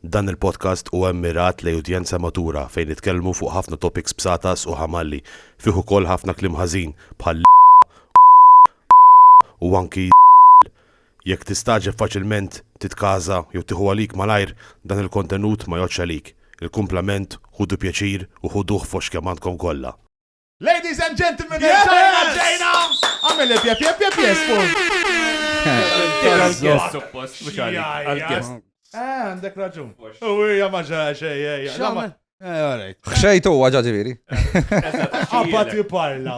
Dan il-podcast huwa mmirat lejn udjenza matura fejn nitkellmu fuq ħafna topics b'satas u ħamalli, fih ukoll ħafna kliem ħażin bħal u anki jekk tistaġeb faċilment titkaża jew tieħu għalik malajr dan il-kontenut ma jgħodx għalik. Il-kumplament ħudu pjaċir u ħuduh fox kemm għandkom kollha. Ladies and gentlemen, ġejna! Għamil pjep, għandek raġun. U hija ma ġej, Xejtu għagġa ġiviri. Għabbat jiparla.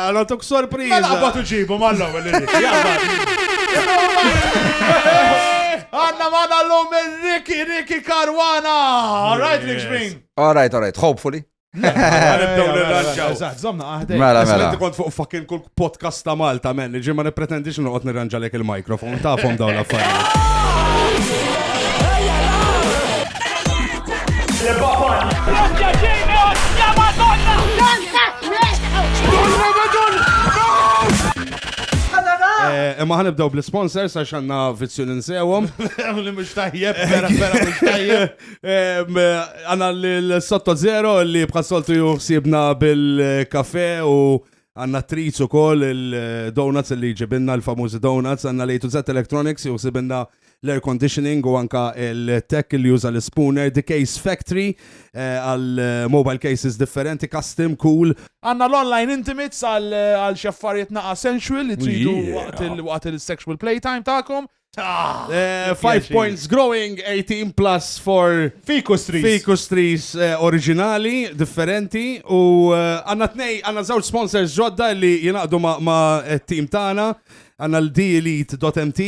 Għalotok sorpriza. Mela għabbat uġibu mallu. Għanna manna l-lum Ricky Caruana. All right, Rick Spring. All right, hopefully. Mela. Inti kont fuq fucking kull podcast ta' Malta, men, ġi ma nipretendix noqgħod nirranġalek il-mikrofon, tafhom dawn l-affarijiet. Imma ħanibdew bl-sponsors għax għandna vizzju ninsewhom. Li mhux tajjeb, vera mhux tajjeb. Għandna l-Sotto Zero li bħassoltu juħsibna bil-kafe u għandna treats ukoll il-donuts li ġibinna l-famużi donuts, għandna l-A2Z Electronics juħsibinna l-air conditioning u anka il-tech li juża l-spooner, The Case Factory għal mobile cases differenti, custom, cool. Għanna l-online intimates għal xaffariet naqa sensual li tridu waqt il-sexual playtime ta'kom. 5 points growing, 18 plus for Ficus Trees originali, differenti u għanna żewġ sponsors ġodda li jinaqdu ma team tana, għanna l-delete.mt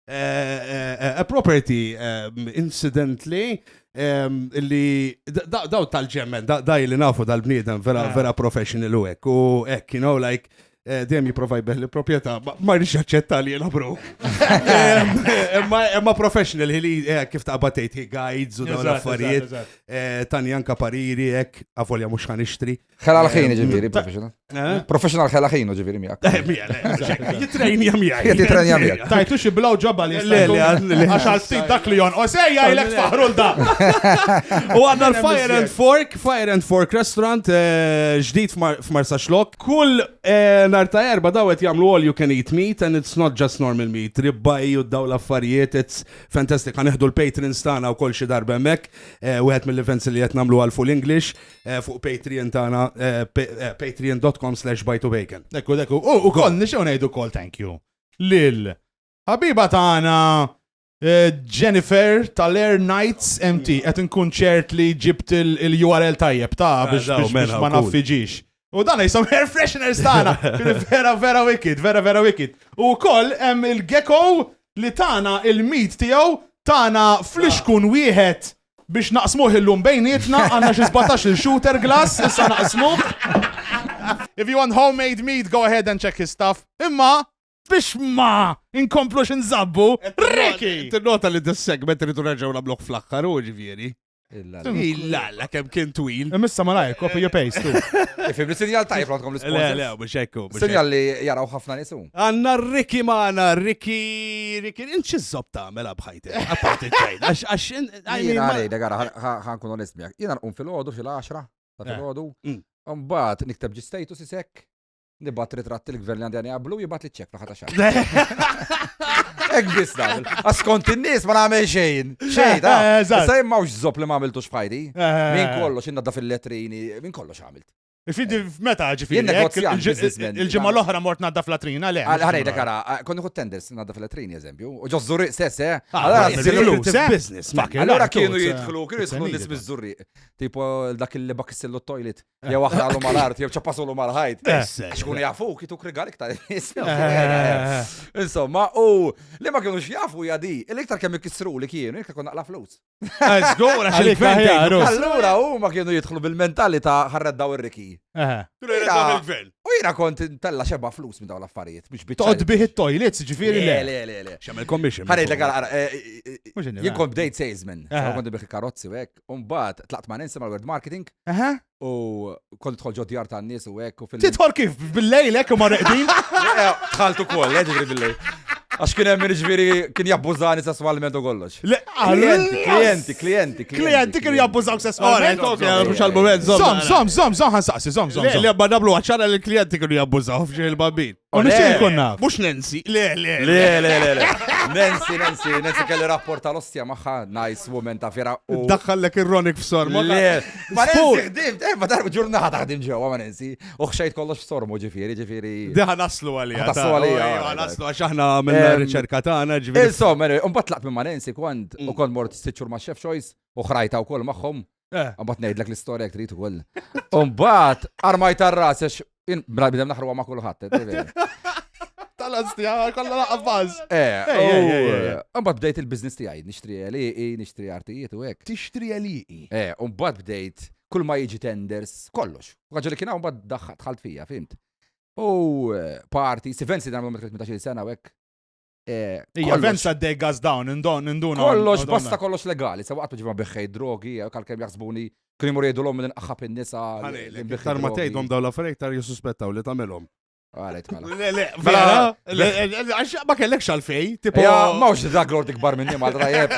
a property incidentally li daw tal-ġemmen, da li nafu dal-bniedem vera professional u ek, you know, like dem jiprovaj beħ li propieta, ma rix jaċċetta li jena bro. Emma professional li kif taqbatejt guides u dawn l-affarijiet, tani anka pariri ek, għafolja mux ħanixtri. Xela l-ħin ġiviri, professional. Professional xela ħin ġiviri miegħek. Jitrenja miegħek. Jitrenja miegħek. Tajtu xi blow ġobba li għax għal ftit dak li jon, u sejja jlek faħrul da. U għanna l-Fire and Fork restaurant ġdid f'Marsa Xlok. Kull nar ta' erba dawet jagħmlu all you can eat meat and it's not just normal meat. Ribbaj u daw l-affarijiet, it's fantastic. Ħaneħdu l-Patreons tagħna wkoll xi darba hemmhekk. Wieħed mill-events li qed nagħmlu għal full English fuq Patreon tagħna patreon.com/bytobacon. Dekku. U koll nixew ngħidu koll thank you. Lil ħabiba tagħna Jennifer tal-Air Nights MT qed inkun ċert li ġibt il-URL tajjeb ta' biex ma naffiġix. U dan jisom air fresheners tana, vera wicked. U koll hemm il-gecko li tana il-meat tiegħu tana flixkun wieħed biex naqsmuh illum bejnietna għandna xi 17 il-shooter glass issa naqsmuh. If you want homemade meat, go ahead and check his stuff. Imma biex ma inkomplu x'inżabbu Ricky. Tinnota li dis-segment rridu nerġgħu nagħmluh fl-aħħar u ġifieri. Illa, kemm kien twil. Imissa ma lajk, copy your paste tu. Ifim li sinjal tajb għandkom l-sponsors. Le, mux ekku. Sinjal li jaraw ħafna nisu. Għanna Ricky maħna, Ricky, inċizzob ta' mela bħajti. Għapparti ċajn. Jena għalej, għara, ħankun onest miegħek. Jena nqum fil-ħodu fil-10, ta' fil-ħodu. Mbagħad nikteb ġi status isek, nibat ritratti l-gvern għandjani għablu, jibat li ċek fl-ħata xar. Ek bis dawl. Askont in-nies ma nagħmel xejn. Issa jemmawx żob li ma għamiltux f'ħajdi. Min kollox innadda fil-letrini, min kollox għamilt. Fidi meta ġifieri il-ġimgħa l-oħra mort nadda fl-latrina le. Ħarejlek ara, konni ħud tenders nadda fil-latrini eżempju. U ġo żurriq stess, business. Allura kienu jidħlu nies miż-żurriq. Tipo dak li bakissillu t-toilet. Jew aħralu mal-art, jew ċappasulu mal-ħajt. Xkunu jafu kitu krigalik ta' insomma, u li ma kienux jafu jadi, l-iktar kemm ikissru li kienu, iktar konna naqla flus. Allura huma kienu jidħlu bil-mentalità ħarreddaw ir-Riki. U jina kont tella xeba flus minn dawn l-affarijiet biex biċċa. Toqgħod bih it-toilets, ġifieri le. X'għamel commission. Ħarejlek jien kont bdejt salesman, kont bih karozzi u hekk, u mbagħad tlaqt ma' ninsi mal-word marketing. U kont tħol ġodjar ta' n-nies u hekk u Tidħol kif bil-lejl hekk u ma reqdin? Dħalt ukoll, ġifieri bil-lejl. Għax kien hemm ġifieri kien jabbużani sesswalment u kollox. Klienti kienu jabbużaw sesswalment. Mux għal-moment, Zom, ħansaqsi, zom. Le, ma nablu għacċara l-klienti kienu jabbużaw fġi il-bambin. U nixtieq nkun naf. Mux Nancy, le. Nancy kelli rapport tal-ostja magħha nice woman ta' vera u. Daħħallek ir-ronik f'sorma. Le, ma Nancy ħdimt, ma darba ġurnata ħdim ġewwa ma Nancy. U xejt kollox f'sormu ġifieri. Deħa naslu għalija. Naslu għalija. Naslu għax aħna minna riċerka tagħna ġifieri. Insomma, un tlaqt minn ma Nancy kont u kont mort s-sitxur ma' Chef Choice u ħrajta wkoll magħhom. Mbagħad ngħidlek l-istorja jekk trid ukoll. U mbagħad armajt ar-ras għax bidem naħruha ma' kulħadd. Tal-ostja, kollha laqabbaż. Mbagħad bdejt il-business tiegħi, nixtri għaliqi, nixtri artijiet u hekk. Tixtri għaliqi. U mbagħad bdejt kull ma jiġi tenders, kollox. Ħaġa li kien hawn mbagħad dħalt fija, fimt. U parties, events li nagħmlu meta 18 sena u hekk. Events għaddej gas down, induna. Kollox, basta kollox legali, sa waqt ġibma biħħej drogi, kalkem jaħsbuni, kien imur jgħidu l-om minn aħħab in-nisa. Tar ma tgħidhom daw l-affarijiet tar jissuspettaw li tagħmelhom. Għalet mela. Le, għax ma kellekx għalfej, tipo. Mawx dak lord ikbar minni mal rajeb.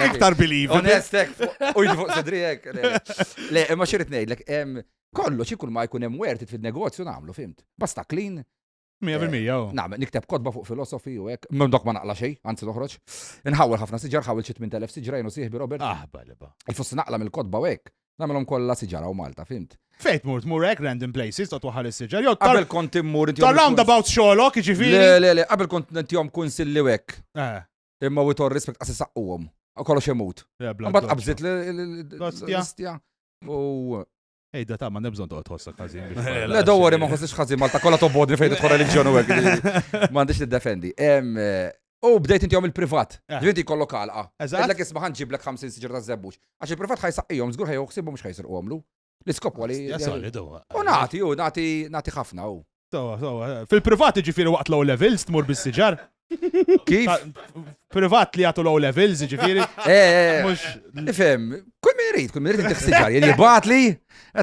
Iktar believe. Onestek, u jidfu sedri hekk. Le, ma xirrit ngħidlek, kollox ikun ma jkun hemm wertit fil-negozju nagħmlu, fimt. Basta clean. 100%. Naħm, nikteb kodba fuq filosofi u hekk, minn dok ma naqla xejn, anzi toħroġ. Inħawel ħafna siġar, ħawel xi 8000 siġra jenu sieħbi Robert. Baleba. Jfossi naqla mill-kodba u hekk. Nagħmelhom kollha siġara u Malta, fimt. Fejt mur hekk random places tot waħal is-siġar. Qabel kont immur inti. Roundabout xogħolok, jiġifieri. Le, qabel kont intihom kunsilli u hekk. Imma with all respect qas isaqquhom. Kollox imut. Mbagħad qabżit l-istja. U Ejda ta' ma nebżon toqgħod tħossok ħażin biex. Le dowri ma nħossix ħażin Malta kollha tobodni fejn tidħol reliġjon u hekk. M'għandix tiddefendi. U bdejt intihom il-privat. Ġifieri jkollok għalqa. Għedlek isma' ħanġiblek 50 siġar ta' żebbux. Għax il-privat ħajsaqqihom żgur ħejħoħsibhom mhux ħajsirquhomlu. L-iskop għali. U nagħti ħafna u. Fil-privat ġifieri waqt low levels tmur bis-siġar. Kif? Privat li għatu low levels, ġifiri. Tifhem, kull min irid inti siġar, jien jibgħat li,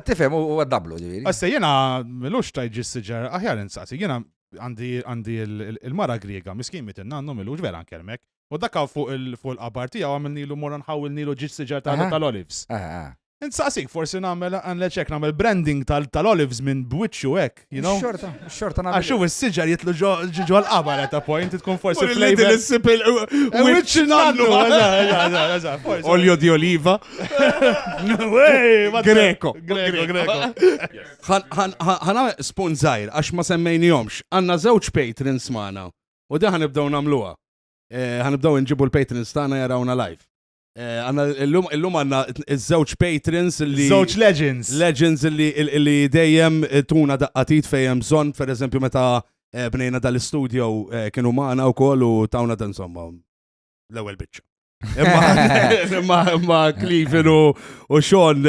tifhem u għaddablu ġifieri. Issa jiena milux tajġi s-siġar, aħjar insaqsi, jiena għandi il-mara griega, miskin mitin nannu milux vera nkelmek. U dakka fuq il-qabar tiegħu għamilnilu mora nħawilnilu ġi s-siġar tal-olives. Insaqsik, forsi namel branding tal-olives minn bwiċċu hekk, you know? Xorta namel. Għaxu is-siġar jitlu ġo l-qabar at a point, tkun forsi flavor. Wiċċ nannu. Olio di oliva. Greko. Ħana sponżajr, għax ma semmejnijomx. Għanna żewġ patrons magħna. U da ħanibdew namluha. Ħanibdew nġibu l-patrons tagħna jarawna live. Illum għanna iż-żewġ patrons li. Żewġ legends. Legends li dejjem tuna daqqatit fejjem bżonn, per eżempju meta bnejna dal-studio kienu magħna wkoll u tawna dan insomma l-ewwel biċċa. Imma Cliven u Sean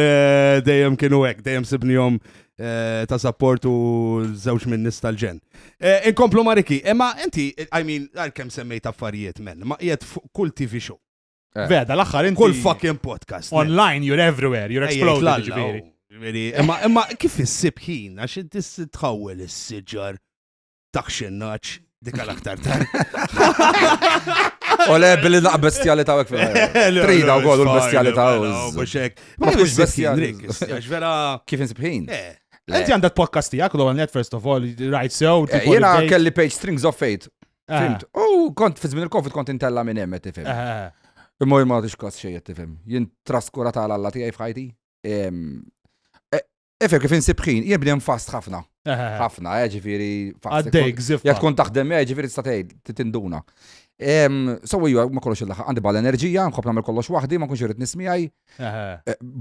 dejjem kienu hekk, dejjem sibnihom ta' support u żewġ minn nies tal-ġen. Inkomplu Mariki, imma inti, I mean, għalkemm semmejt affarijiet men, ma qiegħed fuq kull TV show. Veda, l-axħar inti. Kull fucking podcast. Online, you're everywhere, you're exploded, ġifieri. Imma kif issib ħin, għax inti tħawwel is-siġar taħxinnaċ dik l-aktar tar. U le billi naq bestjali ta' għek trida u għodu l-bestjali ta' għek. Ma tkunx bestjali. Kif insib ħin? Inti għandak podcast tijak, l-għal first of all, right so. Jena kelli page Strings of Fate. Fimt. U kont fizmin il-Covid kont intella minn emmet, tifim. Imma ma tixkas xejn tifhem. Jien traskura tal-alla tiegħi f'ħajti. Efek kif insibħin, jien bdem fast ħafna. Ħafna, ġifieri fast. Għaddej gżif. Jekk tkun taħdem ġifieri tista' tgħid titinduna. Sewwi ma kollox il-laħħa għandi bħal-enerġija, nħobb nagħmel kollox waħdi, ma nkunx irid nismiegħi.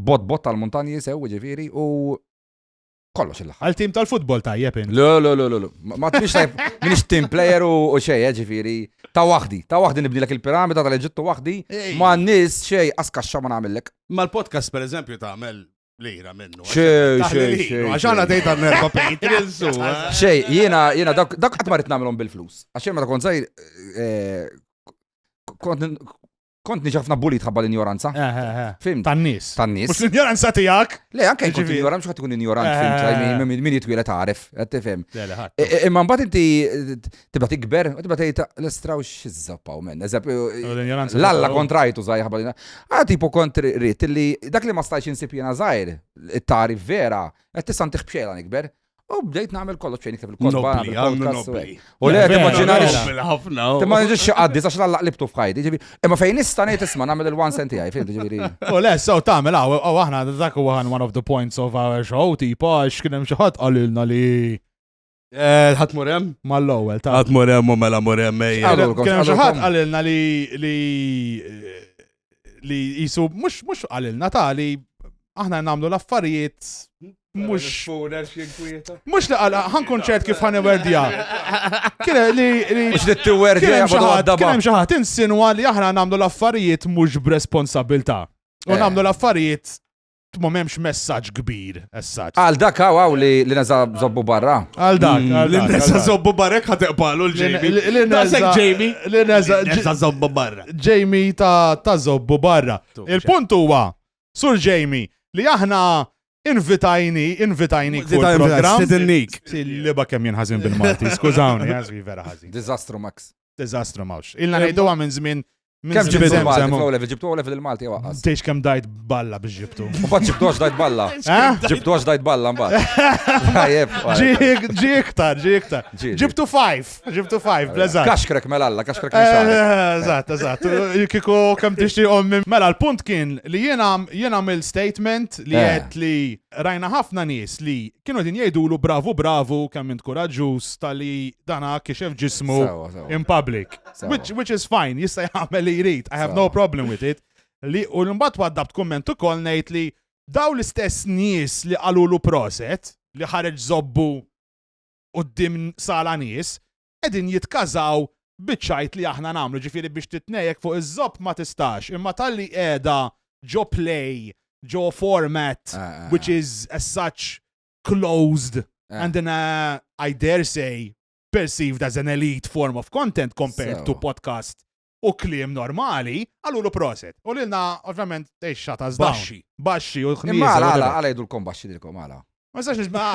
Bot tal-muntanji sew ġifieri u kollox il-laħħa. Għal-tim tal-futbol tajjeb in. Lo. Ma tbix tajb minix team player u xejn, ġifieri. Ta' waħdi nibnilek il-piramida tal-Eġittu waħdi, ma' nies xej askaxxa ma nagħmellek. Ma l-podcast pereżempju tagħmel lira minnu. Xej. Għaxana tgħid għan-nerba patrons. Xej, jiena dak qatt ma rid nagħmelhom bil-flus. Għax meta kont żgħir kont niġi ħafna bulli tħabba l-ignoranza. Fimt? Tan-nies. Tan-nies. Mhux l-ignoranza tiegħek. Le, anke kont Ġifieri. ignorant, mhux ħadd ikun ignorant, fimt, min jitwilet għaref, qed tifhem. Le, le, ħadd. Imma mbagħad inti tibda tikber, u tibda tgħid l-estraw x'iżappaw men. L-ignoranza L-alla tiegħu. kontrajtu żgħir ħabba. Tipo kont rrid li dak li ma stajx insib jiena żgħir, it-tarif vera, qed tista' tixbxejla nikber. U bdejt nagħmel kollox fejn nikteb il-kodba. Nobli, għamlu nobli. U le, timmaġinarix. ħafna. Timmaġinarix xaqaddi, sax l-alla qlibtu f'ħajdi. Imma fejn nista' ngħid isma' nagħmel il-1 cent tiegħi, fimt ġifieri. U le, so tagħmel aħna dak huwa one of the points of our show, tipo għax kien hemm xi ħadd qalilna li ħadd murem? mal-ewwel ta' Ħadd murem u mela murem mejja. kien hemm xi ħadd qalilna li jisu mhux qalilna ta' li aħna nagħmlu l-affarijiet mhux li ħankun ċert kif ħanewerdja. Kien li Mhux li t-tiwerdja kien hemm xi jaqbadu ħadd- għad-daba. kien hemm xi ħadd insinwa li aħna nagħmlu l-affarijiet mhux b'responsabilità. U nagħmlu l-affarijiet m'hemmx messaġġ kbir as such. Għal dak hawn li neza zobbu barra. Għal dak, L-nesa zobbu barek ħateqbalu l-Jamie. Dasek Jamie. Nesa zobbu barra. Jamie ta' zobbu barra. Il-punt huwa, Sur Jamie, li aħna invitajnik fuq il-programm. Sidinnik. Liba kemm jinħazin bil-Malti, skużawni, għazwi vera ħazin. Dizastru Max. Dizastru mawx. Ilna ngħiduha minn żmien. Kem ġibtu l-Malti, ġibtu għolef il-Malti waqqas. Tejx kem dajt balla biex ġibtu. U bat ġibtu għax dajt balla. Ġibtu għax dajt balla mbagħad. Ġi iktar. Ġibtu 5, bleżat. Kaxkrek melalla, kaxkrek minn Eżatt. Kiku kem tixti ommi. Mela, l-punt kien li jena mill-statement li jgħid li rajna ħafna nies li kienu din jgħidulu bravu kemm int kuraġġuż tal-li dana kixef ġismu in public. Which is fine, jista' jagħmel li jrid. I have no problem with it. U mbagħad waddabt kumment ukoll ngħid li daw l-istess nies li qalulu proset li ħareġ żobbu quddiem sala nies qegħdin jitkażaw biċċajt li aħna nagħmlu ġifieri biex titnejjek fuq iż-żobb ma tistax. Imma talli qiegħda ġo play, ġo format, which is as such closed and then I dare say perceived as an elite form of content compared to podcast u kliem normali, għallu proset. U lilna, ovvjament, xata zdaw. Baxxi u xnies. Imma għala jidulkom baxxi dilkom għala. Ma sax nisma'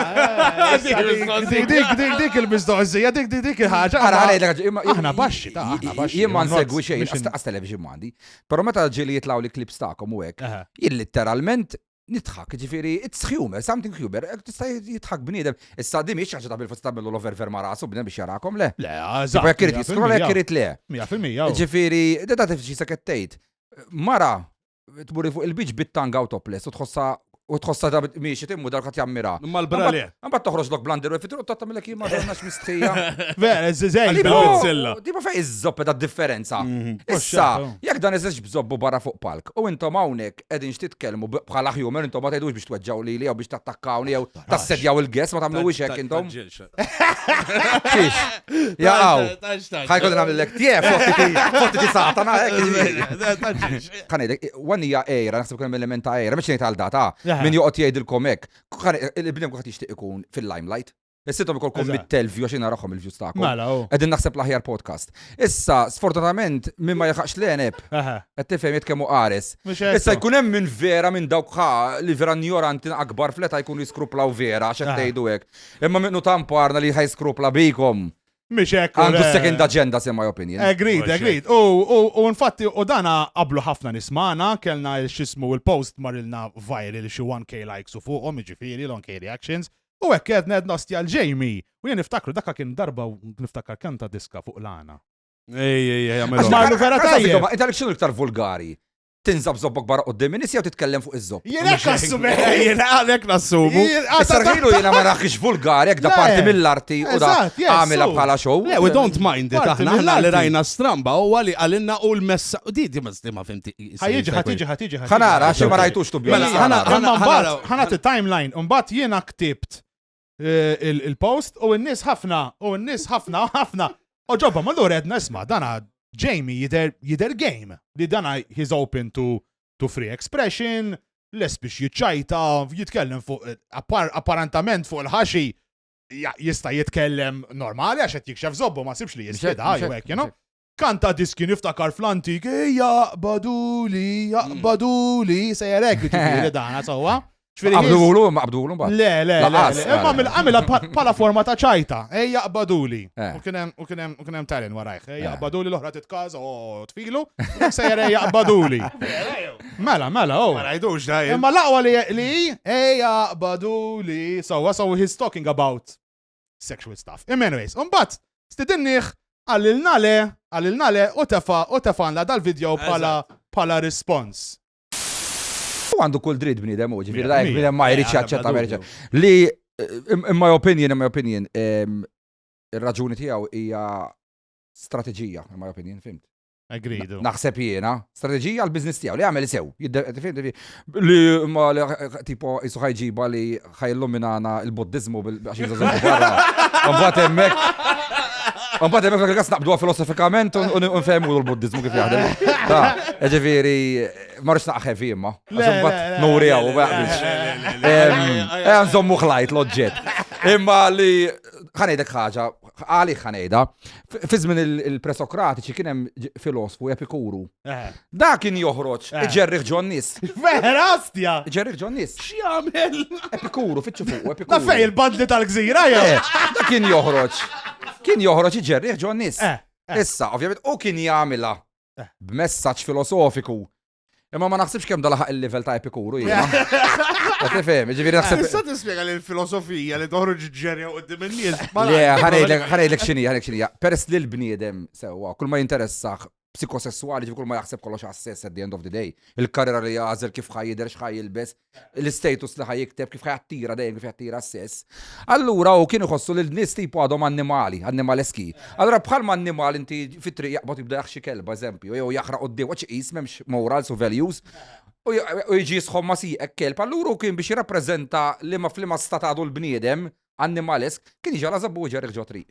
dik il-mistoqsija, dik il-ħaġa. Aħna baxxi, aħna baxxi. Jien ma nsegwi xejn għas television m'għandi. Però meta ġieli jitlaw li klips tagħkom u hekk, jien literalment nitħak, ġifieri it's humor, something humor. Tista' jitħak bniedem. Issa di mhix ħaġa bil-fost tagħmlu l-over ver ma rasu bniedem biex jarakom le. Le, Jekk irid jiskrola jekk irid le. 100%. Ġifieri, da tifxi sa kettejt. Mara tmuri fuq il-biċ bit-tanga u topless u tħossa da miexi timmu dal kat jammira. Mal-brali. Għambat toħroġ lok blander u fitru u tattamilek jimma donnax mistħija. Vera, zżej. Tipo fej iż-zopp da differenza. Issa, jek dan eżeġ bżobbu barra fuq palk u intom hawnhekk qegħdin x'titkellmu bħala humor intom ma tgħidux biex tweġġaw lili jew biex tattakkawni jew tassedjaw il-gess ma tagħmluwix hekk intom. Xiex. Jaqgħu. Ħajkun nagħmellek tiegħek fotti satana hekk. Kanedek, wanija ejra, naħseb kemm element ta' ejra, mhux ngħid għal data. Min joqgħod jgħidilkom hekk. Il-bniem kuħat jixtieq ikun fil-limelight. Issittom ikolkom mit-tel view għax naraħħom il-views tagħkom. Qegħdin naħseb l-aħjar podcast. Issa, sfortunatament, minn ma jaħaqx l-eneb, qed tifhem jitkellmu qares. Issa jkun hemm minn vera minn dawk li vera ignoranti akbar fleta jkunu jiskruplaw vera għax qed tgħidu hekk. Imma minnu tamparna li ħajskrupla bikom. Mish ekk. Għandu second agenda in my opinion. Agreed. U infatti, u dana qablu ħafna nismana, kellna xismu il-post marilna viral xi 1K likes u fuqhom, jiġifieri l-1K reactions, u hekk qed nostja l-Jamie. U jien niftakru dakka kien darba u niftakar kanta diska fuq l-għana. Ej, Marlu vera tajjeb. Inta x'inhu iktar vulgari. Tinżab zobbok barra qoddim min jew titkellem fuq iż-zobb. Jiena kassumu. Jiena għalek nassumu. Sarħilu jiena ma naħħix vulgari jekk da parti mill-arti u da għamilha bħala show. Le, we don't mind it. Aħna li rajna stramba u għali għalinna u l-messa. Di ma fimti. ħatiġi. ħanara, xi ma rajtux tu ħana t-timeline, mbagħad jiena ktibt il-post u n-nies ħafna. Oġobba, ma l-għu redna isma' dana Jamie jider game li dana he's open to free expression, less biex jiċċajta, jitkellem fuq apparentament fuq il-ħaxi jista' jitkellem normali għax qed jikxef żobbu ma sibx li jisfida you know. kanta diski niftakar fl-antik, jaqbaduli, sejjerek ġifiri dana, sawa? Qabdulu ba? Le, għamila pala forma ta' ċajta, jaqbaduli. U kienem talin warajħ, jaqbaduli l-oħra titkaza, tfilu, sejjer jaqbaduli. Mela, Ma rajdux dajjem. Imma laqwa li jaqbaduli, so he's talking about sexual stuff. Anyways, unbat, stidinniħ għallil-nale u tefanla dal-video pala response. U għandu kull dritt bnidem u ġifiri dajk bnidem ma jriċ jaċċetta merġa. Li, in my opinion, il-raġuni tijaw hija strategija, in my opinion, fimt. Agreed. Naħseb jiena, strategija għal-biznis tijaw, li għamel sew. Li ma tipo jisu ħajġiba li ħajilluminana il-buddizmu għax jizazzabu barra. Unbat emmek il-gas naqbduwa filosofikament unfemu l-buddizmu kif jaħdem. Ġifiri, marriċ naqħefi imma. Unbat nurija u baqbilx. Nżommu xlajt l-oġġet. Imma li ħanejdek ħaġa, għali ħanejda, fizmin il-presokratiċi kienem filosofu Epikuru. Da kien joħroġ, iġerriħ ġonnis. Vera, astja! Iġerriħ ġonnis. X'jagħmel? Epikuru, fitxu fuq, Epikuru. Da fej il-bandli tal-gżira, Da kien joħroġ. Kien joħroġ iġerriħ ġonnis. Issa, ovvjament, u kien jagħmilha b'messaġġ filosofiku. Imma ma naħsibx kemm dalaħaq il-level ta' Epikuru jiena. Tifhem, ġifieri naħseb. Issa tispjega li l-filosofija li toħroġ ġerja qudiem in-nies. Le, ħanejdlek x'inhi. Peress li l-bniedem sewwa, kull ma jinteressaħ psikosessuali, ġifi kull ma jaħseb kollox assess at the end of the day. Il-karriera li jażel kif ħajjidher x'ħajjilbes, l-status li ħajjikteb kif ħajattira dejjem kif jattira assess. Allura u kienu jħossu li l-nies tipu għadhom annimaleski. Allura bħalma annimal inti fit-triq jaqbad jibda jaħxi kelba, eżempju, jew jaħraq quddiem għax qis m'hemmx morals u values. U jiġi jisħom ma siqek kelb. Allura kien biex jirrappreżenta li ma flima stat għadu l-bniedem annimalesk kien jiġi għala zabbu ġerriħ ġotri.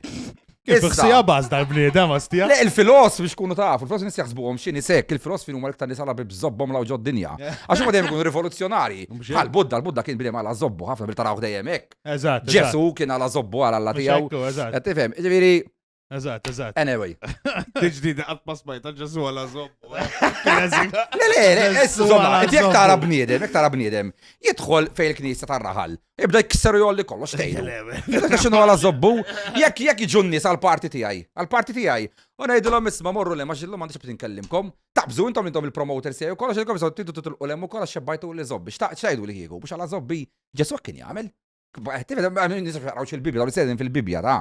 Kif-sija baz dal-bniedem, astja? Le, il-filosofi biex kunu tafu, il-filosofi nis jaħsbuhom xini sekk, il-filosofi huma l-iktar nisala b'żobbhom law ġod dinja. Għax huma dejjem ikunu rivoluzzjonari. Bħal-Budda, l-Budda kien bidem għala zobbu, ħafna bil-taraw dejjem hekk. Eżatt. Ġesu kien għala zobbu għala alla tiegħu. Eżatt. Tifhem, ġifieri. Eżatt. Anyway. Tiġdida qatt ma smajta ġesu għala zobbu. Le, insomma, jekk tara bniedem, jidħol fejn il-knisja tar-raħal. Ibda jkisseru jolli kollox tgħidu. X'inhu għala zobbu? Jekk jiġu n-nies għall-parti tiegħi. U ngħidilhom isma' morru lem għax illum m'għandix inkellimkom. Taqbżu intom il-promoters tiegħu kollox ilkom iżgħu tidu tilqu lem u kollox xebbajtu li zobbi. X'tgħidu li kieku biex għala zobbi Ġesu kien jagħmel. Nisafrawx il-Bibja, daw sedin fil-Bibja, ta'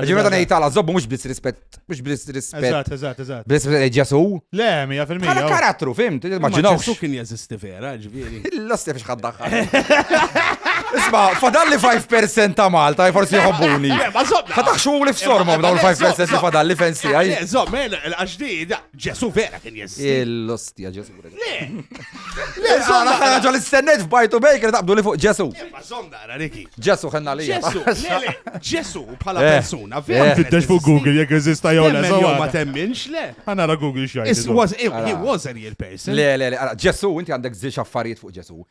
ġimeta nejta għala zobbu mux bis rispett. Eżatt. Bis Ġesu. Le, 100%. Għala karattru, fimt? Maġinawx. Ġesu kien jeżisti vera, ġifieri. L-osti fiex ħaddaħħa. Isma, fadalli 5% ta' Malta, forsi jħobbuni. Fataħxu li f'sormom daw il-5% li fadalli fensi għaj. Zob, għaxdi, Ġesu vera kien jeżisti. L-osti Ġesu. Le, ħana ġol istennejt f'bajtu bejker taqbdu li fuq Ġesu. Ġesu ħenna li. Ġesu bħala persuna. Fittex fuq Google jek eżista jew le. Ma temminx le. Ħana ra Google xajt. He was a real person. Le, Ġesu, inti għandek żiex affarijiet fuq Ġesu.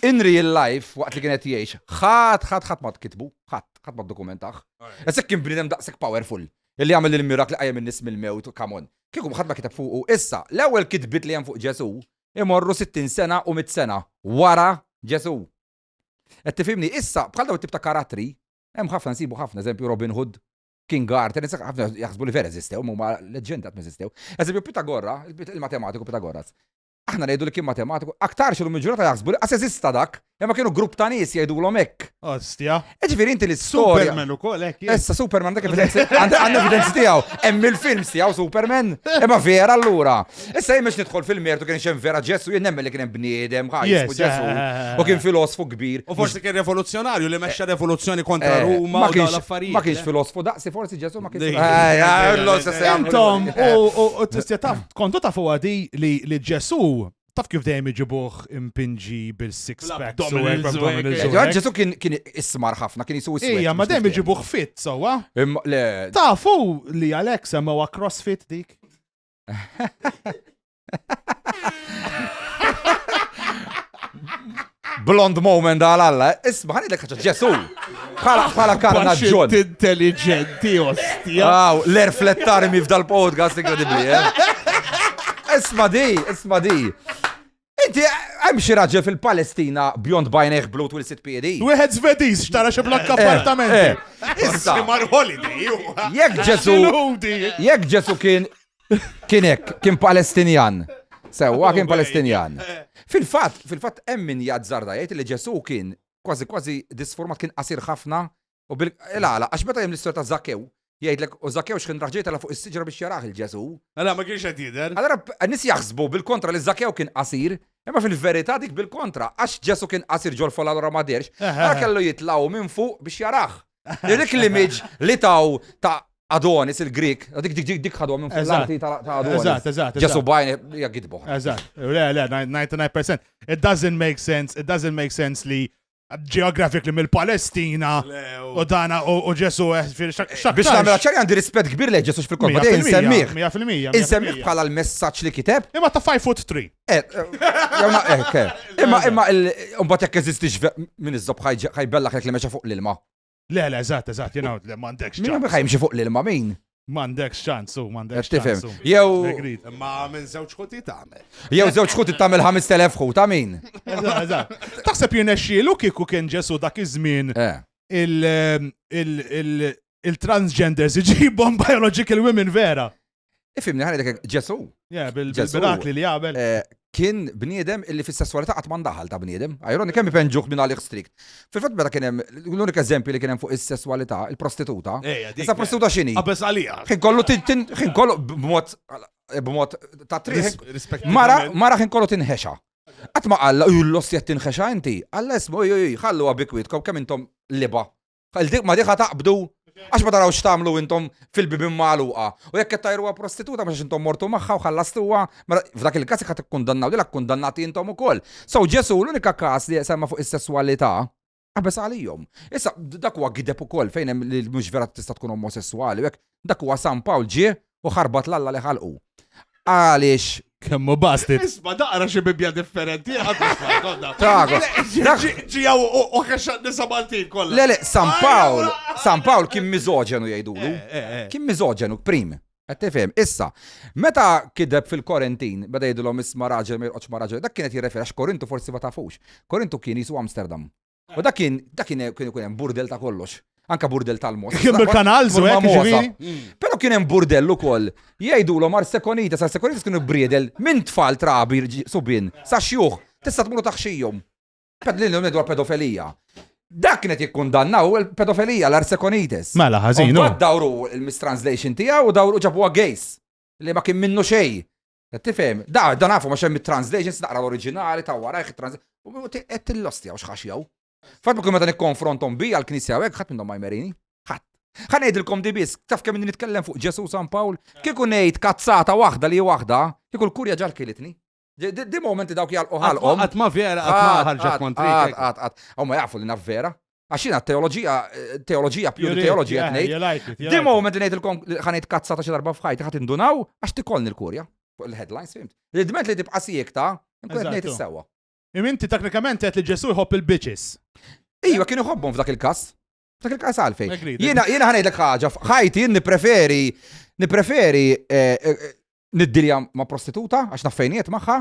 In real life, waqt li kienet jgħix, ħadd ma tkitbu, ħadd ma dokumentax. Eżek kien bniedem daqshekk powerful. Illi għamel il-mirakli qajjem in-nies mill-mewt, come on. Kieku ħadd ma kiteb fuqu. Issa, l-ewwel kitbit li hemm fuq Ġesu imorru 60 sena u 100 sena wara Ġesu. Qed tifhimni, issa bħal daw it-tip ta' karattri, hemm ħafna nsibu ħafna, eżempju Robin Hood, King Arthur, ħafna jaħsbu li vera eżistew, huma leġenda qed meżistew. Eżempju Pitagora, il-matematiku Pitagoras. Aħna ngħidu li kien matematiku, aktar xilu mill-ġurnata jaħsbu li qas eżista dak, imma kienu grupp ta' nies jgħidulhom hekk. Ostja. Ġifieri inti l-istorja. Superman ukoll hekk. Issa Superman dak għandna evidenzi tiegħu. Hemm il-films tiegħu Superman. Imma vera allura. Issa jien biex nidħol fil-mertu kien hemm vera Ġesu, jien nemmen li kien hemm bniedem ħajs Ġesu. U kien filosofu kbir. U forsi kien revoluzzjonarju li mexxa revoluzzjoni kontra Ruma u dawn l-affarijiet. Ma kienx filosofu daqsi forsi Ġesu ma kienx. Intom u tistja taf kontu tafu għadi li Ġesu taf kif dejjem iġibuh impinġi bil-six pack. Ġesu kien ismar ħafna, kien jisu iswed. Ija, ma dejjem iġibuh fit, sowa. Tafu li Alexa ma huwa crossfit dik. Blond moment għal-alla. Isma, ħanidlek ħaġa Ġesu. Bħala karna ġon. Intelligenti, ostja. L-riflettarmi f'dal podcast incredibli, Isma di. Inti, hemm xi raġel fil-Palestina beyond bajneħ blu twil sit piedi. Wieħed Svediż xtara xi blokk appartamenti. Issa, holiday. jekk Ġesu kien Palestinjan. Sewwa kien Palestinjan. Fil-fatt hemm min jazzarda jgħid li Ġesu kien kważi disformat, kien qasir ħafna u bil-għala għax meta hemm l-istorja ta' Zakkew jgħidlek u Zakkew x'kien raġġej tala fuq is-siġra biex jaraħ il-Ġesu. Alla ma kienx qed jidher. Allora n-nies jaħsbu bil-kontra li Zakkew kien qasir, imma fil-verità dik bil-kontra għax Ġesu kien qasir ġol folla allura ma dirx, allura kellu jitlaw minn fuq biex jaraħ. Dik l-image li taw ta' Adonis il-Grik, dik ħadu minn fuq l-arti ta' Adonis. Eżatt. Ġesu bajn jgħidbu. Eżatt. Le, 99%. It doesn't make sense li geographically mill-Palestina u dana u Ġesu Biex nagħmel ċari għandi rispett kbir lejn Ġesu fil-kolba dejjem insemmih. 100%. Insemmih bħala l-messaġġ li kiteb. Imma ta' 5'3". Imma mbagħad jekk eżistix min iżob ħajbellak li mexa fuq l-ilma. Le, eżatt, jena m'għandekx Min ċans. ħajmxi fuq l-ilma min? M'għandekx ċans, m'għandekx Tifhem. ċans. Jew Ma minn żewġ ħuti tagħmel. żewġ ħut tagħmel 5000 ħut ta' min? Eżatt. Taħseb jirnexxielu kieku kien Ġesu dak iż-żmien il-transgenders iġibhom biological women vera. Ifimni ħanek Ġesu. Bil-mirakli li jagħmel. Kien bniedem illi fis-sessualità qatt ma ndaħal ta' bniedem. Ajroni kemm ipenġuh minn għalih strikt. Fil-fatt meta kien hemm l-unika eżempju li kien hemm fuq is-sessualità, il-prostituta. Issa prostituta x'inhi? Qabes għalija. Ħin kollu b'mod ta' triq. Mara ħin kollu tinħexa. Qatt ma qalla l-ost qed tinħexa inti. Alla ismu ħallu bikwitkom kemm intom liba. Ma diħa taqbdu. Għax ma tarawx tagħmlu intom fil-bibin magħluqa. U jekk qed tajruha prostituta biex intom mortu magħha u ħallastuha, f'dak il-każ qed ikkundannaw dilek kundannati intom ukoll. So Ġesu l-unika każ li semma fuq is-sesswalità qabeż għalihom. Issa dak huwa gideb ukoll fejn hemm li mhux vera tista' tkun omosessuali, hekk dak huwa San Pawl ġie u ħarbat l-Alla li ħalqu. Għaliex Kemmu bastit. Isma' daqra xi bibja differenti Trago. Ġijaw u ħexa nisa Maltin kollha. Le, San Pawl kien miżoġenu jgħidulu. Kien miżoġenu, prim. Qed tifhem. Issa, meta kideb fil-Korintin, beda jgħidulhom isma' raġel ma jqgħodx ma' raġel, dak kienet jirreferi għax Korintu forsi ma tafux. Korintu kien jisu Amsterdam. U dak kien hemm burdel ta' kollox. Anka burdel tal-mos. Kien bil-kanal żwek ġifieri. Però kien hemm burdell ukoll. Jgħidulhom Arseconitas kienu briedel minn tfal trabi subin sa xjuħ tista' tmuru taħxijhom. Pedlin ngħidu pedofilija. Dak kienet jikkundannaw il-pedofilija l-Arseconitas. Mela ħażin. Mbagħad dawru il-mistranslation tiegħu u dawru ġabuha gays li ma kien minnu xejn. Qed tifhem? Da nafu ma xemm it-translations naqra l-oriġinali ta' wara it-translation. U qed tillostja u x'ħaxjaw. Fatt ma meta nikkonfrontom bi għall-Knisja hekk ħadd minnhom ma jmerini. Ħadd. Ħa ngħidilkom di biss, taf kemm inni nitkellem fuq Ġesu San Pawl, kieku ngħid kazzata waħda li waħda, kieku l-kurja ġar kilitni. Di momenti dawk jalqu ħalqhom. Qatt ma vera, qatt ma ħarġet kontrik. Aw ma jafu li naf vera. Għax jiena teoloġija pure teoloġija qed ngħid. Di momenti ngħidilkom ħa ngħid kazzata xi darba f'ħajti ħadd indunaw għax tikolni l-kurja. Fuq il-headlines fimt. Id-dment li tibqa' siekta, nkun qed ngħid is-sewwa. Iminti teknikament qed li Ġesu jħobb il-bitches. Iva kienu jħobbhom f'dak il-każ. Dak il-każ għalfejn. Jiena ħanejdlek ħaġa, ħajti nippreferi niddilja ma' prostituta għax naffejniet magħha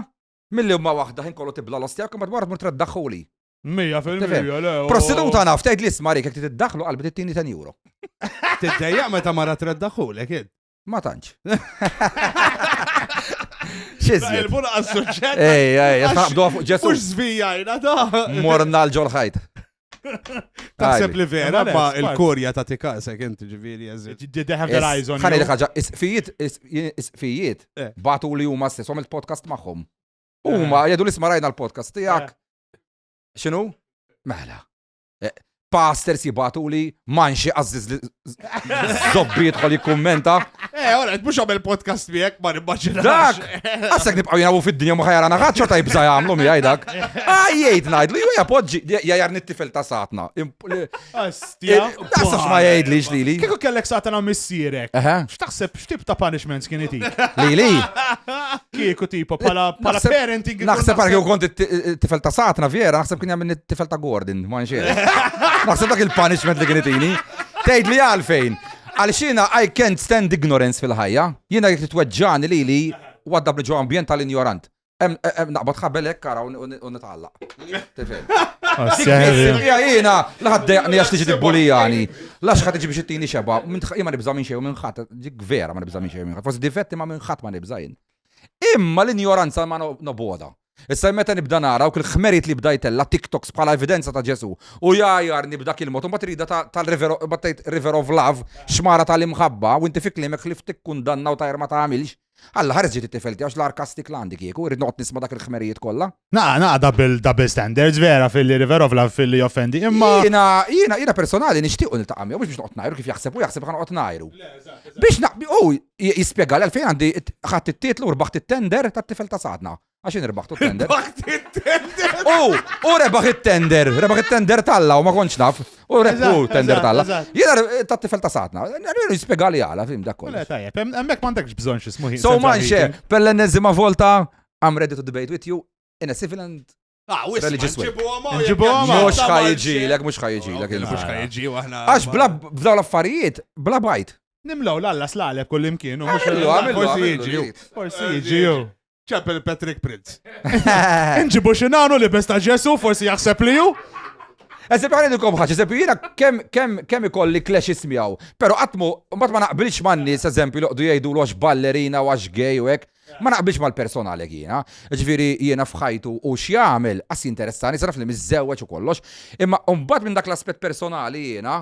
milli ma' waħda ħin kollu tibla l-ostja kemm madwar tmur treddaħħuli. 100% le. Prostituta naf tgħid li isma' rik jekk tiddaħħlu qalbi tittini €10. Tiddejjaq meta mara treddaħħulek id. Ma tantx. Xizzi. Il-buna għas-suġġett. Ej, jatħabdu fuq Ġesu. Mux zvijajna da. Morna l-ġolħajt. Taħseb li vera ma il-Korja ta' tikasek inti ġifieri eżitt. Did they have their eyes on Ħani you? li ħaġa, isfijiet, batu li huma stess, il-podcast magħhom. Huma jgħidu li smarajna l-podcast tiegħek. X'inhu? Mela. Pastors jibatu li manxi għazziz li zobbi jidħol jikkummenta. Ora, mux għamil podcast miegħek ma nimmaġinax. Dak! Għassek nibqaw jinabu fid-dinja muħajara naħħat xorta jibza jgħamlu mi għajdak. Jgħid najdlu, ju jgħapodġi, jgħjar nittifel ta' satna. Astja. Nassax ma jgħid li xlili. Kieku kellek satana missierek. X'taħseb x'tip ta' punishments kien itik? Lili? Kieku tipo pala parenting. Naħseb għal kieku kont tifel ta' satna, vera, naħseb kien jgħamil tifel ta' Gordon, ma nxie. Naħseb dak il-punishment li kienitini. Tgħid li għalfejn. Għaliex jiena I can't stand ignorance fil-ħajja. Jiena jekk titweġġani li waddab li ġo ambjent tal-ignorant. Naqbad ħabelek kara u nitgħallaq. Tifhem. Jiena laħaddejqni għax tiġi tibbulijani. Lax ħadd tiġi biex ittini xeba. Jien ma nibża minn xejn minn ħadd. Dik vera ma nibża minn xejn minn ħadd. Forsi difetti ma minn ħadd ma nibża jien. Imma l-ignoranza ma noboda. Issa meta nibda nara u kil-ħmerit li bda jtella TikToks bħala evidenza ta' Ġesu u jajar nibda kil-mot u ma trida tal-River of Love xmara tal-imħabba u inti fi klimek ħlif tikkundanna u tajr ma tagħmilx. Alla ħares ġiet it-tifel tiegħu l-arkastik l-għandi kieku, rrid noqgħod nisma' dak il-ħmerijiet kollha. Double standards vera fil-River of Love fil-li offendi. Imma jiena personali nixtiequ niltaqa' miegħu biex noqgħod ngħidu kif jaħseb noqgħod ngħidu. Biex jispjega li għalfejn għandi ħadd it-titlu u rbaħt it-tender tat-tifel ta' sadna. Għaxin rbaħtu t-tender? U rebaħ it-tender talla u ma konċ naf. U rebaħ tender talla. Jena tat-tifel ta' satna. Nħiru jispiegali għala, film dak kollu. Emmek mandekx bżon xismuħi. So manxe, per l-ennezima volta, I'm ready to debate with you in a civil and religious way. Mux ħajġilek. Għax bla l-affarijiet, bla bajt. Nimlaw l-alla slaleb kull-imkien. Forsi jiġi. ċappel Patrick Prince. Nġibu xinanu li besta Ġesu, forsi jaħseb li ju? Eżempju għanidukom ħax, eżempju jina kemm ikolli clash ismijaw, pero għatmu, mbagħad ma naqbilx man-nies, eżempju loqdu jgħidu għax ballerina u għax gay u hekk, ma naqbilx mal-personali jiena. Ġifieri jiena fħajtu u x'jagħmel qas interessani, saraf li miżewweġ u kollox, imma mbagħad minn dak l-aspett personali jiena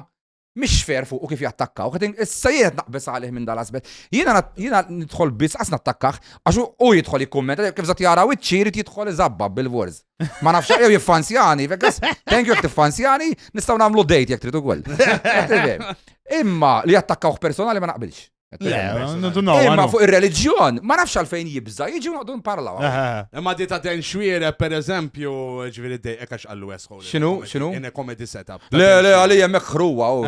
mhix fair fuq u kif jattakkaw. Issa jiena naqbes għalih minn dal-aspett. Jiena nidħol biss qas nattakkaħ għax u jidħol jikkummenta kif żgħat jara wiċċi jrid jidħol iżabbab bil-words. Ma nafx jew jiffansjani, thank you jekk tiffansjani, nistgħu nagħmlu date jekk trid ukoll. Imma li jattakkawh personali ma naqbilx. Imma fuq ir-reliġjon, ma nafx għalfejn jibża, jiġu noqdu nparlaw. Imma di ta' den xwiere, per eżempju, ġviri dejqek għax għallu esħu. Xinu? In a comedy setup. Le, għalija meħruwa u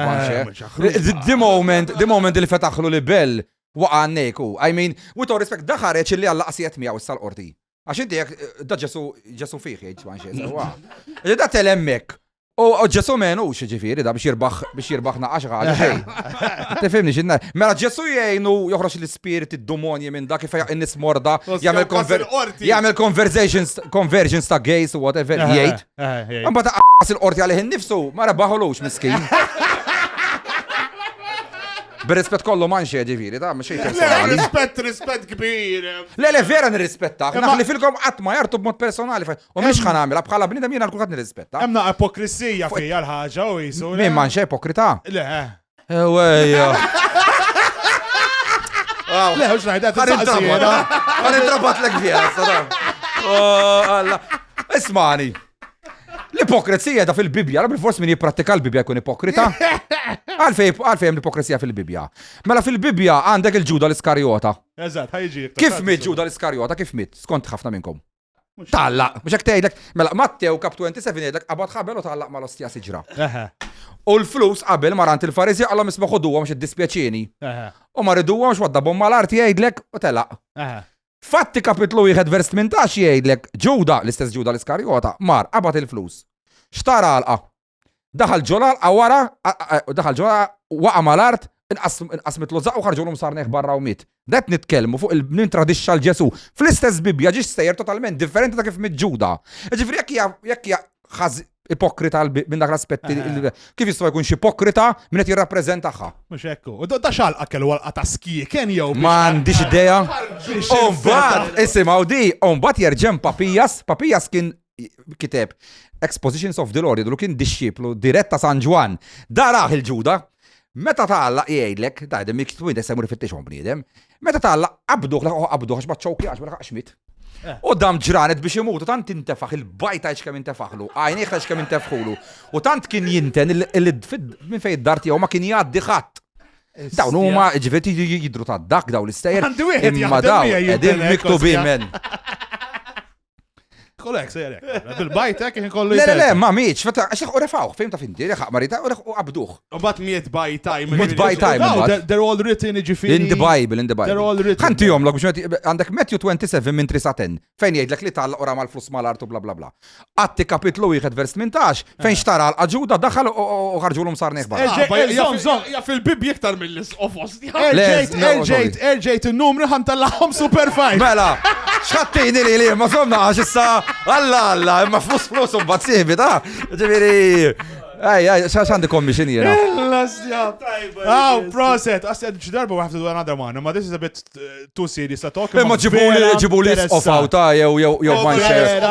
The moment li fetaħlu li bell waqqa u. I mean, with all respect, daħareċ li għalla qasiet miegħu sal-qorti. Għax inti jek, da ġesu fiħi, ġmanxie. Da telemmek. U ġesu menu ġifiri da biex jirbaħ naqax għal xej. Tifimni xinna. Mela ġesu jgħinu joħroġ l-spirit id-demonji minn da kif in-nies morda jagħmel conversions ta' gays u whatever jgħid. Imbagħad taqas il-qorti għalih innifsu ma rebaħolux miskin. Bir-rispett kollu manxie ġifiri, da, ma xej personali. Rispett kbir. Le, vera nirrispettak. Naħli filkom qattma jartu b'mod personali. U mhix ħanamilha bħala bniedem jiena l-kulħadd nirrispetta. Hemm ipokrisija fija l-ħaġa u jisu. Min manxie ipokrita? Le. Ewejja. Le, ux ngħidha Għan lek fija, Alla. Ismani. L-ipokrizija da fil-Bibja, la bil-fors min jipprattika l-Bibja jkun ipokrita. Għalfej hemm l-ipokrizija fil-Bibja. Mela fil-Bibja għandek il-Ġuda l-Iskarjota. Eżatt, ħajġi. Kif mit Ġuda l-Iskarjota, kif mit? Skont ħafna minnkom. Tallaq, biex hekk tgħidlek, mela Mattew kap 27 jgħidlek qabad ħabel u tallaq mal-ostja siġra. U l-flus qabel marant il-Fariżi għalhom isma' ħoduha mhux iddispjaċini. U ma riduha mhux waddabhom mal-art jgħidlek u telaq. Fatti kapitlu 1 vers 18 jgħidlek Ġuda, l-istess Ġuda l-Iskarjota, mar qabad il-flus. Xtara għalqa. Daħal ġola għawara, daħal ġola waqa mal-art, inqasmet l-użaq u ħarġu sarneħ barra u mit. Dat nitkellmu fuq il-nintradixxa l-Ġesu. Fl-istess Bibja ġiex sejjer totalment differenti ta' kif mit-Ġuda. Ġifri jekk ħaż ipokrita minn dak l-aspetti, kif jistgħu jkun ipokrita minn qed jirrappreżentaha. Mhux hekk. U da xalqa kellu għalqa ta' skieken jew. M'għandix idea. Mbagħad isimgħu di, mbagħad jerġem Papijas kien kiteb Expositions of the Lord, jidlu kien disċiplu diretta San Ġwan. Daraħ il-Ġuda, meta tagħallaq jgħidlek, daħdem miktu jidem semur fittixhom bniedem, meta tagħallaq qabduh għax baċċowki għax ma xmit. U dam ġranet biex imutu, tant intefaħ il-bajta kemm intefaħlu, għajnieħ kemm intefħulu. U tant kien jinten minn fejn id-dar tiegħu ma kien jgħaddi ħadd. Dawn huma ġifieri jidru ta' dak daw l-istejjer. Imma daw qegħdin miktubin men. Kollek, sejrek. Bil-bajtek kien kollu Le, ma miċ, għax u refawħ, fejm ta' finti, reħaq marita, u qabduħ. U bat miet by time. Miet by time. They're all written ġifiri. In the Bible. They're all written. Ħanti jom, għandek Matthew 27 minn 3 fejn jgħidlek li tal ora mal-flus mal-artu bla bla bla. Għatti kapitlu 1 vers 18 fejn xtara għal-ġuda daħal u ħarġulhom sar neħba. Ja fil-bib jektar mill-ofos. Erġejt il-numru ħantallahom super fine. Mela, xħattini li ma somna għax issa, alla, imma flus un bazzibi, ta' ġiviri, xandi commission jena. Proset, għased ġdarba we have to do another one, ma this is a bit too serious to talk. Imma ġibu li off-out, ta' jew manxer.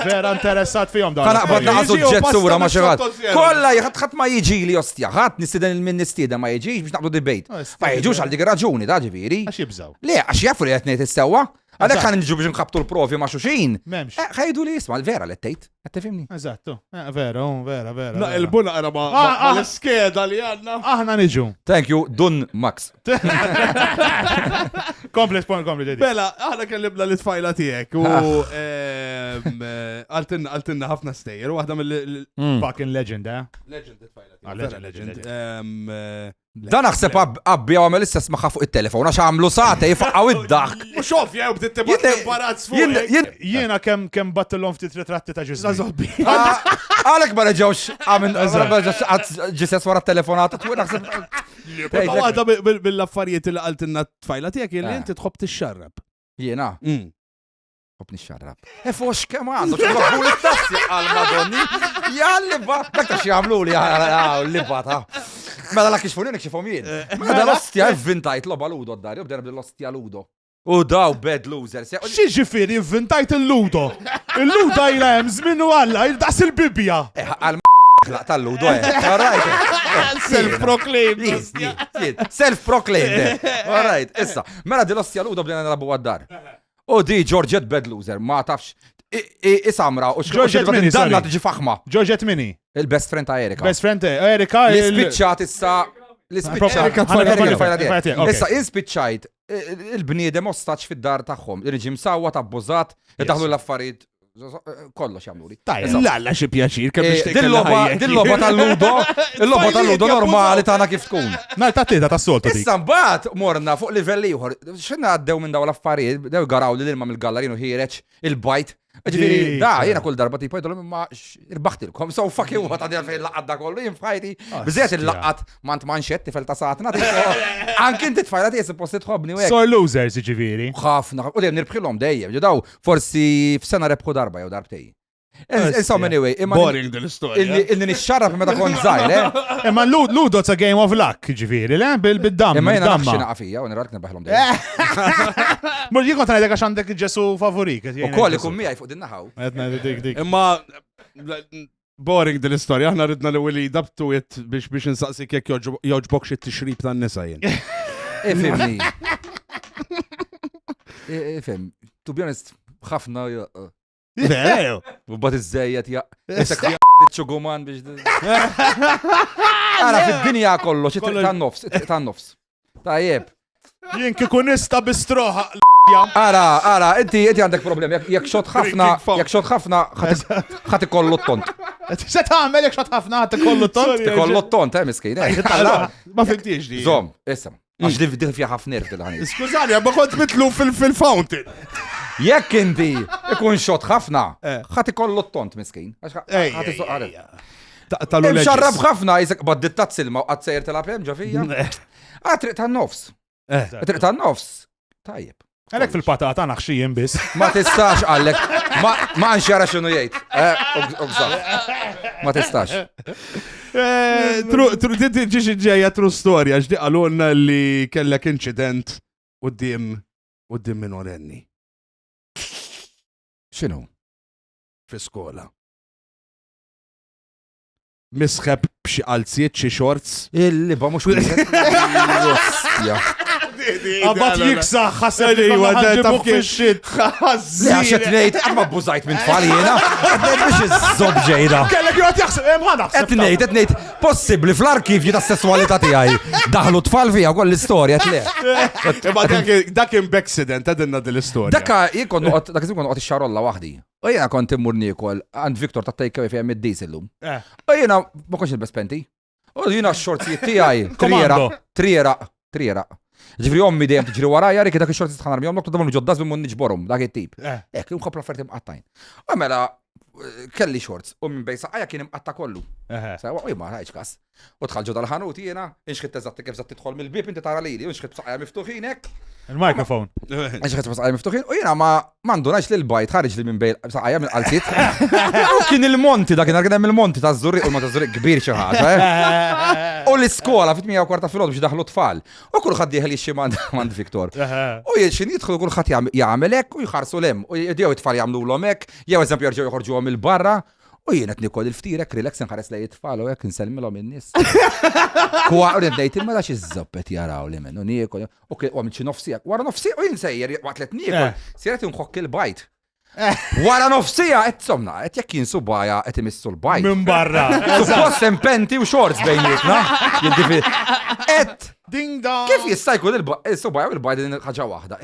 Vera interessat fijom da. Kana qbad naqsu ġetsura ma xeħat. Kolla jħat ma jiġi li ostja, ħat nistiden il-min nistiden ma jiġi biex naqbdu debate. Ma jiġux għal dik raġuni, ta' ġiviri. Għax jibżaw. Le, għax jaffru li għetnejt istawa. Għadek għan nġu biex nħabtu l-profi ma xuxin. Memx. Ħajdu li jisma, vera l-ettejt. Għattifimni. Eżattu. Vera. Na, il-buna għara ma l-skeda li għanna. Aħna niġu. Thank you, Dun Max. Komplet. Bela, aħna kellibna l-tfajla tijek u għaltinna ħafna stejjer u għahda Fucking legend, eh? Legend it-tfajla Legend. Dan naħseb abbi għamil istess maħħa fuq il-telefon, għax għamlu saħte jifaqaw id-daħk. U xof, jew bditt imbarazz fuq. Jiena kem battillom ftit ritratti ta' ġizmi. Zazobbi. Għalek ma reġawx ġisess wara t-telefonata, tu naħseb. Għadda bil-affarijiet li għaltinna t-tfajla tijek li inti tħobb t-xarrab. Jiena. Hop nixxarrab. Fox kemm għandu xogħol l-tazzi għal-Madonni. Jalliba, dak ta' xi jagħmlu li l-libba ta'. Mela la kixfuni nikxifhom jien. Mela l-ostja vvintajt logħba ludo d-dar, jibda bil-ostja ludo. U daw bad losers. Xi ġifieri vvintajt il-ludo. Il-ludo ilha hemm żmien u Alla, il-daqs il-bibja. Laq tal-ludo Self-proclaimed. Self-proclaimed. All right, issa. Mela dil-ostja ludo bdejna narabu għad-dar. U di Georgette bad loser, ma tafx. Isamra, u Georgette Mini, danna tiġi faħma. Georgette Mini. Il-best friend ta' Erika. Best friend Erika. L-spiċċat issa. L-spiċċat. Issa, in-spiċċajt, il-bniedem ostaċ fid-dar tagħhom. Irġim sawa ta' bbużat, daħlu l-affarijiet. Kollox jagħmlu li. Lalla xi pjaċir kemm biex Dil-logħba tal-ludo, il-logħba tal-ludo normali tagħna kif tkun. Nar ta' tieda tas-soltu dik. Issa mbagħad morna fuq livell ieħor. X'inna għaddew minn dawn l-affarijiet, dew garaw li l-ilma mill-gallarin u ħireġ il-bajt. Ġifieri, da jiena kull darba tipo jgħidulhom imma irbaħtilkom. So fucking what għadja fejn laqgħat da kollu jien f'ħajti. Biżejjed il-laqgħat mant manxetti fel ta' satna. Anke inti tfajla tiegħek suppost tħobbni u hekk. So losers ġifieri. Ħafna, u dejjem nirbħilhom dejjem. Ġedaw forsi f'sena rebħu darba jew darbtej. Insomma, anyway. Boring dil-istorja. Illi nixxarraf meta kont żgħir, Imma ludo it's a game of luck, ġifieri, le? Bil-damm. Imma jiena nafx naqafija u nirrak nirbaħlhom dejjem. Mur jien kont ngħidlek għax għandek ġesu favorik. Ukoll ikun miegħi fuq din naħaw. Imma boring dil-istorja, aħna ridna li willi dabtu it biex insaqsik jekk joġbok xi tixrib tan-nisa jien. Ifhimni. Ifhem, to be honest, ħafna u bat iż-żejjed jaqsek ċuguman biex. Ara fid-dinja kollox tan-nofs. Tajjeb. Jien kieku nista' bistroħa. Ara, inti għandek problem. Jekk xot ħafna ħadd ikollu t-tont. Se tagħmel jekk xot ħafna ħadd ikollu t-tont? Ikollu t-tont, miskin. Ma fimtiex di. Żomm, issa. Għax li fija ħafna nerv dil-ħani. Skużani, ma kont mitlu fil-fountain. Jekk inti ikun xot ħafna, ħadd ikollu t-tont miskin. Xarrab ħafna jisek baddit ta' silma u għadsejr telapem ġafija. Triq tan-nofs. Triq tan-nofs. Tajjeb. Għalek fil-patata naħxijin bis. Ma tistax għallek. Ma nxjara xinu jgħid. Ma tistax. Ġiġi ġeja true story, għax di għalunna li kellek incident uddim minorenni. Xinu? Fi skola. Misħeb b'xi qalziet, xi shorts. Il-liba mux wieħed. Għabat jiksaħ, ħaseb li taf fi xit. Le għaxet nejt, għadma bużajt minn tfal jena. Għadnejt biex iż-zob ġejda. Kellek jgħat jaxseb, ħanaħseb. Għetnejt, possibli fl-arkivji ta' sessualita tijaj. Daħlu tfal fija għol l-istoria, tle. Dak kien b'accident, għadinna dil-istoria. Dakka jikon għot xarolla wahdi. U jena kont immur nikol għand Viktor ta' takeaway fija mid-diesel lum. U jena ma konx il-bespenti. U jena x-xortijiet tijaj. Triera. Ġifri ommi dejjem tiġri warajja rik dak ix-xortijiet tħanar mihom loktu dabon ġoddas minn niġborhom dak it-tip. Hekk imħobbla ferti mqattajn. U mela kelli shorts u minn bejn saqajja kien imqatta kollu. Sewa u ma rajx kas. U tħallġu dal-ħanut jiena, inxħitt eżatt kif żatt tidħol mill-bib inti tara lili, u inxħitt saqajja miftuħin hekk. Il-mikrofon. Inxħitt saqajja miftuħin u jiena ma mandunajx lil bajt ħareġ li minn bejn saqajja minn qalzit. U kien il-monti dak kien hemm il-monti ta' Żurriq u ma ta' Żurriq kbir xi ħaġa. U l-iskola fit-8 filgħodu biex daħlu tfal. U kulħadd jieħel jixxi mand Viktor. U xin jidħlu kulħadd jagħmel hekk u jħarsu lem. U jew it-tfal jagħmluhom hekk, jew eżempju jerġgħu joħorġuhom il-barra. U jien qed nikol il-ftirek relax nħares lejn it-tfal u hekk insellmilhom in-nies. Kwa u ngħid imma dax iż-żoppet jaraw li minnu niekol. U għamil xi nofsija. Wara nofsija u jien sejjer waqt li niekol. Siret inħokk il-bajt. Wara nofsija qed somna, qed jekk jinsu baja qed imissu l-bajt. Minn barra. Suppost sempenti u shorts bejnietna. Qed Ding dong. kif jista' jkun il-subaj u il-bajt din ħaġa waħda.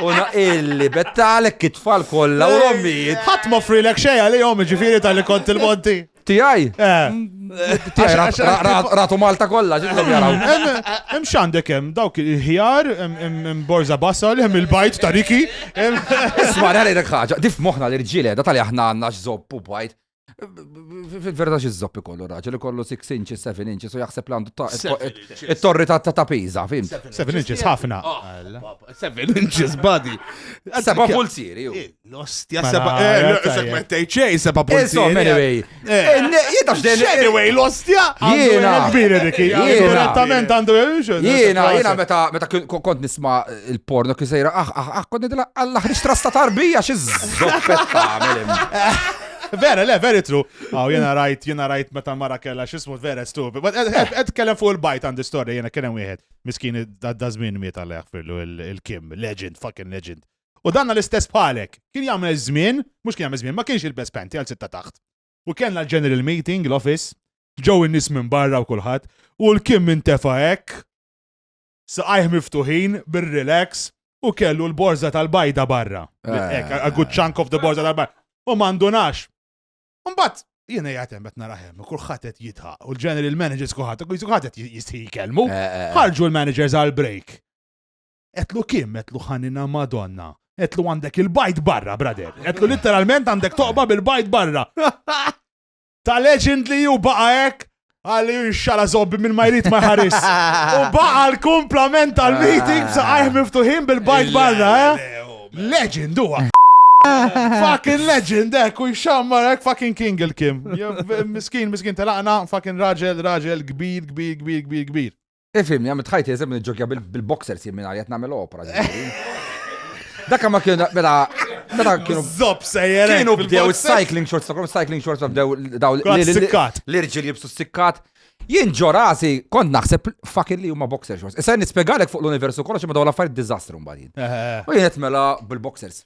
Una illi bettalek it-tfal kollha u ommijiet. Ħadd ma frilek xejn għalihom ġifieri tal-li kont il-monti. Tiegħi. Ratu Malta kollha ġibhom jaraw. Hemm x'għandek hemm dawk il-ħjar, hemm borza basal, hemm il-bajt ta' Riki. Isma' għalek ħaġa, dif moħħna l-irġiel da tal-li aħna għandna x'żopp u bajt. Fil-verda x'iżopp ikollu raġel ikollu 6 inches, 7 inches u jaħseb l-għandu it-torri ta' pizza, fimt? 7 inches ħafna. 7 inches body. 7 pulsieri. L-ostja 7 pulsieri. Anyway, l-ostja. Jiena kbir Riki. Direttament għandu Jiena meta kont nisma' il-porno kif sejra kont nidla Alla ħriġ trasta tarbija x'iżoppet tagħmel. Vera, le, very true. Jena rajt meta mara kella xismu vera stupid. Ed kellem fuq il-bajt għandi storja, jena kellem wieħed. Miskin da-żmien miet għalli għafirlu il-Kim, legend, fucking legend. U danna l-istess bħalek. Kien jagħmel żmien, mhux kien jagħmel żmien, ma kienx il-best panty għal 6 taħt. U kellna l-general meeting, l-office, ġew in-nies minn barra u kulħadd, u l-Kim intefa' hekk, saqajh miftuħin, bir-relax, u kellu l-borza tal-bajda barra. A good chunk of the borza tal-barra. U mandunax. Mbagħad jiena jagħtem qed narahem, kulħadd qed jitħaq u l-general managers kulħadd qed jistħikellmu. Ħarġu l-managers għal break. Qedlu Kim, qedlu ħanina Madonna. Qedlu għandek il-bajt barra, brother. Qedlu literalment għandek toqba bil-bajt barra. Ta' legend li ju baqa' hekk għalli xala zobbi minn ma jrid ma jħares. U baqa' l-komplament tal-meeting saqajh miftuħin bil-bajt barra, Legend huwa. Fucking legend, u jxammar fucking king il-Kim. Miskin, telaqna, fucking raġel, kbir. Ifim, jgħam tħajti jeżem ġogja bil-boxers jimmin għaliet namel opera. Dakka ma kienu, meta kienu. Zob sejjer. Kienu bdew cycling shorts, bdew daw l-irġil jibsu s-sikkat. Jien ġorasi, kont naħseb fucking li huma boxer shorts. Issa nispjegalek fuq l-universu kollox imma daw l-affarijiet diżastru mbagħad. U jien qed mela bil-boxers.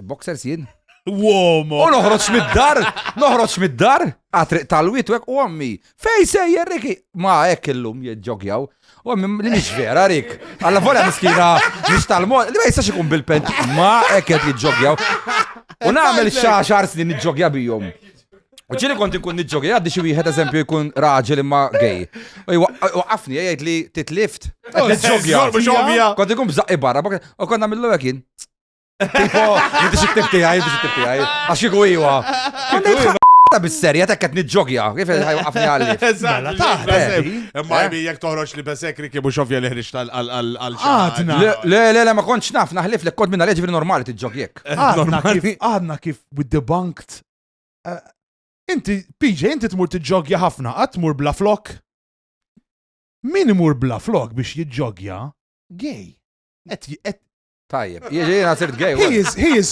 Boxers jien. Womo. U noħroġ mid-dar, għatriq tal-wit u għek u għammi. Fej sejjer Riki. Ma hekk illum jġogjaw. U għammi li mhix vera Rik. Alla volja miskina mhix tal-mod. Li ma jistax ikun bil-pent. Ma hekk qed jiġġogjaw. U nagħmel xar snin niġġogja bijhom. U ġieli kont inkun niġġogja, għaddi xi wieħed eżempju jkun raġel imma gay. U waqafni jgħid li titlift. Niġġogja. Kont ikun bżaqi barra, u kont nagħmillu hekk jien. Tipo, jintix it-tifti għaj, għax jiku iwa. Ta' bis-serja ta' kat nidġogja, kif għafni għalli. Mela taħra, Imma jek toħroġ li besek Riki bu xovja li ħriġ Għadna. Le, ma konċ naf, naħlif li kont minna leġi normali t-ġogjek. Għadna kif with debunked. Inti, PJ, inti tmur t-ġogja ħafna, għatmur bla flok? Min imur bla flok biex jidġogja? Gay. Tajjeb, jiena sirt gay. He is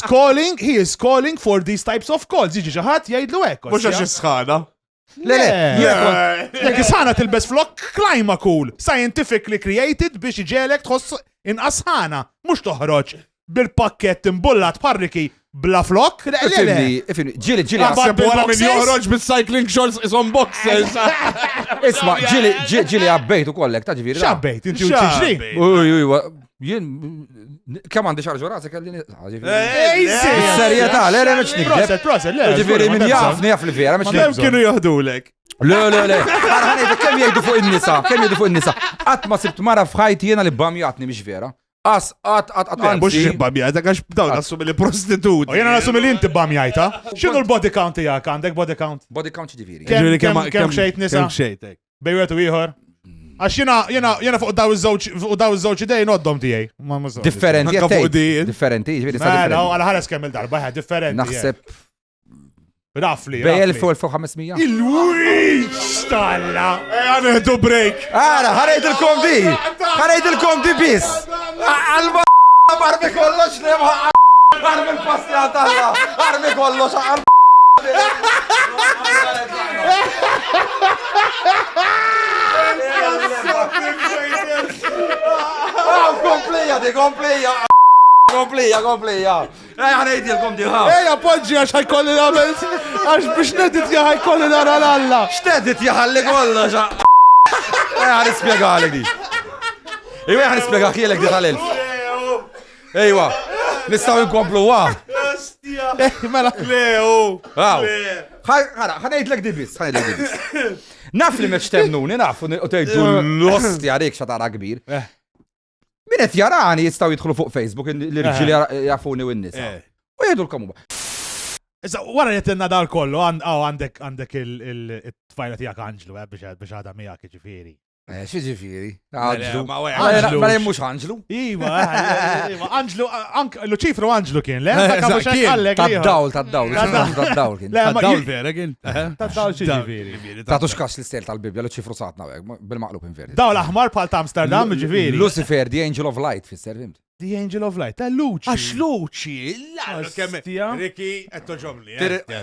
calling for these types of calls. Jiġi xi ħadd jgħidlu hekk. Mhux għax isħana. Le, Jekk sħana tilbes flok klajma cool, scientifically created biex iġelek tħoss inqas ħana, mhux toħroġ bil-pakkett imbullat parriki bla flok. Ifimni, ġili. Wara min joħroġ bil-cycling shorts isom boxers. Isma, ġili għabbejt u kollek, ta' ġviri. Xabbejt, inti uċiġri. Jien, kemm għandi xarġu rasek għalli. Serjetà, Proset, ġviri, min jafni jaf li vera, meċ Kem kienu joħdulek? Le. Għarħanajdu, kem jgħidu fuq il-nisa? Għatma sibt mara fħajti jena li bamjatni miex vera. Mux bamjata, għax dawn nassumi li prostituti. Jena nassumi li inti bamjajta. Xinu l-body count tijak, għandek body count? Body count ġiviri. Kem xejt nisa? Kem xejtek. Bejwetu iħor? Għax jena fuq daw iż-żewġ idej noddom tijaj. Differenti, Anka fuq di. differenti, ġiviri. Mela, għala ħares kemm il-darba, differenti. Naħseb Rafli. bej 1500. Il-wix talla. Għanħdu break. ħarejdilkom di bis. Għalba armi kollox nema. Armi l-pasti għatalla. Armi kollox. Komplija. Ħarejdilkom di ħa. Ej, appoġġi għax ħajkolli l-għamil. Għax biex nedit ħajkolli nara l-alla. Xtedit jaħalli kollox. Ħanispiegali di. Ejwa ħanispiegali jelek di tal-elf. Ejwa, nistaw inkomplu Mela. Leo. ħanejdlek di bis. Naf li meċ temnuni, naf, u tejdu l-osti għarik xatara kbir. Min qed jarani jistgħu jidħlu fuq Facebook l-irġieli jafuni u n-nisa. U jgħidu l-kamu. Issa, wara jettenna dal kollu, għandek il-tfajla tijak Anġlu, biex għada miegħek ġifieri. Xi ġifieri? Anġlu. Anġlu. Ma jemmux Anġlu? Iva, Anġlu, Luċifru Anġlu kien, le? Tad-dawl kien. Tad-dawl vera kien. Tad-dawl xi ġifieri. Tagħtu x'kax l-istel tal-Bibja Luċifru satna bil-maqlub inverdi. Dawl aħmar bħal ta' Amsterdam ġifieri. Lucifer, the angel of light fisser fimt. The Angel of Light, ta' Luċi. Għax Luċi, Ostja. Riki, għetto ġomli.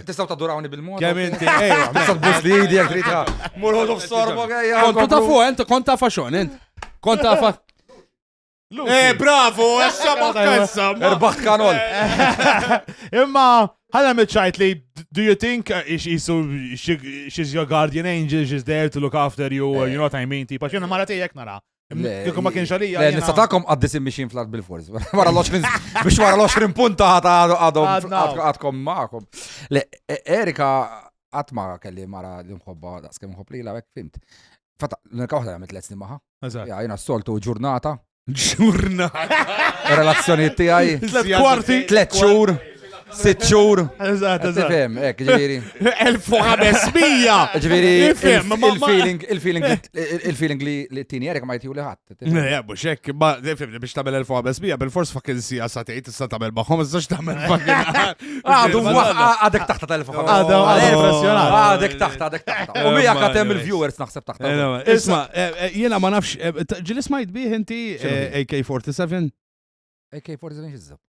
Tistaw tadurawni bil-mod. Kemm inti, ejwa. Tistaw tbus li jidi għak trita. Murħodu f-sorbo għajja. Kontu ta' fuq, ent, kont ta' faxon, ent. Kont ta' fa. Bravo, essa makkassa. Erbaħt kanol. Imma, ħalla mitċajt li, do you think she's your guardian angel, she's there to look after you, you know what I mean, tipa, xina maratijek nara. Kikum ma kienx għalija. Le, nistatakom għaddis immiexin flat bil-forz. Wara l-20 punta għadkom maħkom. Le, Erika għatma kelli mara l-imħobba, daqskem mħobli la għek fimt. Fata, l-nirka waħda għamet l-etni maħa. Ja, jina s-soltu ġurnata. Relazzjoni tijaj. 3 kwarti. 3 xur. 6 xur. Eżat. Tifem, ek, ġiviri. 1500! Ġiviri, il-feeling li t-tini Erika ma jtiju li ħat. Jabbu, xek, biex tamel 1500, bil-fors fakken sija satejt, issa tamel maħom, izzax tamel fakken. Għadek taħta tal-1500. Għadek taħta. U mija katem il-viewers naħseb taħta. Isma, jena ma nafx, ġilis ma jitbih inti AK-47? AK-47 xizzab.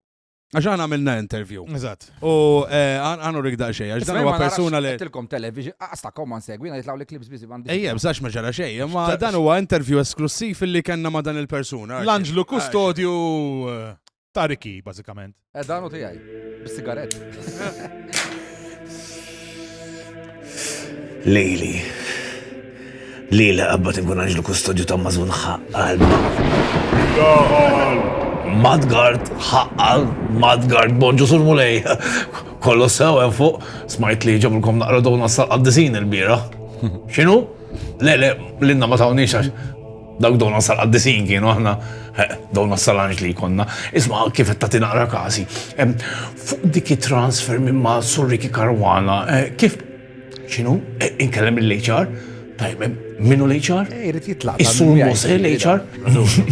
Għaxan għamilna interview. Eżat. U għanu rikda xej, għax dan huwa persuna li. Tilkom television, għastakom man segwina jitlaw li klips bizi bandi. Ejja, bżax ma ġara xej, ma dan huwa interview esklusiv li kanna ma dan il-persuna. L-Anġlu kustodju tariki, bazzikament. Dan u tijaj, bis-sigaret. Lila għabbat nkun Anġlu kustodju ta' mażun ħaqqal. Madgard, Madgard, bonġu sul mulej. Kollu sew fuq, smajt li ġabulkom naqra dawna sal-qaddisin il-bira. Xinu? Le, l-inna ma tawnix għax. Dawk dawna sal-qaddisin kienu aħna, dawna sal-Anġli konna. Isma, kif ta' naqra kasi. Fuq diki transfer minn ma' Surriki Karwana, kif? Xinu? Inkellem il-HR? Tajb, minnu l-HR? Irrit jitlaq. Is-Sur Mose l-HR?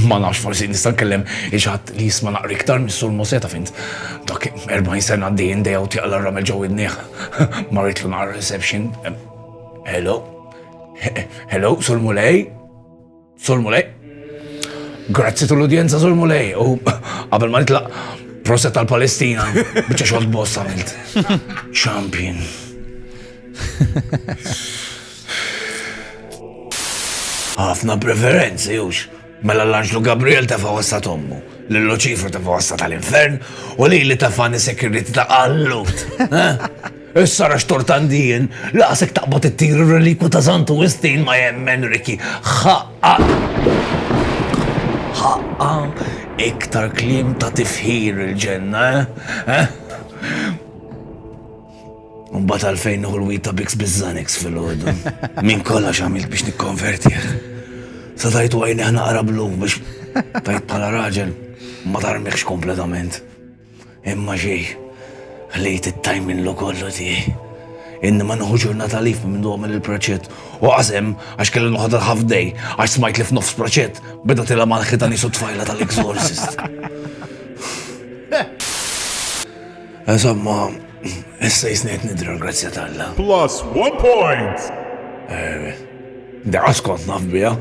Ma nafx forsi nista' nkellem iġħat li jisma' naqra iktar mis-Sur Mose ta' fint. Dak 40 sena għaddejjin dejja u tieqla r-ramel ġew id-nieħ. Marritlu naqra reception. Hello, Sur Mulej? Sur Mulej? Grazzi tal-udjenza Sur Mulej. U qabel ma nitlaq proset tal-Palestina. Biċċa xogħol boss għamilt. Champion. ħafna preferenzi, jux. Mela l-Anġlu Gabriel tafa wassa tommu, l-Luċifru tafa wassa tal-infern, u li tafani sekuriti ta' qallut. Issa rax tortandijin, laqsek taqbot it-tir il-relikwu ta' Santu Wistin ma jemmen Riki. Ħaqqa, iktar klim ta' tifħir il-ġenna, Unbat għalfejn uħu l-wita biks bizzanix fil-ħodu. Min kolla xamilt biex nikkonverti. Sa tajtu għajni ħana qarablu biex tajt pala raġel ma tarmiħx kompletament. Imma ġej, ħlejt it-tajmin lu kollu tiegħi. Inni ma nħu ġurnata lif minn għamil il-proċett u għazem għax kelli nħodar half day għax smajt li f'nofs proċett bida tila malħita nisu tfajla tal-Exorcist. Insomma, issa jisnet nidra grazzja tal-la. +1 point. Daqas kont naf bija.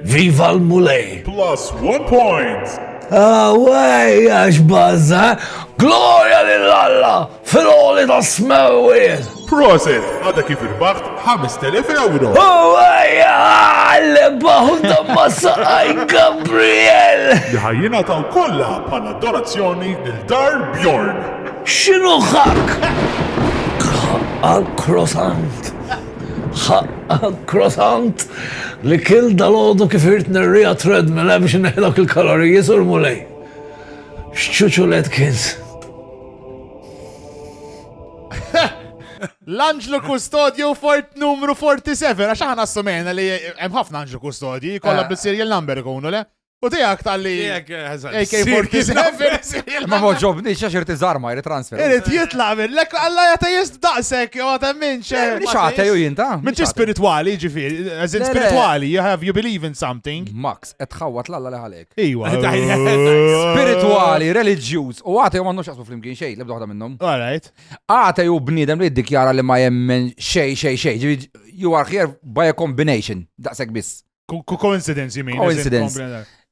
Viva l-mulej! +1 point. Wej, għax bazza! Gloria lill-Alla! Fil-għoli ta' smewiet! Prosit, għadha kif irbaħt 5,000 euro. Wej, għalli baħu damma saqaj Gabriel! Li ħajjina ta' kolla bħala donazzjoni lil-dar Bjorn. Xinu ħak? Għal-croissant. Croissant li kill dal-għodu kif irt nerrija treadmill biex neħlok il-kaloriji sur mulej. Xċuċulet kids. L-Anġlu Kustodju fort numru 47, għax ħana assumena li hemm ħafna Anġlu Kustodji, kollha bil-serial number ikunu le. U tijak tal-li AK-47. Ma moġobni xaxir tiżarma jri transfer. Irrit jitla minn, l-ek għalla jata jist daqsek, jgħata minċe. Nixħata ju jinta. Minċi spirituali, ġifir, as in spirituali, you believe in something. Max, etħawat l-alla liħalek. Iwa. Spirituali, religious, u għata ju mannu xaqsmu fl-imkien xej, lebda għada minnom. All right. Għata ju bnidem li id-dikjara li ma jemmen xej, you are here by a combination, daqsek bis. Coincidence, you mean? Coincidence.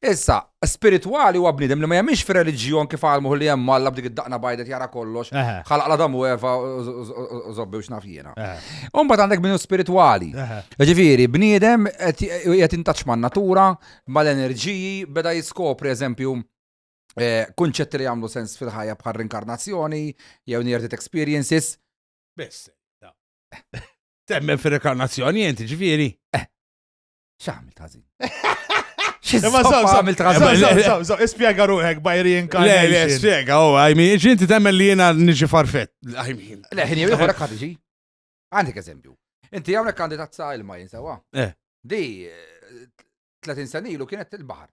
Issa, spirituali u għabnidem li ma jemmix fi reliġjon kif għalmu li jemma l bdik id-daqna bajdet jara kollox, xalaq la damu Eva zobbi u xnafjena. Umbat għandek binu spirituali. Ġifiri, bnidem jgħet intaċ ma' natura, ma' l-enerġiji, beda jiskopri, eżempju, kunċetti li għamlu sens fil-ħajja bħal reinkarnazzjoni, jew near-death experiences. Bess, temmen fil-rekarnazzjoni jenti ġifiri. Xaħmil tazin. Ispiega ruħek by reincarnation. Le, spiega, ġinti temmen li jena nġi farfet. Le, ħin jgħu għorek ħadġi. Għandek eżempju. Inti għawnek kandidat ilma jinsawa. Di 30 sanilu kienet il-bahar.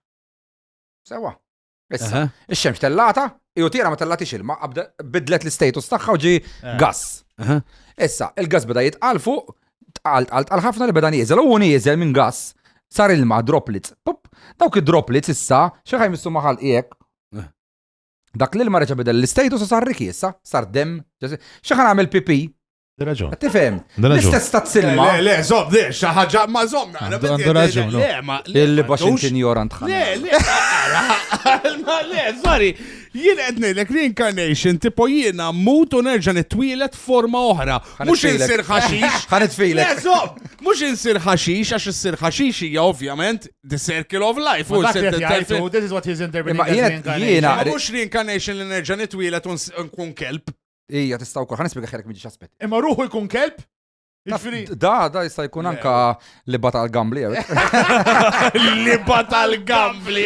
Sawa. Issa, ix-xemx tellata, ju tira ma tellatix ilma, bidlet l-status taħħa u ġi gas. Issa, il-gas beda jitqal fuq, għal-ħafna li beda nieżel, u nieżel minn gas. Sar ilma droplets. Pop, dawk id-droplets issa, xeħaj missu maħal ijek. Dak l-ilma reċa bidel l-status u sar riki issa, sar dem. Xeħan għamil pipi. Raġun. Tifem, l-istess ta' silma. Le, zob, di, xaħġa ma zomna. Għandu raġun. Il-baxint ignorant ħana. Le, sorry, jien għednilek reincarnation, tipo jiena mutu nerġa nitwilet forma oħra. Mux insir ħaxix. ħanet fejlek. Le, zob, mux insir ħaxix, għax insir ħaxix hija ovvjament the circle of life. This is what he's interpreting as reincarnation. Ma mux reincarnation li nerġa nitwilet unkun kelb. Ija, tistaw kol, ħanisbika xerek miġi xaspet. Imma ruħu jkun kelb? Da, jista' jkun anka liba tal-gambli. Liba tal-gambli,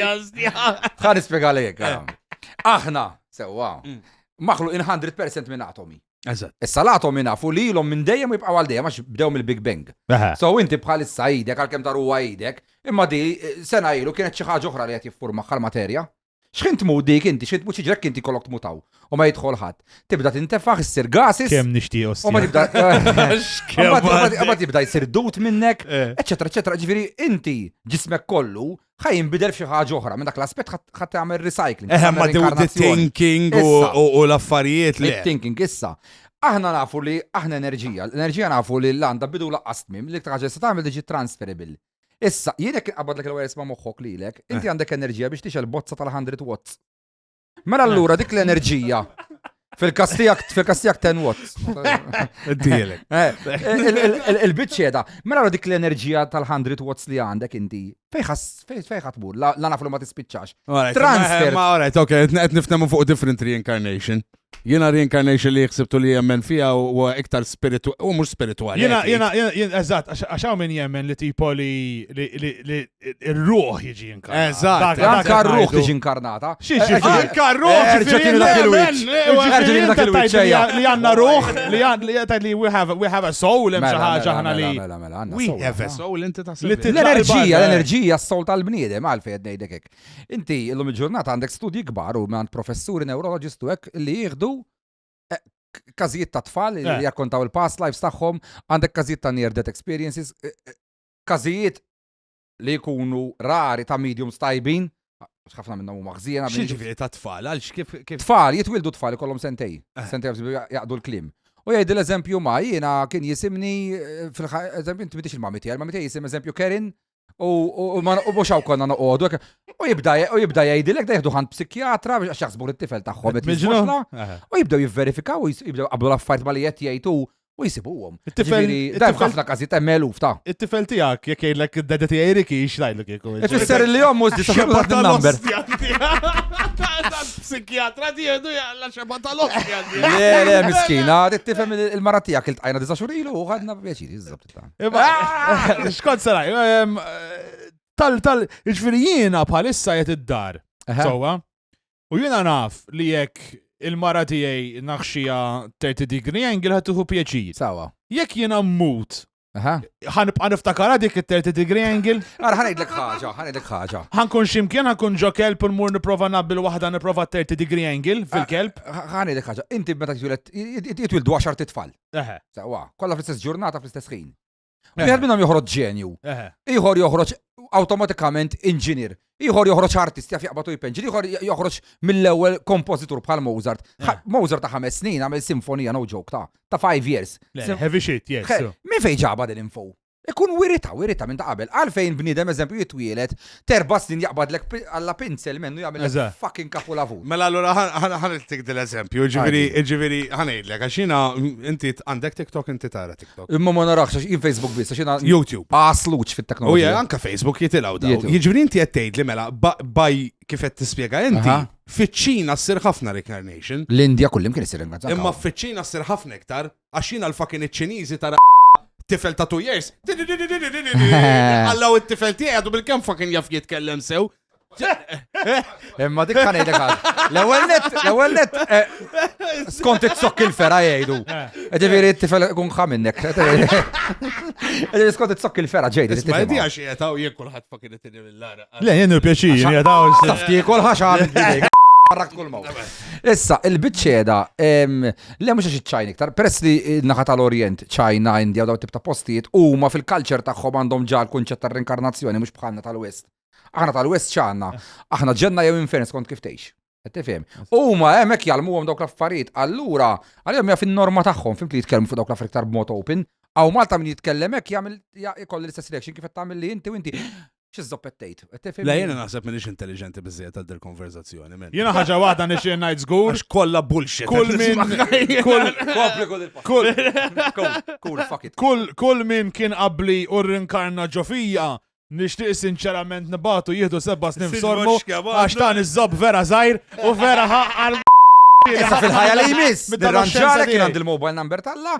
ħanispika lejek. Aħna, sewa, maħlu in 100% minn atomi. Issa l-atomi nafu li l-om minn dejjem u jibqaw għal dejjem għax bdew mill-Big Bang. So inti bħal issa idek, għal-kem taru għajdek, imma di sena ilu kienet xi ħaġa oħra li qed jiffurma materja. X'ħin tmut dik inti, x'ħin tmut ġrek inti kollok tmutaw. U ma jidħol ħadd. Tibda tintefaħ issir gases. Kemm nixtieq u ma tibda ma tibda jsir dut minnek, eċetera, eċetera. Ġifieri inti ġismek kollu ħajinbidel f'xi ħaġa oħra minn dak l-aspett ħadd tagħmel recycling. Ma thinking u l-affarijiet li. Thinking issa. Aħna nafu li aħna enerġija. L-enerġija nafu li l-għanda bidu laqqas tmiem li ħaġa se tagħmel diġi transferable. Issa, jienek qabad l-ek l-għajs ma moħħok li l-ek, inti għandek enerġija biex tixel bozza tal-100 watts. Mela allura dik l-enerġija Fil-kastijak 10 watts. Dilek. Il-bitċeda, mela dik l-enerġija tal-100 watts li għandek inti, fejħat tmur, la nafu ma tispiċċax. Transfer. Ma alright, ok, qed niftemu fuq different reincarnation. Jiena reincarnation li jħsibtu li jemmen fija u iktar spirituali, u mux spirituali. Jena, eżatt, għaxaw minn jemmen li tipo li il-ruħ jiġi inkarnata. Eżatt. Anka r-ruħ tiġi inkarnata. Anka r-ruħ Erġetini dak il-wiċ. li għanna ruħ, li għatajt li we have a soul, hemm xi ħaġa ħana li. We have a soul, inti ta' L-enerġija, s-soul tal-bniedem, għalfej ngħidlek hekk. Inti illum il-ġurnata għandek studji kbar u għand professuri neuroloġistu hekk li jieħdu każijiet ta' tfal li jakkontaw il-past lives tagħhom, għandek każijiet ta' near death experiences, każijiet li jkunu rari ta' mediums tajbin, ħafna minnhom huma ħżiena. X'ġifieri ta' tfal, għalx kif tfal jitwildu tfal ikollhom sentej jaqdu l-klim. U jgħid l-eżempju ma jiena kien jisimni fil-eżempju inti mitix il-mammi tiegħi, il-mammi tiegħi jisim eżempju Kerin u mhux hawn konna noqogħdu u jibda jgħidilek da jieħdu ħand psikjatra biex jaħsbu it-tifel tagħhom qed jisboxla u jibdew jivverifikaw u jibdew qablu l-affarijiet ma li qed jgħidu u jisibuhom. Da ħafna każiet hemm eluf ta'. It-tifel tiegħek jekk jgħidlek id-deda tiegħi Riki x'tgħidlek jekk. Ifisser li jom mhux disabbat number. Psikjatra tieħdu jalla xeba tal-ostja. Le, miskina, tifhem il-mara tiegħek iltqajna 9 xhur ilu u ħadna pjaċiri iżżabt ta'. X'kont saraj? Ġifieri jiena bħalissa qed id-dar. Sewwa. U jiena naf li jekk il-mara tiegħi naħxija 30 degree angle ħad tieħu pjaċir. Sawa. Jekk jiena mmut, ħanibqa' niftakara dik it-30 degree angle? Ara ħanejdlek ħaġa. Ħankun x'imkien ħankun ġo kelb u nmur nipprova nabbil waħda nipprova 30 degree angle fil-kelb. Ħanejdlek ħaġa. Inti meta jitwildu 10 titfal. Sawa. Kollha fl-istess ġurnata fl-istess ħin. Wieħed minnhom joħroġ ġenju. Ieħor joħroġ awtomatikament inġinier. Ieħor joħroġ artist jaf jaqbad u jpenġi, ieħor joħroġ mill-ewwel kompożitur bħal Mozart. Mozart ta' 5 snin għamel simfonija no joke ta' 5 years. Heavy shit, yes. Min fejn ġaba din info? Ikun wirita minn ta' qabel. Għalfejn bniedem eżempju jitwielet 4 snin jaqbadlek alla pinsel mennu jagħmel fucking kapulavur. Mela allura ħaniltik dil-eżempju, ġifieri ħanejdlek għax jiena inti għandek TikTok inti tara TikTok. Imma ma narax għax Facebook biss għax jiena YouTube. Għasluċ fit-teknoloġija. U anke Facebook jitilgħu daw. Jiġifieri inti qed tgħidli mela baj kif qed tispjega inti fiċ-Ċina ssir ħafna reincarnation. L-Indja kullim kien isir ingazzat. Imma fiċ-Ċina ssir ħafna iktar għax jiena l-fucking iċ-Ċiniżi tara tifel ta' 2 years. Allaw it-tifel tiegħi għadu bil-kemm fucking jaf jitkellem sew. Imma dik kan ngħidlek ħaġa. L-ewwel net skont it-sokk il-fera jgħidu. Ġifieri t-tifel ikun minnek. Ġifieri skont it-sokk il-fera ġejdi. Ma jdi għax jgħataw jien kulħadd fucking itini mill-lara. Le jien il-pjaċir jgħataw. Tafti kulħadd Parrakt kull maw. Issa, il-bitċeda, le mux għax ċajn iktar, peress li naħa tal-Orient, ċajna, India u daw tip ta' postijiet, u ma fil-kalċer tagħhom għandhom ġa l-kunċett ta' reinkarnazzjoni mhux bħalna tal-West. Aħna tal-West ċanna, aħna ġenna jew infern skont kif tgħix. Qed tifhem. U ma hemmhekk jalmuhom dawk l-affarijiet, allura għalihom hija fin-norma tagħhom fim li jitkellmu fuq dawk l-affarijiet iktar b'mod open, aw Malta min jitkellem hekk jagħmel ikolli l-istess reaction kif qed tagħmel li inti u inti. X'izzoppettajt? La jiena naħseb minix intelligenti biżżejjed għad il-konverzazzjoni. Jiena ħaġa waħda nixtieq ngħid żgur. Għax kollha bullshit. Kull min kien qabli u rrinkarna ġofija nixtieq sinċerament nibatu jieħdu 7 snin f'sormu għax dan iż-żobb vera żgħir u vera ħaqal. Issa fil-ħajja li jmiss. Dirranġara kien għand il-mobile number talla.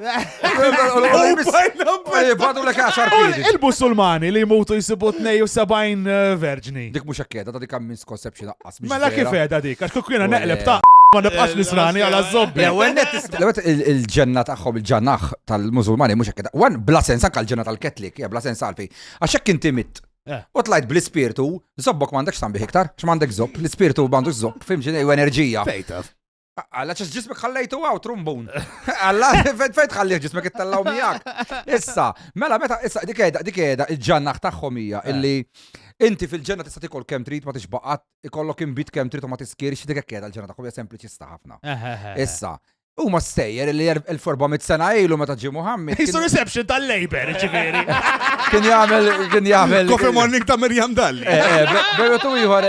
Badu l-ek 10 pidi. Il-Musulmani li jmutu jisibu 72 verġni. Dik mux akkeda, ta' dik għam misconception aqqas. Mela kif edha dik, għax kukkina neqleb ta' ma nibqax nisrani għala zobbi. L-għet il-ġenna taħħom il-ġannaħ tal-Musulmani mux akkeda. Għan bla sens anka l-ġenna tal-Ketlik, bla sens għalfi. Għaxek inti mit. U tlajt bl-spirtu, zobbok mandek sambi hektar, x'mandek zobb, l-spirtu mandux zobb, fimġini u enerġija. Għalla ċas ġismek ħallajtu għaw trumbun. Għalla fejt ħallih ġismek it-tallaw mijak. Issa, mela meta, issa dikeda il-ġannaħ taħħomija illi inti fil-ġenna tista' tikol kemm trid ma tixbaqat, ikollok imbit kemm trid u ma tiskirix dik keda l-ġenna taħħomija sempliċi sta ħafna. Issa, U ma stejjer li 1400 sena ilu meta ġi Muhammad. Hisu reception tal-Labor, ċifiri. Kien jagħmel. Coffee morning ta' Mirjam Dalli. Bebetu ieħor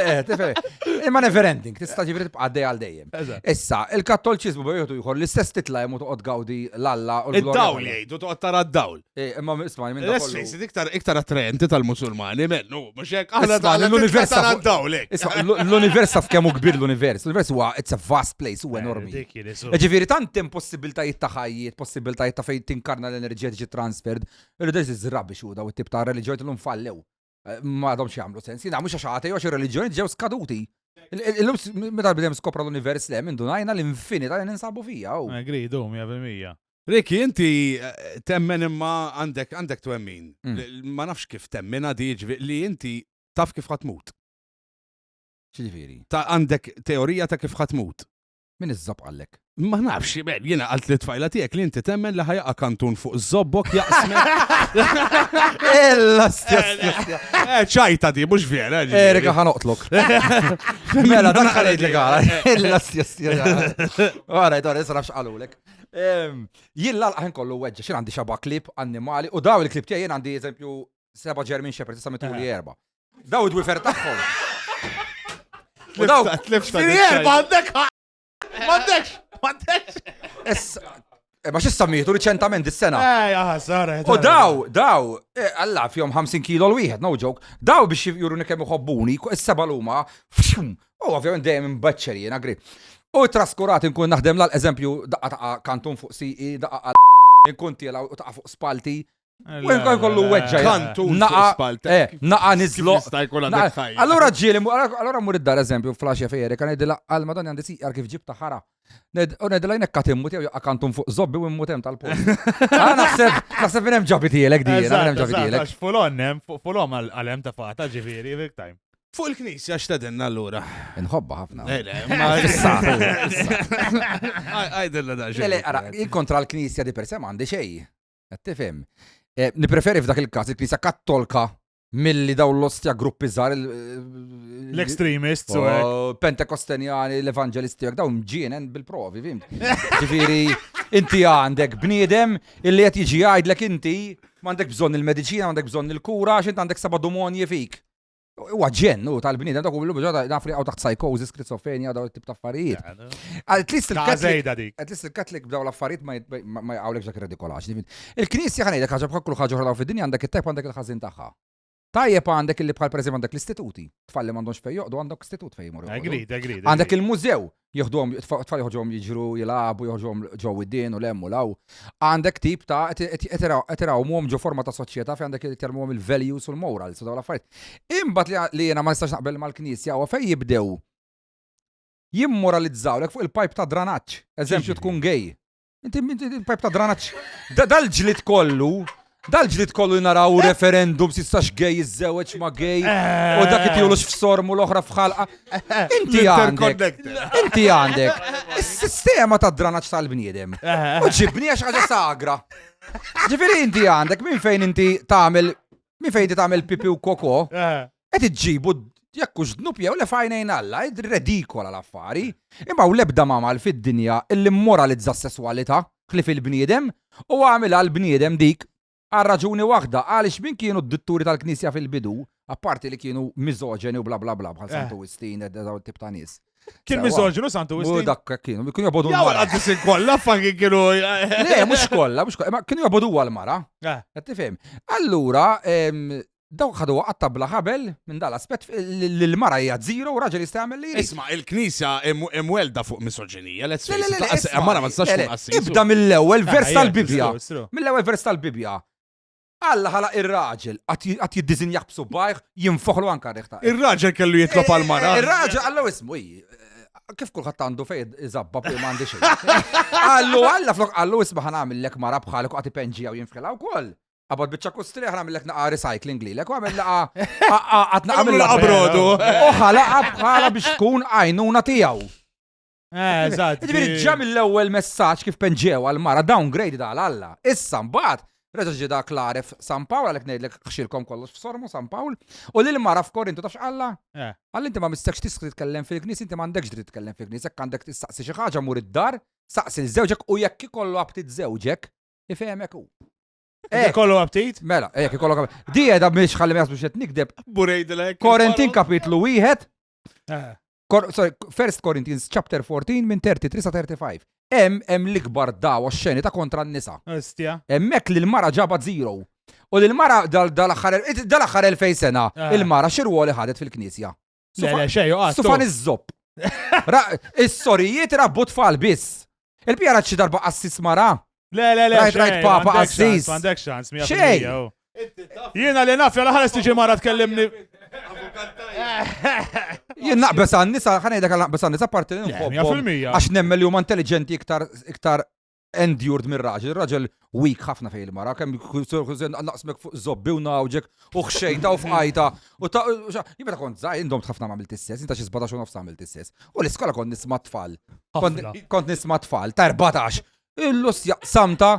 imma never ending, tista' ġifri tibqa' għaddej għal dejjem. Issa, il-Kattoliċiżmu bebetu ieħor l-istess titla' hemm toqgħod gawdi l-Alla u Id-dawl jgħidu toqgħod tara d-dawl. Imma isma' minn Let's face it, iktar attraenti tal-Musulmani, mennu, mhux hekk Isma' l-univers tara d-dawl hekk. l-univers taf kemm hu kbir l-univers. L-univers huwa it's a vast place, huwa enormi. Ġifieri tant hemm possibiltajiet ta' ħajjiet, possibiltajiet ta' fejn tinkarna l-enerġija tiġi transferred. Irridu iżrabbi xu daw it-tip ta' reliġjoni l-lum fallew. Ma għadhomx jagħmlu sens. Jiena mhux għax għatej għax ir-reliġjoni ġew skaduti. Meta bdem skopra l-univers le minn dunajna l-infinita li ninsabu fija. Agreed, 100%. Riki, inti temmen imma għandek twemmin. Ma nafx kif temmen għadi li inti taf kif ħatmut. Ġifieri. Ta' għandek teorija ta' kif ħatmut. Min iżżab għallek? Ma nafx, jiena għalt li tfajla tiegħek li inti temmen li ħajaqa kantun fuq zobbok jaqsmek. Ella stja. ċajta di, mhux vera. Erika ħanoqtlok. Mela, dak ħalejt li għala. Ella stja. Għara, issa nafx għalulek. Jien l-għalqaħin kollu weġġa, xin għandi xaba klip, annimali, u daw il-klip tiegħi jien għandi eżempju 7 German Shepherd, issa mituli 4. Daw id-wifer tagħhom. U daw, M'għandekx. ma xissammitu riċentament dis-sena. Sara. U daw, alla fjom 50 kilo l-wieħed, no joke. Daw biex juruni kemm iħobbuni, is-seba' luma, u ovvjament dejjem imbaċċer jien agri. U traskurat inkun naħdem l-eżempju daqqa ta' kantun fuq siqi, daqqa inkun tiela u ta' fuq spalti. U inkun kollu weġġa. Kantun fuq spalti. Naqa nizlo. Allora Allora ġieli, allora mur id-dar eżempju flash fejri, kan id-dila għal-madonna għandi siqar kif ġib taħara. U nedila jnek katimmu tiegħu kantun fuq zobbi u immutem tal-post. Naħseb minn hemm ġabi tiegħek din, hemm ġabi tiegħek. Fulon għal-hemm ta' fata ġifieri, big time. Fuq il-knisja x'tedenna allura. Nħobba ħafna. Għajdilla da Lele, ara, kontra l-knisja di per se m'għandi xejn. Qed tifhem. Nipreferi f'dak il-każ il-knisja kattolka milli daw l-ostja gruppi żgħar l-extremists u Pentekostenjani, l-evangelisti daw mġienen bil-provi, fim. Ġifieri inti għandek bniedem illi qed jiġi jgħidlek inti m'għandek bżonn il-mediċina, m'għandek bżonn il-kura għax inti għandek seba' demonji fik. Huwa ġennu tal-bniedem dak kullu ġodda nafri għaw taħt psychosis, skizofrenja daw it-tip ta' affarijiet. At-least il-Katlik b'daw l-affarijiet ma jgħawlek dak redikolax. Il-Knisja ħanejdek ħaġa bħal kullu ħaġa oħra fid-dinja għandek it-tajb għandek il-ħażin tagħha. Tajjeb għandek illi bħal pereżempju għandek l-istituti. Tfalli m'għandhomx fejn joqgħdu għandek istitut fejn jmorru. Agreed. Għandek il-mużew, tfal joħġhom jiġru jilagħbu, joħġhom ġew id-dien u lemmu law. Għandek tip ta' qed irawhom ġo forma ta' soċjetà fejn għandek itermuhom il-values u l-morals u dawn l-affarijiet. Imbagħad li jiena ma nistax naqbel mal-Knisja huwa fejn jibdew jimmoralizzawlek fuq il-pipe ta' dranaġġ. Eżempju tkun gay. Inti il-pipe ta' dranaġġ. Dal-ġlit kollu naraw referendum sistax gay iż-żewġ ma gay u dak itjulux f'sormu l-oħra f'ħalqa. Inti għandek is-sistema ta' dranaġġ tal-bniedem. U ġibni għax ħaġa sagra. Ġifieri inti għandek minn fejn inti tagħmel pipi u koko, qed iġġibu jekk hux dnub jew le fajnejn Alla, redikola l-affari. Imma u l-ebda mamal fid-dinja illi mmoralizza s-sesswalità ħlif il-bniedem u għamilha l-bniedem dik għal raġuni waħda għaliex min kienu d-ditturi tal-Knisja fil-bidu, apparti li kienu miżoġeni u bla bla bla bħal Santu Wistin daw tip ta' nies. Kien miżoġenu Santu Wistin? U dak kienu jabodu l-mara. Għaddisin kollha fanki kienu. Le, mhux kollha, ma kienu jabodu għal-mara. Qed tifhem. Allura daw ħadu għattabla ħabel minn dal-aspett l-mara hija zero u raġel jista' jagħmel li. Isma' il-Knisja mwelda fuq misoġinija, let's face it. Mara ma tistax tkun assis. Ibda mill-ewwel vers tal-Bibja. Mill-ewwel vers tal-Bibja. Alla ħala ir-raġel għat jiddizinjaħ b'subbajħ jinfoħlu anka reħta. Ir-raġel kellu jitlob għal-mara. Ir-raġel għallu ismu kif kulħadd għandu fejn iżabba bi m'għandi xejn. Għallu isma' ħanamillek mara bħalek u għati penġija u jinfħilha wkoll. Għabad bieċa kustri ħanamillek naqa recycling lilek u għamil għat naqamil brodu. U ħala biex tkun għajnuna tiegħu. Ġifieri ġa mill-ewwel messaġġ kif penġew għal-mara downgrade dal-Alla. Issa mbagħad reġa ġida klaref San Pawl, għalek nejdlek xilkom kollox f'Sormu San Pawl, u li l-mara f'Korintu tafx Alla? Għalli inti ma mistekx tiskri titkellem fil-Knis, inti ma għandekx dritt titkellem fil-Knis, jekk għandek tistaqsi xi ħaġa mur id-dar, Saqsi l-żewġek u jekk ikollu aptit żewġek, ifhemek hu. Kollu aptit? Mela, jekk ikollok di qiegħda biex ħalli ma jasbux qed nikdeb. Burejdilek. Korintin kapitlu 1, Eh. sorry, 1 Corinthians chapter 14 minn 33 sa 35. Hemm l-ikbar dawa xeni ta' kontra n-nisa. Ostja. Hemmhekk li l-mara ġabat zero. U l-mara dal-aħħar 2000 sena, il-mara xirwoli ħadet fil-Knisja. Le, xej, Sufan iż-żobb. Is-sorijiet rabbu tfal biss. Il-pjara ċi darba assis mara. Le, Rajt papa assis. Għandek xans, Xej. Jiena li naf, jalla ħares tiġi mara tkellimni. Jien naqbes għan-nisa, ħanejdek għal-naqbes għan-nisa parti li nħobbhom. 100%. Għax nemmel li huma intelligenti iktar endured minn raġel. Raġel weak ħafna fej il-mara, kemm naqsmek fuq zobbi u nawġek u xejta u fqajta. Jibeta kont zaħ, indom ħafna għamilt istess, inta xi 17 u nofs għamilt istess. U l-iskola kont nisma' tfal. Kont nisma' tfal ta' 14. Illus jaqsamta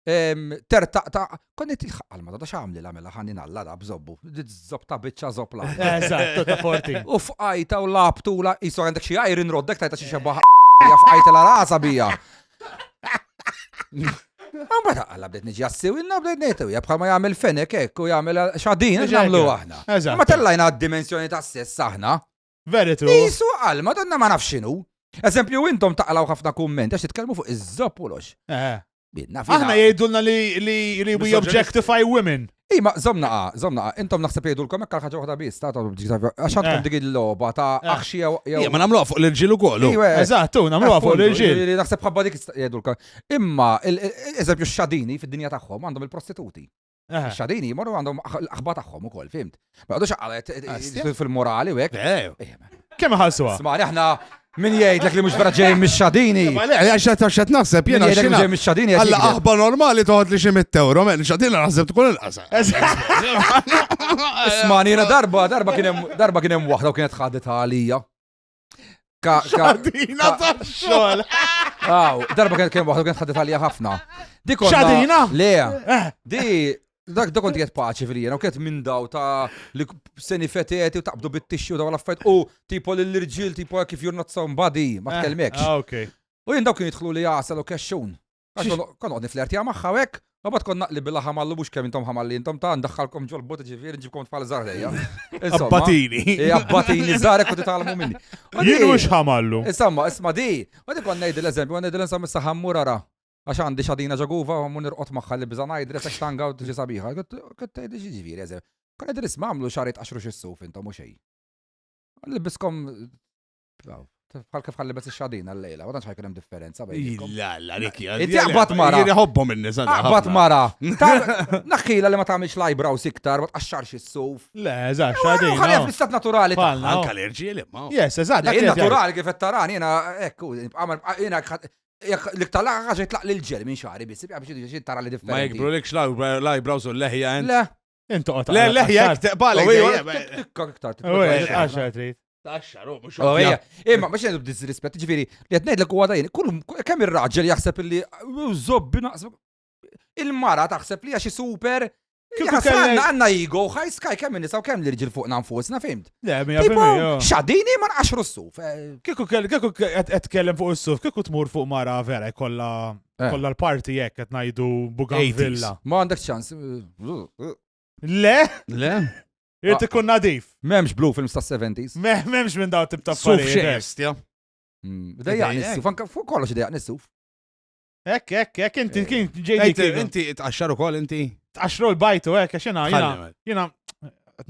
tertaqta. Konnet il-ħalma ta' xamli l-għamela ħannin għalla da bżobbu. Zob ta' bicċa zob la. Eżatt, ta' 40. U fqajta u labtula, jisu għandek xie għajrin roddek tajta xie xabaħ fqajta la rasa bija. Għambata għalla bdejt nġi jassiw, inna bdejt nejtu, jabħal ma jgħamil fenek ek u jgħamil xadin, ġamlu għahna. Eżatt. Ma tellajna d-dimensjoni ta' sess aħna. Veritu. Jisu għalma, donna ma nafxinu. Eżempju, intom taqlaw ħafna kummenti, għax titkellmu fuq iż-żoppulux. Aħna jgħidulna li we objectify women. Ma zomna, intom naħseb jgħidulkom ekk ħaġa waħda biss, għax għandkom dik il-logħba ta' aħxija jew. Ma nagħmluha fuq l-irġiel ukoll. Eżattu, nagħmluha fuq l-irġiel. Naħseb ħabba dik jgħidulkom. Imma eżempju x-xadini fid-dinja tagħhom għandhom il-prostituti. X-xadini jmorru għandhom aħba tagħhom ukoll, fimt? Ma għadux għalet fil-morali u hekk. Kemm ħalsuha? Smani aħna min jgħidlek li mhux vera ġej mix-xadini. Għaxet naħseb jena xina. Ġej mix-xadini. Għalla aħba normali toħod li xi 100 euro, men xadina naħseb tkun il-qasa. Ismani jena darba kien hemm waħda u kienet ħadet għalija. Xadina tax-xogħol. Darba kien waħda u kienet ħadet għalija ħafna. Xadina? Le, dak kont qiegħed paċi fil-jiena u kienet minn daw ta' li seni feteti u taqbdu bit-tixxi u daw l-affarijiet u tipo l-irġiel tipo kif you're not somebody ma tkellmekx. Okay. U jien daw kien jidħlu li jasal u kexxun. Kon qod niflertija magħha hekk, ma bad kon naqli bil ħamallu mhux kemm intom ħamalli intom ta' ndaħħalkom ġol bot ġifieri nġibkom tfal żgħar dejja. Abbatini. Abbatini żgħarek u titgħallmu minni. Jien mhux ħamallu. Isma' di, ma dik kont ngħidil eżempju, ngħidil insam issa ħammur ara. Għax għandi xadina ġaguva u mun irqot maħħa li bizan għajdri sa' xtanga u tġi sabiħa. Kut għedri ġiġiviri, eżem. Kon għedri isma' għamlu xarit 10 xissuf intom u xej. Libiskom, bħal kif għalli bes xadina l-lejla, għadan xħajkun hemm differenza bejnikom. La, Riki. Inti għabbat mara. Jiri ħobbom in-nisa. Għabbat mara. Naħħila li ma tagħmilx l-eyebrows iktar, ma tqaxxarx is-suf. Le, eżatt, xadina. Ħalli fl-istat naturali ta' Anka l-irġiel imma. Yes, eżatt. Dak naturali kif qed tarani jiena ekku, jiena li ktalaqa ħaġa jitlaq l-ġel minn xari bis, biex tara li differenti. Ma jikbru l-ek l-eyebrows u l-leħja ent. Le. Intu qota. Le, l-leħja balek. Tikka iktar. Għaxa trid. Taxxaru, mux. Imma biex jendu b'disrispett, ġifiri, li għetnejd l-għu għadajn, kemm il-raġel jaħseb li zobbi naqseb. Il-mara taħseb li għaxi super. Għanna jigo, skaj kemm nisa u kemm li rġil fuqna nfusna, fimt? Le, 100%. Xadini ma naqaxru s-suf. Kiku għetkellem fuq is-suf, kiku tmur fuq mara vera, kolla l-parti jekk qed ngħidu Bougainville. Ma għandek ċans. Le? Le? Irrid ikun nadif. Memx blue films ta' 70s. Memx minn daw tip ta' Suf xest, ja. Dejjaq nis-suf, anka fuq kollox dejjaq nis-suf. Ekk, inti kien ġejdi. Inti tqaxxaru kol inti. Tqaxxru l-bajtu, ekk, għax jena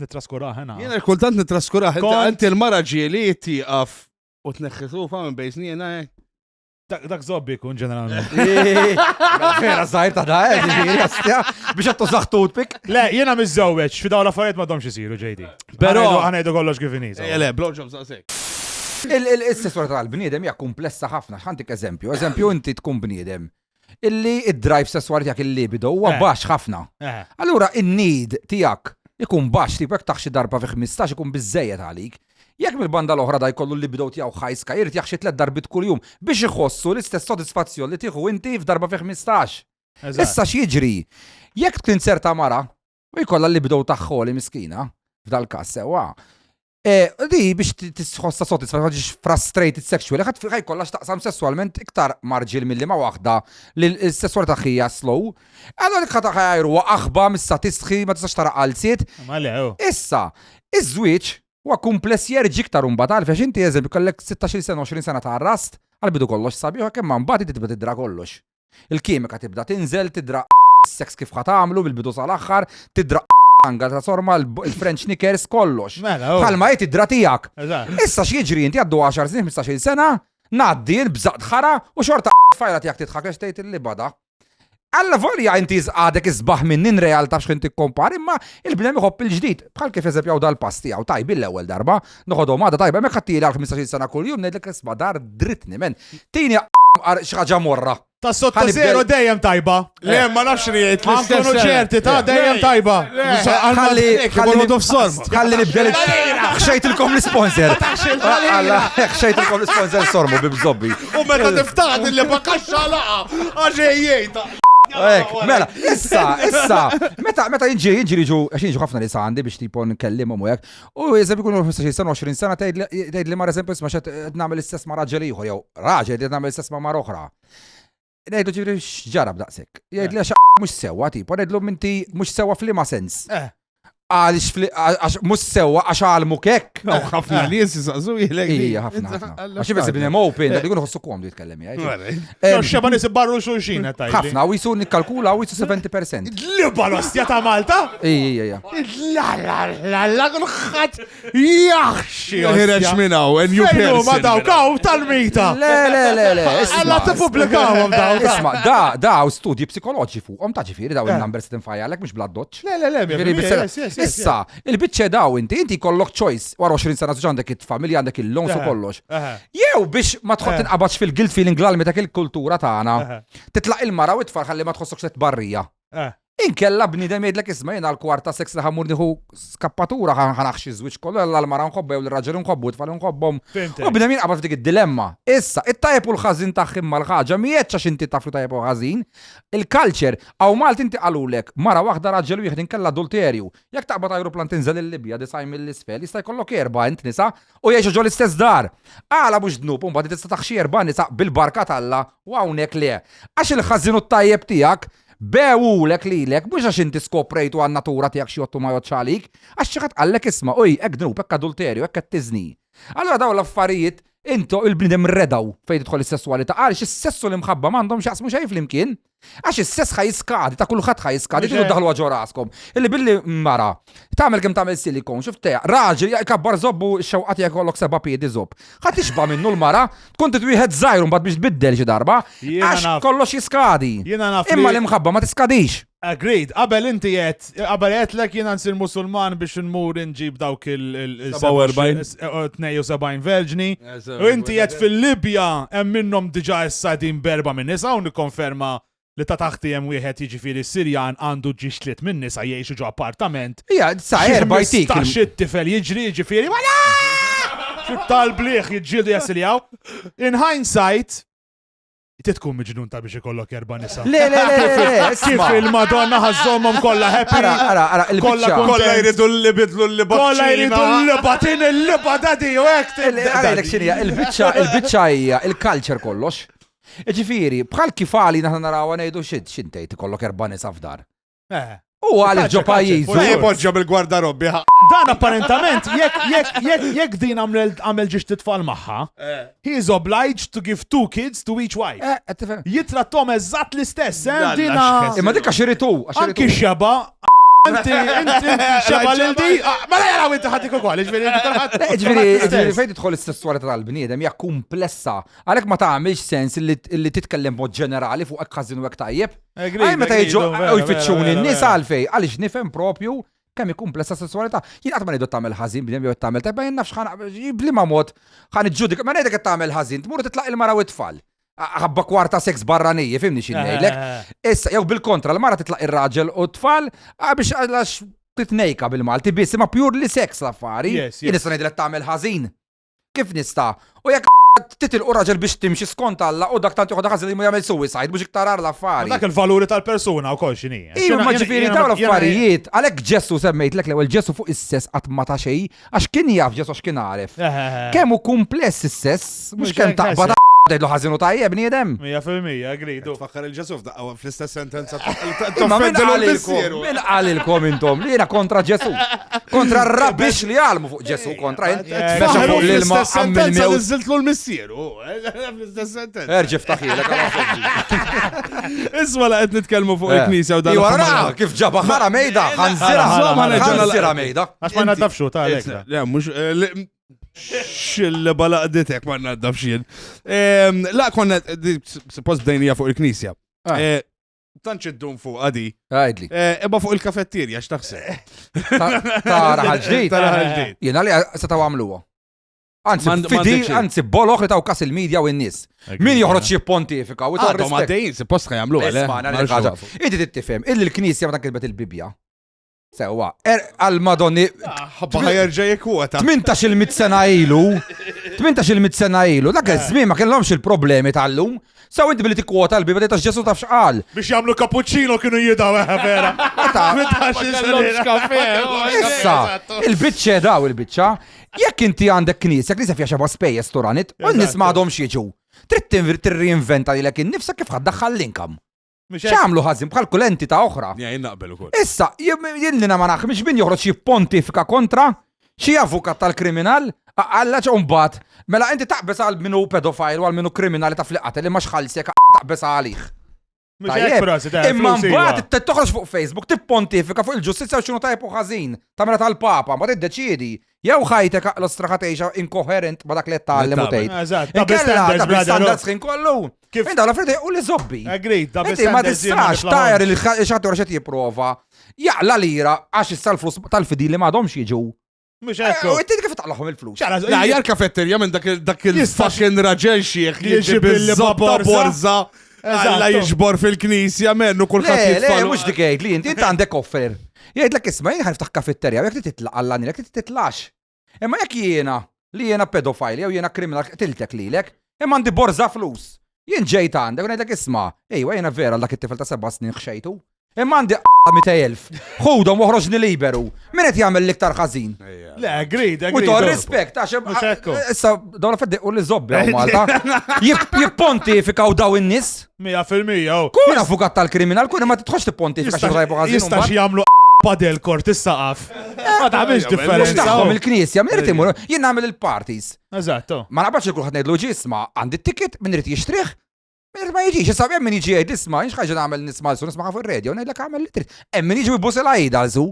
nitraskuraħ, Jena kultant nitraskuraħ, inti l-mara ġieli tiqaf u tneħħitu fa' minn bejsni jena. Dak zobbi kun ġeneralment. Fera zaħir ta' da' biex għattu zaħtut pik. Le, jena mizzowieċ, fidaw la-affarijiet ma domx jisiru ġejdi. Pero għanajdu kollox kifiniz. Le, blowjobs għasek. Il-istessura tal-bniedem hija komplessa ħafna. Ħantik eżempju inti tkun bniedem illi id-drive sessuali tiegħek il-libido huwa baxx ħafna. Allura in-need tiegħek ikun baxx tipek taħxi darba fi 15 ikun biżejjed għalik. Jekk mill-banda l-oħra da jkollu l-libido tiegħu ħajska, jrid jaħxi 3 darbit kuljum biex iħossu l-istess sodisfazzjon li tieħu inti f'darba fi 15. Issa x'jiġri? Jekk tinserta mara u jkollha l-libido tagħha li miskina, f'dal każ sewwa. Di biex tisħossa soddisfa ma tiġix frustrated sexually, ħaj kollha x'taqsam sessualment iktar marġil milli ma waħda li s-sessualità hija slow. Allora ħata ħajru aħba missa tisħi ma tistax tara qalziet. Issa, iż-żwieġ huwa kumpless jerġi iktar imbagħad għalfejn inti eżempju kollek 16 sena 20 sena ta' arrast, għalbidu kollox sabiħ kemm mbagħad tibda tidra kollox. Il-kimika tibda tinżel, tidra s-seks kif ħatamlu bil-bidu sal-aħħar, tidra anga ta' sorma il-French Knickers kollox. Bħalma jt id-dra tiegħek. Issa x'jiġri inti għaddu 10 snin 15 sena, ngħaddi bżaqt ħara u xorta fajla tiegħek titħak għax tgħid li bada. Alla volja inti żqadek isbaħ minn realtà x'kien tikkompar imma il-bnedem iħobb il-ġdid. Bħal kif eżempju dal-pasti għaw tajbi l-ewwel darba, noħodhom għadha tajba mek ħattili għal 15 sena kuljum ngħidlek isma' dar drittni men. Tini xi ħaġa morra. Ta' sotto zero dejjem tajba. Le, ma nafx li jgħid. Għankunu ċerti ta' dejjem tajba. Ħalli nibdel. Xejtilkom l-sponsor. Xejtilkom l-sponsor sormu bibżobbi. U meta tiftaħ li bakaxxa laqa. Għaxejjejta. Mela, issa, meta jinġriġu, għax jinġu ħafna nisa għandi biex tipo nkellimhom u hekk. U jeżempju jkunu 15 sena 20 sena tgħidli mar eżempju isma' xed nagħmel istess ma' raġel ieħor jew raġel qed nagħmel istess ma' mar oħra. Ngħidu ġifieri x'ġara b'daqshekk. Jgħidli għax mhux sewwa tipo, ngħidlu minti mhux sewwa f'liema sens. Għax mhux sewwa għax għalmuk hekk. ħafna nies jisaqsu jilek. Hija ħafna. Għax ibes ibnem open, jkunu ħossu komdu jitkellem jgħid. Xeba nies barru xulxin tajli. Ħafna u jisu nikkalkula u jisu 70%. Liba l-ostja ta' Malta? Ija. La kulħadd jaħxi. Ħireġ minn hawn and you Fejn ma dawk tal-mita. Le. Alla tippubblikawhom daw. Isma' da studji psikoloġi fuqhom ta' ġifieri daw il-numbers tinfajjalek mhux bladdoċ. Le. Issa, il-biċċe daw inti kollok choice wara 20 sena għandek it-familja għandek il-lons u kollox. Jew biex ma tħodd tinqabadx fil-guilt feeling għal dak il-kultura tagħna. Titlaq il-mara u tfar ħalli ma tħossokx tbarrija. Inkella bniedem jgħidlek isma' jiena l-kwarta seks li ħammur nieħu skappatura ħanaħxi żwieġ kollu l-mara nħobbew l-raġel nħobbu tfal nħobbhom. U bniedem jinqabad f'dik id-dilemma. Issa, it-tajjeb u l-ħażin tagħhom mal-ħaġa mhijiex għax inti taflu tajjeb u ħażin. Il-culture aw Malti inti qalulek mara waħda raġel wieħed inkella adulterju. Jekk taqbad ajruplan tinżel il-Libja disaj mill-isfel jista' jkollok erba' int nisa u jgħixu ġol l-istess dar. Għala mhux dnub u mbagħad tista' taħxi erba' nisa bil-barka talla u hawnhekk le. Għax il-ħażin u t-tajjeb tiegħek bewulek lilek, mhux għax inti skoprejtu għan-natura tiegħek xi jottu ma jotxalik, għax xi ħadd qallek isma' uj hekk dnub hekk adulterju hekk qed tiżni. Allura dawn l-affarijiet intu il-bniedem redaw fejn tidħol is-sessualità għaliex is-sessu li mħabba m'għandhomx jaqsmu xejn flimkien. Għax is-sess ħajiskadi ta' kulħadd ħajiskadi tidu daħlu ġo raskom. Illi billi mara tagħmel kemm tagħmel silikon, xufteja, raġel jkabbar żobbu x-xewqat jkollok 7 piedi żobb. Ħadd tixba' minnu l-mara, tkun wieħed żgħir mbagħad biex tbiddel xi darba, għax kollox jiskadi. Imma li mħabba ma tiskadix. Agreed, qabel inti qed lek jiena nsir Musulman biex nmur inġib dawk il-72 verġni. U inti qed fil-Libja hemm minnhom diġà issa din berba minn nisa u nikkonferma li ta' taħti hemm wieħed jiġifieri Sirjan għandu ġixtliet minn nisa jgħixu ġo appartament. Hija sa erba' jtik. Ta' xit-tifel jiġri jiġifieri wala! Tal-bliħ jiġġieldu jasiljaw. In hindsight, tkun miġnun ta' biex ikollok erba' nisa. Le, kif il-Madonna ħażhomhom kollha happy. Ara, Kollha jridu l-libidlu l-libatin. Kollha jridu l-libatin il-libadadi u hekk. Għalek xinija, il-biċċa hija il-culture kollox. Ġifieri, bħal kif għali naħna naraw ngħidu x'intejt ikollok erba' nisa f'dar. U għalek ġo pajjiżu. Jipoġġa bil-gwardarobbi. Dan apparentament, jekk din għamel ġiex titfal magħha, he is obliged to give 2 kids to each wife. Jitrattom eżatt l-istess, dina. Imma dik għax iritu. Anki xeba. Inti xeba l-di. Ma la jaraw inti ħadik ukoll, ġifieri fejn tidħol is-sessualità tal-bniedem hija komplessa. Għalhekk ma tagħmilx sens li titkellem mod ġenerali fuq hekk ħażin u hekk tajjeb. Għaj meta jiġu jfittxuni n-nies għalfej, għaliex nifhem propju kemm hi komplessa sessualità. Jien qatt ma ngħidu tagħmel ħażin bniedem jew tagħmel tajba jien nafx bliema mod ħan iġġudika ma ngħidek qed tagħmel ħażin, tmur titlaq il-mara u t-tfal. Għabba kwarta seks barranija, fimni x'ingħidlek. Issa jew bil-kontra l-mara titlaq ir-raġel u t-tfal biex għalax titnejka bil-Malti biss ma pure li seks l-affari. Jien nista' ngħidlek tagħmel ħażin. Kif nista'? U jekk titilqu raġel biex timxi skont Alla u dak tant joħod ħażin li jagħmel suicide mhux iktar ar l-affarijiet. Dak il-valuri tal-persuna wkoll x'inhi. Ma ġifieri dawn l-affarijiet, għalhekk Ġessu semmejtlek l-ewwel Ġessu fuq is-sess qatt ma ta' xejn għax kien jaf Ġessu x'kien għaref. Kemm hu kumpless is-sess, mhux kemm taqbad tgħidlu ħażin u tajjeb bniedem. 100% agreed. Fakkar il-ġesuf daqqa fl-istess sentenza. Ma min qalilkom intom li jiena kontra Ġessu. Kontra r-rabbix li għalmu fuq Ġessu kontra jien. Mexa fuq l-ilma għammil mew. Niżiltlu l-missieru. Fl-istess sentenza. Erġif taħilek għal Isma la qed nitkellmu fuq il-knisja u dan. Iwara kif ġaba ħara mejda, ħanżira mejda. Għax ma natafxu ta' għalek. Le, mux, xil balaqditek ma naddaf xien. La, konna, suppost bdejnija fuq il-knisja. Tanċ id-dum fuq għadi. Għajdli. Eba fuq il-kafettirja, x'taħseb? Tara ħalġdijt. Jena li setaw għamluwa. Anzi, boloħ li taw kas il-medja u n-nis. Min joħroġ jippontifika u ta' Ma dejn, suppost ħajamlu għale. Inti tittifem, il-knisja ma tankilbet il-bibja. Sewa, għal-Madonni. Ħajerġa jekwota. 18 sena ilu. 18 sena ilu. Dak iż-żmien ma kellhomx il-problemi tal-lum. Sew inti billi tikkwota l-bibja ta' Ġesu taf x'qal. Biex jagħmlu cappuccino kienu jidaw vera. Issa, il-biċċa daw il-biċċa, jekk inti għandek knisja fija xi spejjeż turanit, u n-nies m'għadhomx jiġu. Trid tirrinventa lilek innifsek kif ħaddaħħal l-inkam. ċamlu ħazim bħal kulenti ta' oħra. Issa, jillina ma naħmix min joħroġ jippontifika kontra xi avukat tal-kriminal għalla ċumbat. Mela inti taqbes għal minu pedofil u għal minu kriminali ta' fliqqat li max xalsek taqbes għalih. Imma mbagħad toħroġ fuq Facebook tippontifika fuq il-ġustizzja u x'inhu tajb u ħażin. Tagħmilha tal-Papa, ma tiddeċiedi. Jew ħajtek l-ostraħa tgħixha inkoherent ma dak li tgħallem u tgħid. Inkella standards ħin kollu. Inta l-affarijiet u li zobbi. Inti ma tistax tajr il-xatt u xed jipprova jaqla lira għax issa l-flus tal-fidi li m'għadhomx jiġu. Mux ekku. U inti kif taqlaħom il-flus? Jar kafetterja minn dak il-fucking raġel xieħ li jġib il-zobba borza. Alla jiġbor fil-knisja mennu kulħadd jitfall. Le, mhux dikejt li inti għandek offer. Jgħidlek isma' jien ħaniftaħ kafetterja u jekk titlaq Allani jekk titlax. Imma jekk jiena pedofili jew jiena kriminal tiltek lilek, imma għandi borza flus. Jien ġejt għandek u ngħidlek isma', ejwa jiena vera dak it-tifel ta' 7 snin xejtu. Imma għandi 200,000. Ħudhom uħroġni liberu. Min qed jagħmel l-iktar ħażin? Le, agreed. U tor rispett għax issa dawn fedde u li żobbi Malta. Jippontifikaw daw in-nies. 100%. Kun avukat tal-kriminal, kun ma titħoġ tippontifika xi tajbu ħażin. Jistax jagħmlu padel kort issaqaf. Ma tagħmilx differenza. Taħħom il-knisja, min irid imur, jien nagħmel il-parties. Eżattu. Ma naqbadx il kulħadd ngħidlu ġisma' għandi t-ticket min irid jixtrih. Ma jiġix, jisab min jiġi għed isma, jinx ħagġa għamil nisma l-su, nisma fuq il-radio, ngħidlek għamil l-trit. Min jiġi bus il-għajda l-su,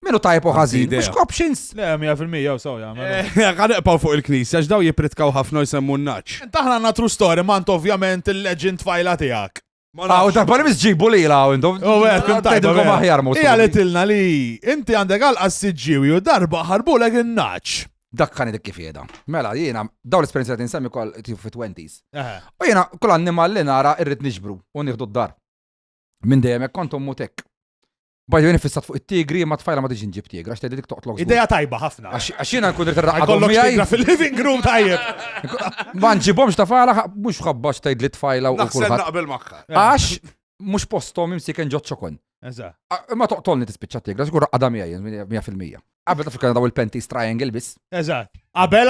minu tajpu ħazin, mux options. Le, 100% jaw saw jgħamil. Għadqpaw fuq il-knisja, ġdaw jipritkaw ħafna jisemmu n-naċ. Taħna għanna true story, mant ovvjament il-legend fajla tijak. Għaw, ta' bħal misġibu li la' għindu. Tajdilkom aħjar mut. Ija li tilna li, inti għandek għal qassiġiwi u darba ħarbu l il-naċ. Dak kan id kif jeda. Mela, jiena, daw l-esperienza li nsemmi kol fi 20s. U jiena, kol annimal li nara irrit nixbru u nieħdu d-dar. Minn dejjem kontom mutek. Bajdu jeni fissat fuq it-tigri, ma tfajla ma tiġi nġib tigra, għax tgħidilek toqtlok. Ideja tajba ħafna. Għax jiena nkun irrit raqgħadhom miegħi. Fil-living room tajjeb. Ma nġibhomx tafala, mhux ħabbax tgħidli tfajla u kulħadd. Naqbel magħha. Għax mhux postom imsiken ġod xokon. Ma toqtolni tispiċċa tigra, żgur raqgħadha miegħi 100%. Qabel taf kien daw il-penties triangle biss. Eżatt. Qabel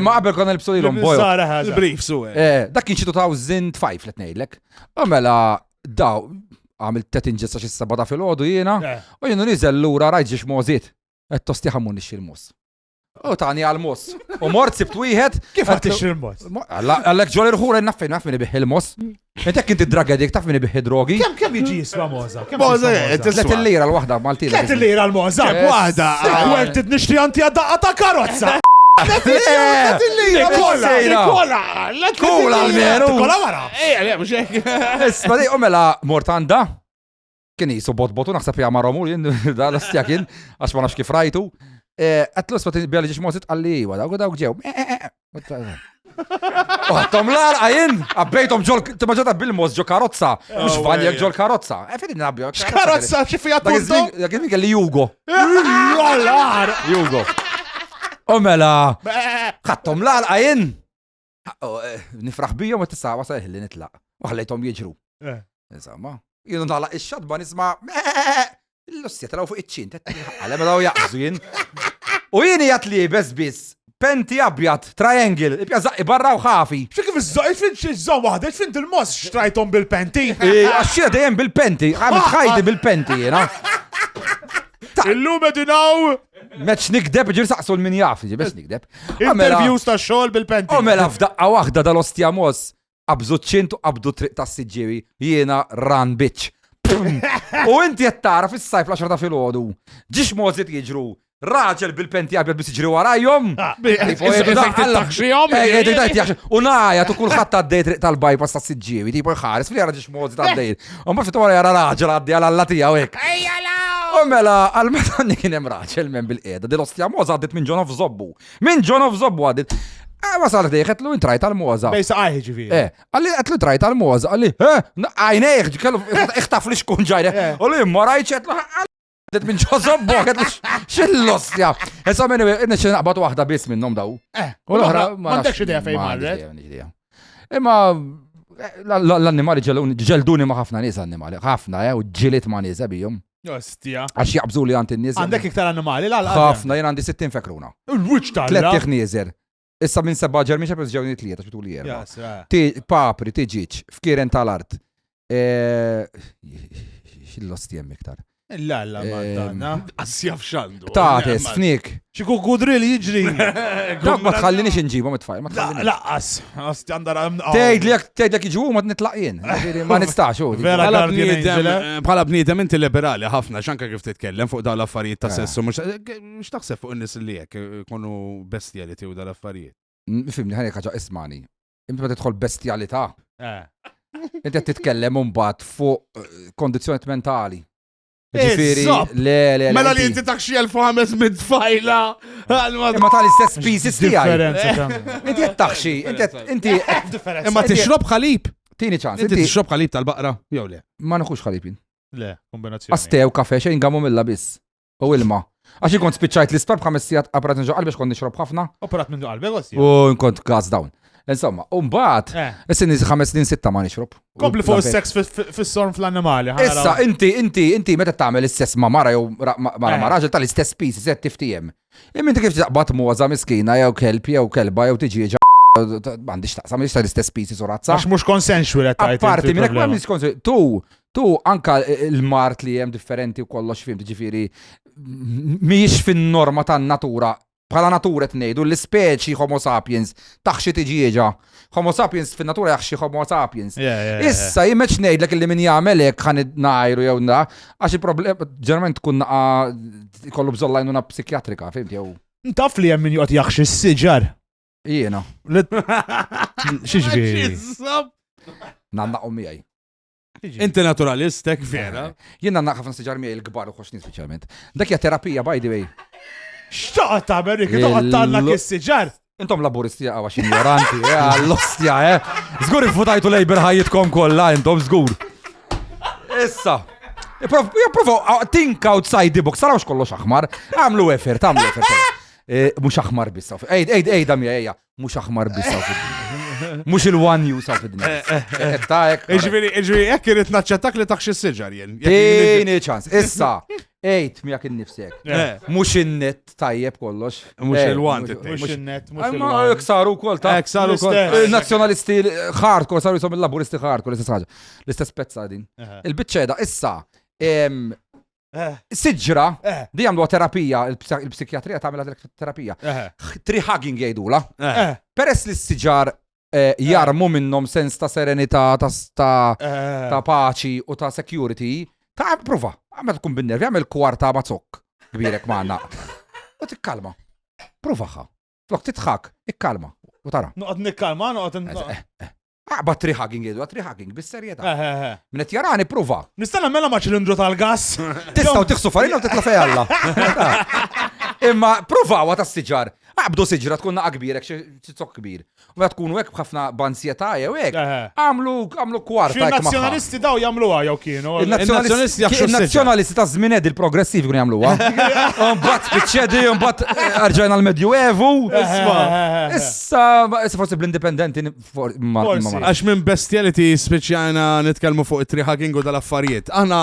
ma qabel konna nilbsu lilhom bojo. Il-brief su. Dak kien xi 2005 li tnejlek. U mela daw għamil 30 ġessa xi sabata fil-ħodu jiena. U jienu niżel lura rajt ġiex możiet. Qed tosti ħammun nixxi l-mus. U tani għal-mos. U mort sibt wieħed. Kif għat tixxi l-mos? Għallek ġoli rħura naffin ibiħi l-mos. Intek inti dragadik taf min ibiħi drogi. Kem jiġi jiswa moza? Moza, 3 lira l-wahda maltila. 3 lira l-moza, wahda. Għu tid nixtri għanti għadda ta' karozza. Kola l-meru. Kola wara. Isma di, u mela mortanda. Kien jisu bot-botu naħseb jgħamaromu da l-astjakin, għax ma nafx kif rajtu. Għatlu s-fat bjali ġiġ mozit għalli, dawk ġew. Għattom lar għajin, għabbejtom ġol, t-maġġata bil-moz ġo karozza, mux valjek ġol karozza. Fidin nabju. Karozza ċifija t-tundu? Għagħin għalli Jugo. Jugo. U mela, għattom lar għajin. Nifraħ bijom u tissa wasal li nitlaq. Waħlejtom jiġru. Insomma, jienu nagħlaq ix-xadba nisma' l-ossja talaw fuq iċ-ċin, għalem daw jaqżu jien. U jien jgħat li biss, penti abjad, triangle, ibjażaqi barra u ħafi. X'kif iż-żoq, fint xi-żoq waħda, fint il-mos xtrajthom bil-penti. Għaxxina dejjem bil-penti, għamil ħajdi bil-penti jiena. Illum edinaw Meċ nikdeb, ġir saqsu l-min jaf, ġibes nikdeb. interviews ta' xogħol bil-penti. U mela f'daqqa waħda dal-ostja mos, qabżu ċintu qabdu triq ta' s-sġiwi, jiena run bitch. U inti jettara fis-sajf l-10 ta' filgħodu. Ġiex mozit jiġru. Raġel bil-penti għabjad bis jiġri warajhom. U naja tu kulħadd għaddej triq tal-bypass ta' s-sġiwi, tipo jħares, fli għara ġiex mozit għaddej. U ma fitu għara raġel għaddej għal-alla tija u hekk. U mela, għal-meta kien hemm raġel men bil-qiegħda, dil-ostja moza għaddit minn John of Zobbu. Minn John of Zobbu għaddit. Wasal dejk, għetlu intrajt għal-moza. Bejsa għajħi ġifieri. Għalli għetlu intrajt għal-moza, għalli, għajnejk, kellu iħtaf li xkun ġajre. Għalli, marajċ għetlu għaddit minn John Zobbu, għetlu xill-ostja. Essa minni, inneċi naqbatu waħda bis minnom daw. U l-oħra, m'għandekx idea fejn marret. Imma l-annimali ġelduni ma ħafna nies annimali, ħafna, u ġilit ma nies bijom. Ostja. Għax jaqbżu li għant n-nies. Għandek iktar annimali, ħafna, jen għandi 60 fekruna. Il-wiċ tal-la. Tlet tiħnieżer. Issa minn sebba ġermi xabez ġewni tlieta xbitu li jerba. Papri, tiġiċ, fkiren tal-art. Xillosti jem iktar. La, madonna. Assjaf xandu. Tates, fnik. xiku kudri li jiġri. Dak ma tħallinix nġibu, ma tfajl. Laqqas. Ostja għandara. Tejdlek iġu ma nitlaqin. Ma nistax. Vera bħala bniedem inti liberali ħafna xanka kif titkellem fuq dawn l-affarijiet ta' sessu mhux taħseb fuq in-nies li hekk ikunu bestjaliti u dal-affarijiet. Fimni ħanek ħaġa ismani. Inti ma tidħol bestjalità. Inti qed titkellem mbagħad fuq kondizzjonijiet mentali. Ġifieri, le. Mela li inti takxi 1500 tfajla. Ma tal-istess species tiegħi. Inti qed taħxi, inti imma tixrob ħalib. Tini ċans. Inti tixrob ħalib tal-baqra jew le. Ma naħux ħalibin. Le, kombinazzjoni. Astew kafe xejn gamu mill biss. U ilma. Għax kont spiċċajt l-ispar b'5 sigħat apparat nġo qalbi xkont nixrob ħafna. Operat minn qalbek ossi. U nkont gas down. Insomma, mbagħad isni 5 snin 6 ma nixrob. Kompli fuq is-seks fis-sorm fl-annimali. Issa inti meta tagħmel is-sess ma' mara jew ma' raġel tal-istess species qed tiftijem. Imma inti kif taqbad moza miskina jew kelb jew kelba jew tiġieġa m'għandix taqsam tal-istess species u razza. Għax mhux consensual qed tajt. Apparti minn hekk m'hemmx consensual. Tu anka l-mart li hemm differenti u kollox fim ġifieri mhijiex fin-norma tan-natura. Bħala natura t-nejdu, l-speċi Homo sapiens, taħxi tiġieġa. Homo sapiens fin-natura jaxxi Homo sapiens. Issa, jimmeċ nejdlek li min jgħamelek ħan najru jew na, għax il-problem, ġerment tkun kollu bżollajnuna psikjatrika, fimti jew. Ntaf li jemmin juqt jaxxi s-sġar. Jiena. Xieġvi. Nanna ummijaj. Inti naturalistek, vera. Jien nanna ħafna s-sġar mijaj il-gbar u xoxni specialment. Dak hija terapija, by the way. Xtaqt ta' Amerika, toqgħod tagħna kis-siġar. Intom laburisti għawa xinjoranti, għall-ostja, Zgur infutajtu lejber ħajjitkom kollha, intom zgur. Issa. Provo, think outside the box, sarawx kollox aħmar, għamlu effort. Mux aħmar bissa. Ejda mija, mux aħmar bissa. Mux il-one use għaf id-dinja. Iġviri, ekk irrit naċċettak li taħxi s-sġar jen. Tini ċans, issa. Ejt miak il-nifsek. Mux il-net tajjeb kollox. Mux il-one. Mux il-net, mux Ma il-net. ksaru kol ta' Ksaru kol. Nazjonalisti hardcore, saru jisom il-laburisti hardcore, l-istess ħaġa. L-istess pezza din. Il-bicċeda, issa. Siġra, di għamlu terapija, il-psikjatrija ta' għamela terapija. Tree hugging jgħidula. Peress li s-siġar jarmu minnom sens ta' serenità, ta' paċi u ta' security, ta' prova, għamel tkun bin-nervi, għamel kwarta mazzok, kbirek maħna. U tikkalma, provaħa, flok titħak, ikkalma, u tara. Noqgħod nikkalma, Għabba tree hugging jgħidu, tree hugging, bis-serjetà. Minnet jarani prova. Nistanna mela ma' ċilindru tal-gas. Tistaw tiħsu farina u titla fejalla. Imma provawa ta' s-siġar. Għabdu siġra tkun naqa kbir, ċizzok kbir. U għat tkunu hekk b'ħafna bansjeta jew hekk. Għamlu kwarta. Il-nazzjonalisti daw jagħmluha jew kienu. Il-nazzjonalisti ta' żmien il-progressivi kienu jagħmluha. Mbagħad spiċċedi, mbagħad arġajna l-Medjuevu. Issa forsi bl-indipendenti Għax minn bestiality speċjana nitkellmu fuq it-tree hugging u dal-affarijiet. Aħna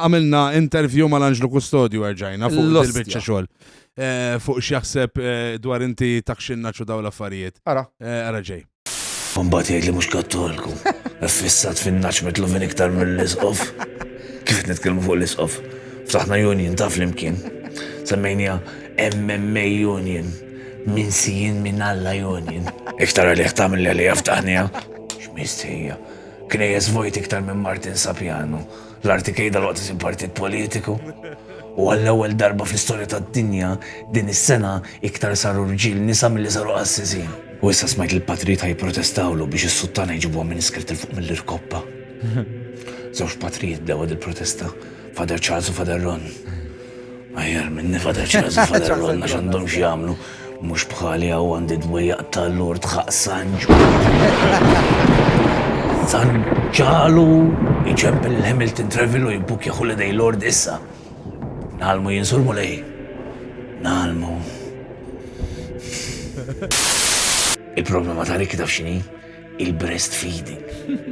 għamilna interview mal-Anġlu Kustodju erġajna fuq il-biċċa xogħol. Fuq x'jaħseb dwar inti takxinna ċu daw l-affarijiet. Ara ġej. Mbagħad jgħid li mhux kattoliku. Fissat fin-naċ mitlu iktar mill-isqof. Kif qed nitkellmu fuq l-isqof? Ftaħna union ta' flimkien. Semmejnija MMA Union. Min sijin min Alla Union. Iktar għalih tagħmel li għalija ftaħnija. X'mistejja. Knejjes vojt iktar minn Martin Sapiano. L-artikej dal-waqt isim partit politiku. U għall-ewwel darba fl-istorja tad-dinja din is-sena iktar saru rġiel nisa milli saru qassisin. U issa smajt il-patrijiet jipprotestawlu biex is-suttana jġibuha minn iskert il fuq mill-irkoppa. Żewġ patrijiet dewa il-protesta, Father Charles u Father Ron. Ajjar minni Father Charles u Father Ron għax għandhom x'jagħmlu, mhux bħali hawn għandi dwejjaq tal-Lord ħaq Sanġu. Sanġalu iġemp il-Hamilton Travel u jibbukja holiday Lord issa. Nalmu jinsurmu lej. Nalmu. Il-problema ta' Rikki taf xini? Il-breastfeeding.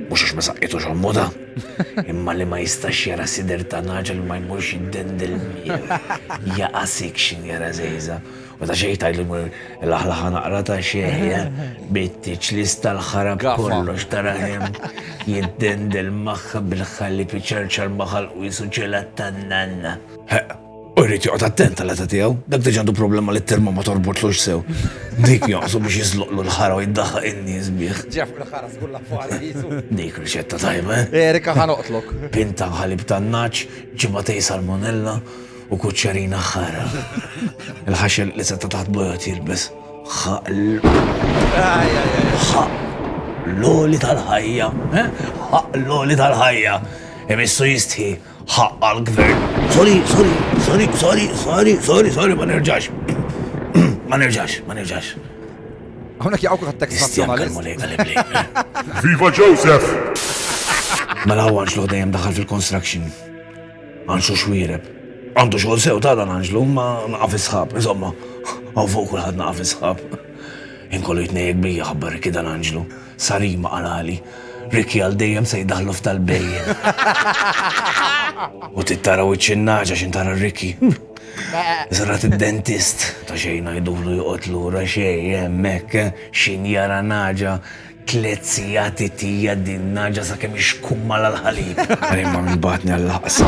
Mux għax ma saqqitu xammuda. Imma li ma jistax jara sider ta' naġa li ma jmurx jiddendil mir. Jaqasik xin jara zejza. U ta' xejta l-aħlaħa naqra ta' xejja. Bittiċ lista l-ħarab kollox taraħem. Jiddendil maħħa bil-ħalli piċerċar maħal u jisu ġelat tan-nanna. U jrid joqgħod attent għal ta' tiegħu, dak diġà għandu problema li t-terma ma torbotlux sew. Dik joqsu biex jiżloqlu l-ħara u jiddaħħaq in-nies bih. Ġef l-ħara żgulla fuq jisu. Dik riċetta tajba. Erika ħanoqtlok. Pinta ħalib tan-naċ, ġimatej salmonella u kuċċarina ħara. Il-ħaxel li setta taħt bojot jilbes. Loli tal-ħajja. Loli tal-ħajja. Emissu jistħi. ħaq għal-gvern. Sorry, ma nerġax. Ma nerġax. Għonek jgħawku għat-tekst nazjonalist. Viva Joseph! Mela għu Anġlu għdajem daħal fil-construction. Għanxu xwireb. Għandu xogħol sew ta' dan Anġlu, ma naqaf isħab. Insomma, għaw fuq kulħadd naqaf isħab. Inkollu jitnejjek bija ħabbar Rikki dan Anġlu. Sarima għalali. Rikki għal dejjem se jdaħlu f'tal-bejjen. U tittara wiċċin-naġa xin tara Rikki. Zrat id-dentist. Ta' xejn jgħidulu joqgħod lura xejn hemmhekk xin jara naġa. 3 sigħati tija din naġa sakemm ixkumma l-ħalib. Imma minn batni għall-ħaqsa.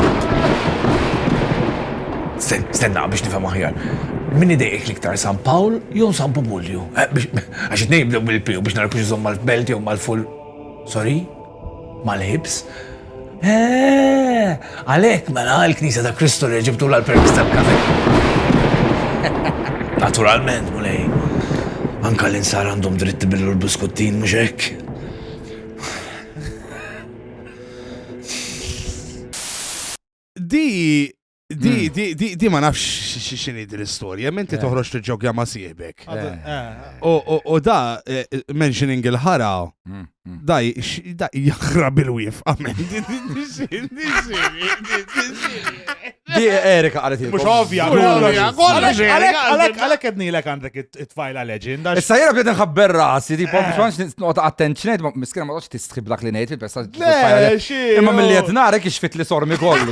Stenna biex nifhem aħjar. Min idejqek l-iktar San Pawl jew San Pupulju? Għax it-tnejn jibdew bil-piju biex narkux iżomm mal-belt jew mal-full. Sorry? Mal-ħibs? Għalek, mela l-Knisja ta' Kristu li ġibtu l-permess tal-kafe. Naturalment, mulej. Anka l-insar għandhom dritti billu l-biskuttin, mux hekk. Di ma nafx xini di l-istorja, menti toħroġ t-ġogja ma siebek. U da, mentioning il-ħara, da jaxra bil-wif, amen. Di Erika għalet Mux ovvja, għalek ednilek għandek it-tfajla legend. Issa jena bjed nħabber rasi, di pom biex nota attenzjoniet, miskina ma doċ tistħib dak li nejt fil-persa. Imma mill-li jtnarek ixfit li sormi kollu.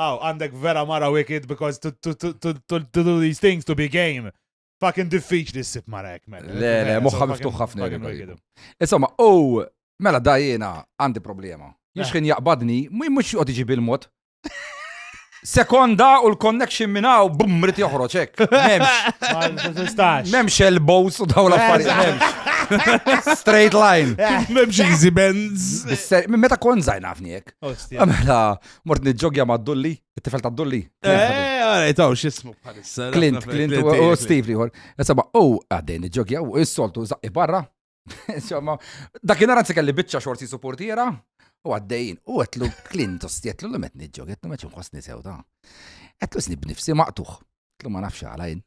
Għandek vera mara wicked because to do these things to be game. Fucking diffiċ li s-sib marek, man. Le, moħħa miftuħ ħafna. Insomma, mela da jena għandi problema. Jixħin jaqbadni, mux jqod iġi bil-mod. Sekonda u l-connection minnaw, bum, rrit joħroċ, ek. Memx elbows u daw l-affarijiet, memx. Straight line. Memx easy bends. Meta kon zaħna għafniek. Mela, mort nidġogja ma' d-dulli, it-tifel ta' d-dulli. Għarajtaw, xismu bħalissa. Clint u Steve liħor. Insomma, għaddej nidġogja u s-soltu zaqqi barra. Insomma, dakin aranzi kelli bitċa xorti supportiera. U għaddejn, u għetlu Clint ostietlu l-met nidġog, għetlu meċu mħosni sew ta' għetlu snib nifsi maqtuħ, għetlu ma nafx għalajn.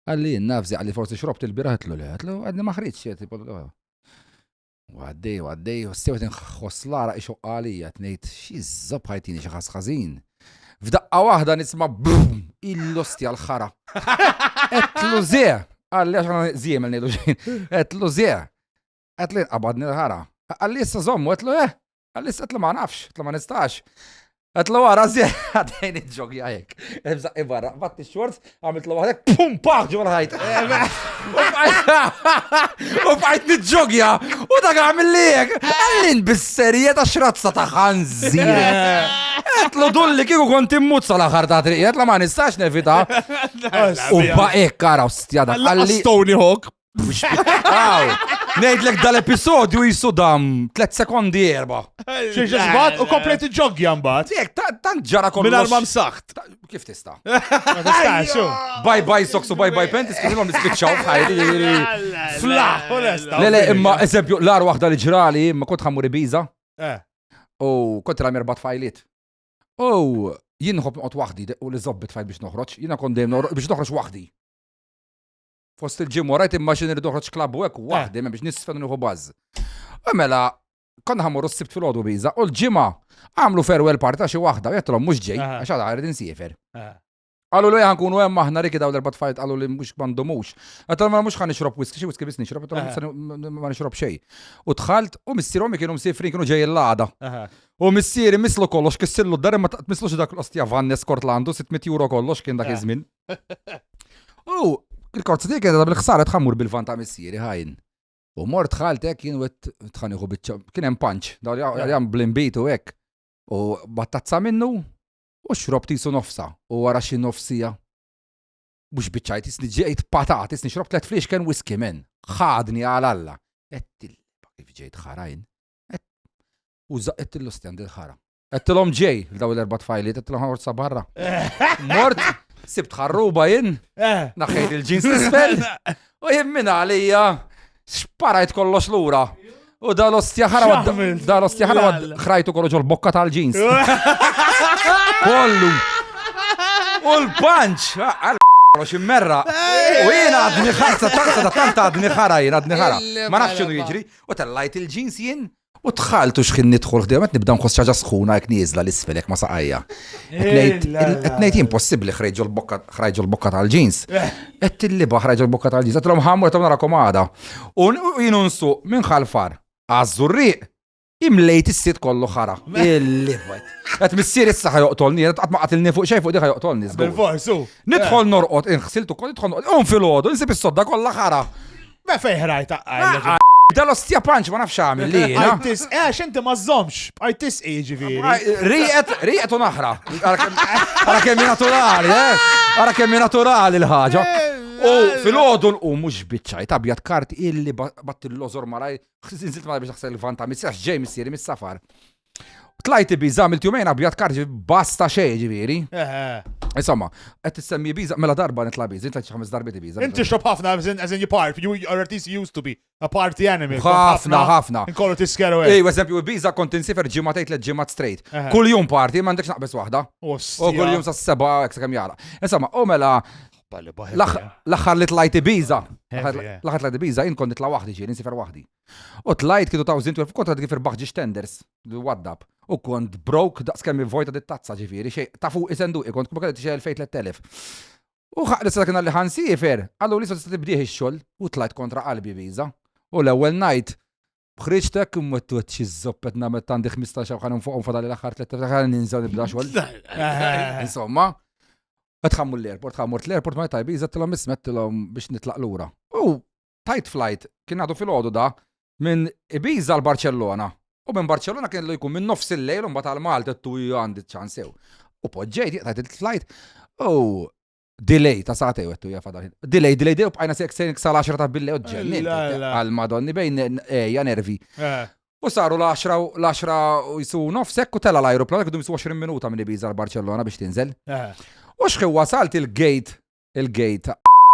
Għalli nafzi għalli forsi xrobt il-bira għetlu li għetlu għadni maħriċ għaddej, u s-sewet nħoss lara ixu għalija t-nejt xizzob ħajtini xaħas ħazin. F'daqqa wahda nisma brum il-losti għal-ħara. Għetlu zje, għalli għaxħana zje mel nejdu ġejn, għetlu zje, għetlu għabadni l-ħara. Għalli issa zommu, għetlu għalli issa għetlu ma nafx, għetlu ma nistax. Għetlu għara zje, għadajn il-ġogja għajek. Għebżaq ibarra, batti xorz, għamilt l-għadek, pum, paħġu għal-ħajt. U fajt nid-ġogja, u da għamil li jek, għallin bis-serieta xrazza ta' ħanżir. Għetlu dulli kiku kont immuzza l-axar ta' triq, għetlu ma nistax nevita. U baqek kara u stjada, għalli. Stony Hawk. Nejdlek dal-episodju jisu dam 3 sekondi erba. Xiex zbat u komplet il-ġogja mbat. Jek, tant ġara kollox. Minar ma msaħt. Kif tista? Ma tistax, Bye socks u bye panties, kif ma mispiċċaw fħajti. Fla, onesta. Le, imma eżempju, l-ar waħda li ġrali, imma kont ħammur Ibiza. Eh. U kont ramir bat fajliet. U jien nħobb noqgħod waħdi u li żobbit fajl biex noħroġ, jiena kont dejjem biex noħroġ waħdi. Fost il-ġim warajt immaġini li doħroġ klabbu hekk waħdi biex nisfen nieħu baż. U mela konna ħammur s-sibt fil-għodu Ibiza u l-ġimgħa għamlu farewell party ta' xi waħda u jettilhom mhux ġej għax għadha għarid insiefer. Qalu li nkunu hemm aħna riki daw l-erbat fajt qalu li mhux m'għandhomux. Għatlu ma mhux ħan nixrob whisky, xi whisky biss nixrob, ma nixrob xejn. U dħalt u missierhom kienu msifrin kienu ġej il-laqda. U missieri mislu kollox kissillu d-dar ma tmislux dak l-ostja Vannes Kortlandu 600 euro kollox kien dak iż-żmien. U il-korza tiegħek qiegħda bil-ħsara tħammur bil-van ta' missieri ħajn. U mort dħalt hekk kien wet tħaniħu biċċa kien hemm punch, daw jam blimbitu hekk. U battazza minnu u xrob tisu nofsa u wara xi nofsija. Mhux biċċajt isni ġejt patat, isni xrob 3 flix kien whisky men. Ħadni għal Alla. Kif ġejt ħarajn. U zaqqet l-osti għand il-ħara. Għettilhom ġej daw l-erbat fajliet, għettilhom ħorsa barra. Mort, sibt ħarruba jien, naħħejt il-ġins l-isfel, u jimmina għalija, xparajt kollox l-ura. U da l-ostja ħara xrajtu kollu ġol bokka tal-ġins. Kollu. U l-punch, kollox immerra. U jien għadni ħarsa, tanta għadni ħara jien, għadni ħara. Ma nafx xinu jiġri, u tellajt il-ġins jien. U tħaltu xħin nidħol ħdejmet nibda nħoss ċaġa sħuna jek nizla l-isfelek ma saqajja. Etnejt impossibli ħrejġu l-bokka tal-ġins. Ettilliba ħrejġu l-bokka tal-ġins. Ettilhom ħammu għetam nara komada. U jinunsu minn xalfar. Għazzurriq. Imlejt is-sit kollu ħara. Illiba. Għet missier issa joqtolni. Għat ma qatilni fuq xej fuq diħa joqtolni. Bil-forsu. Nidħol norqot. Inħsiltu koll nidħol norqot. Un fil-ħodu. Nsib is-sodda kollha ħara. Ma fejħrajt għajla. Dal-ostja panċ ma nafx għamil li. Għajtis, xinti ma zomx, għajtis ġiviri. Riqet u naħra. Għara kemmi naturali, Għara kemmi naturali l-ħagġa. U fil-ħodu l-qum mux bitċajt, abjad karti illi batt il-lozor maraj, zinzilt maraj biex taħsel il-vanta, missierax ġej missieri mis-safar. Tlajt Ibiza mill-tjumejn abjad karti basta xej ġiviri. Insomma, għed t-semmi Ibiza, mela darba nitla Ibiza, intlajt 5 darbiet Ibiza. Inti xob ħafna, as in you part, you are at least used to be a party animal. ħafna. Inkollu tiskeru Ej, eżempju, Ibiza kont insifer ġimatejt l ġimat straight. Kull jum party, ma ndekx naqbes wahda. U kull jum sa' 7, eksa kem jara. Insomma, u mela, l-axar li tlajt Ibiza. L-axar tlajt Ibiza, in kont nitla wahdi ġir, insifer wahdi. U tlajt kidu 2012, kont għad għifir baħġi tenders, waddab. U kont broke, daqs kemmi vojta dit-tazza ġifiri, xej, tafu isendu, kont kumma xej 2000-3000. U xaqli s kena li ħansi jifer, għallu li s tibdiħ il-xol, u tlajt kontra qalbi Ibiza. U l-ewel najt, bħriċtek, mwettu ċizzoppet namet tandi 15 xaħan fuqom fadali l-axar 3 xaħan ninżaw nibda xol. Insomma, għatħammu l-airport, ħammurt l-airport ma jtaj Ibiza, t-lom ismet t-lom biex nitlaq l-ura. U tight flight, kien għadu fil-ħodu da, minn Ibiza l-Barcellona. U minn Barcellona kien l-jkun minn nofs il-lejl un batal Malta tu għandi ċansew. U poġġejt jgħajt il-flight. U delay ta' saħtej għettu jgħafadar. Delay, u bqajna sejn sal-10 ta' bille u ġennin. Għal-madonni bejn eja nervi. U saru l-10 u jisu nofsek u tella l-aeroplan, għeddu jisu 20 minuta minn Ibiza l-Barcellona biex tinżel. U xħi wasalt il-gate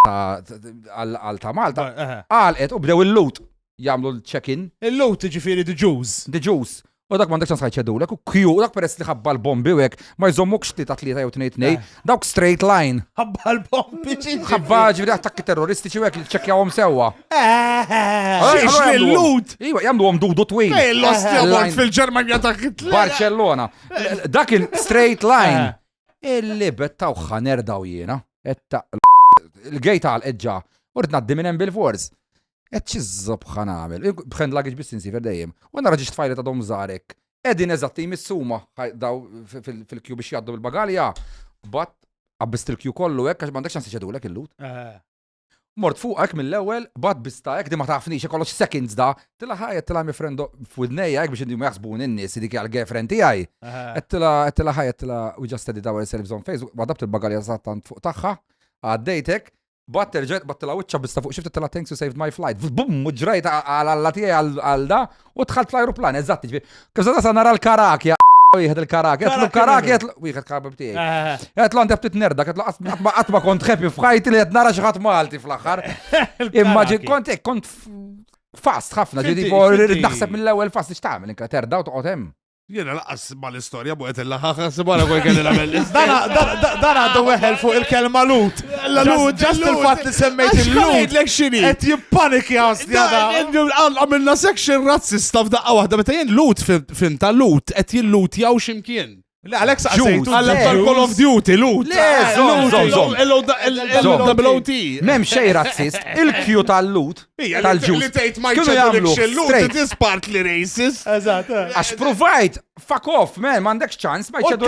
għal-ta' Malta, għal-et u bdew il-lut. Jamlu l-check-in. Il-lot ġifiri the Jews. The Jews. U dak m'għandekx ċans ħajċedulek, u Q, dak peress li ħabba l-bombi u hekk, ma jżommukx 3 jew 2, dawk straight line. Ħabba l-bombi Ħabba ġifieri attakki terroristiċi u hekk li ċekkjawhom sewwa. Xiex l-lut. Iwa, jagħmluhom dudu twil. L-ostja mort Line. fil-Ġermanja ta' Hitler. Barcellona. Dak il-straight line. Il-libet tawħa nerdaw jiena. Il-gejt għal-eġġa. Urt naddi minn hemm bil-fors. Ċiżzob ħanamel. Bħen luggage business jifer dejjem. U nara ġiġt fajli ta' dom żarek. Edin eżatti jmissuma daw fil-kju biex jaddu bil-bagalja. Bat għabbist il-kju kollu hekk għax m'għandekx ċans iċedulek il-lut. Mort fuqek mill-ewwel, bad bista hekk di ma tafniex kollox seconds da. Tila ħajet tila mi friend f'widnejja hekk biex indi ma jaħsbun in-nies dik għall-girlfriend tiegħi. Tila ħajet tila we just studied ourselves on Facebook, badabt il-bagalja żattant fuq tagħha, għaddejtek, bat terġet bat tila wiċċa bista fuq xifti tila thanks you saved my flight. Bum, ġrajt għal tiegħi għal da u dħalt fl-ajruplan, eżatt ġifieri. Kif sa nara l-Karakja. Wieħed il-Karakja, jgħetlu Karakja, wieħed kabab tiegħi. Jgħetlu għandi ftit nerda, jgħetlu qatt ma kont ħepi f'ħajti li qed nara xi ħadd Malti fl-aħħar. Immaġin kont fast ħafna, ġieli naħseb mill-ewwel fast x'tagħmel inka terda u toqgħod hemm. Jena laqas mal-istorja buqet il-laħħa s-sibara kwa kelli namel. Dan għaddu weħel fuq il-kelma lut. Just il-fat li semmejt il-lut. Lek xini. Et jippanik jgħasni għada. Għamilna section razzista f'daqqa wahda, meta jen lut fin ta' lut, et jen-lut jaw ximkien. Le, Alex Jews. għasajtu. Call of Duty, lut. Zom. L-OT. Mem xej razzist, il-kju tal-lut, tal-ġus. Li tejt ma Kienu jċedu jagħmlu l-lut, straight. it is partly racist. Eżat. Għax provajt, fuck off, man, m'għandekx ċans, ma jċedu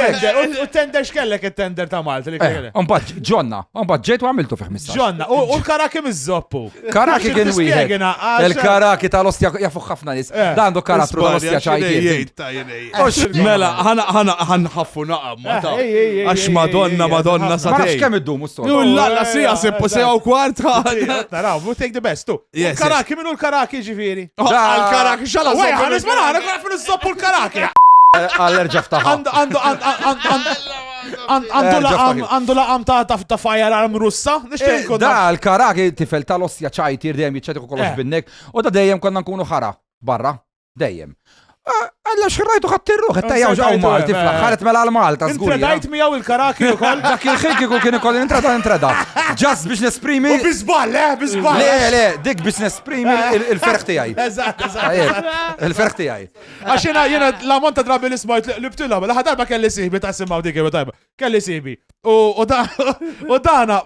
U tender xkellek il-tender ta' Malta li kellek. Unbad, ġonna, unbad ġejt u għamiltu fih missa. Ġonna, u l-Karaki mizzoppu. Karaki kien wieħed. Tispjegina, għax- Il-Karaki tal-ostja jafu ħafna nis. Da għandu karattru tal-ostja ċajtiet. Mela, ħanħaffu naqam. Għax Madonna Ma nafx satej. kemm iddumu s-sol. La sija seppu sew kwarta. Naraw, we take the best, tu. Yes, Karaki, minu l-Karaki ġifiri? Għal-karak xala Wej, għanis ma naħna, kuna fin iżoppu l-Karaki. Għall-erġaf taħħa. Għandu laqam ta' fire arm russa? Nishtin kodda. Da, l-Karaki tifel tal-ostja ċajtir dejjem jitċetik u kollox binnek. U da dejjem konna nkunu ħara. Barra. Dejjem. Għalla xirrajtu ħattirruħ, ħattajjaw ġaw Malti fl-axħaret mela għal-Malta, zgur. Intredajt miegħu il-Karaki u koll. Dak il-ħin kien ikoll intreda. Just biex nesprimi. U bizbal, bizbal. Le, dik biex nesprimi il-ferħ tiegħi. Eżatt. Il-ferħ tiegħi. Għax jena la monta drabi l-ismajt li btilla, laħa darba kelli siħbi ta' simmaw dik tajba. Kelli siħbi. U dana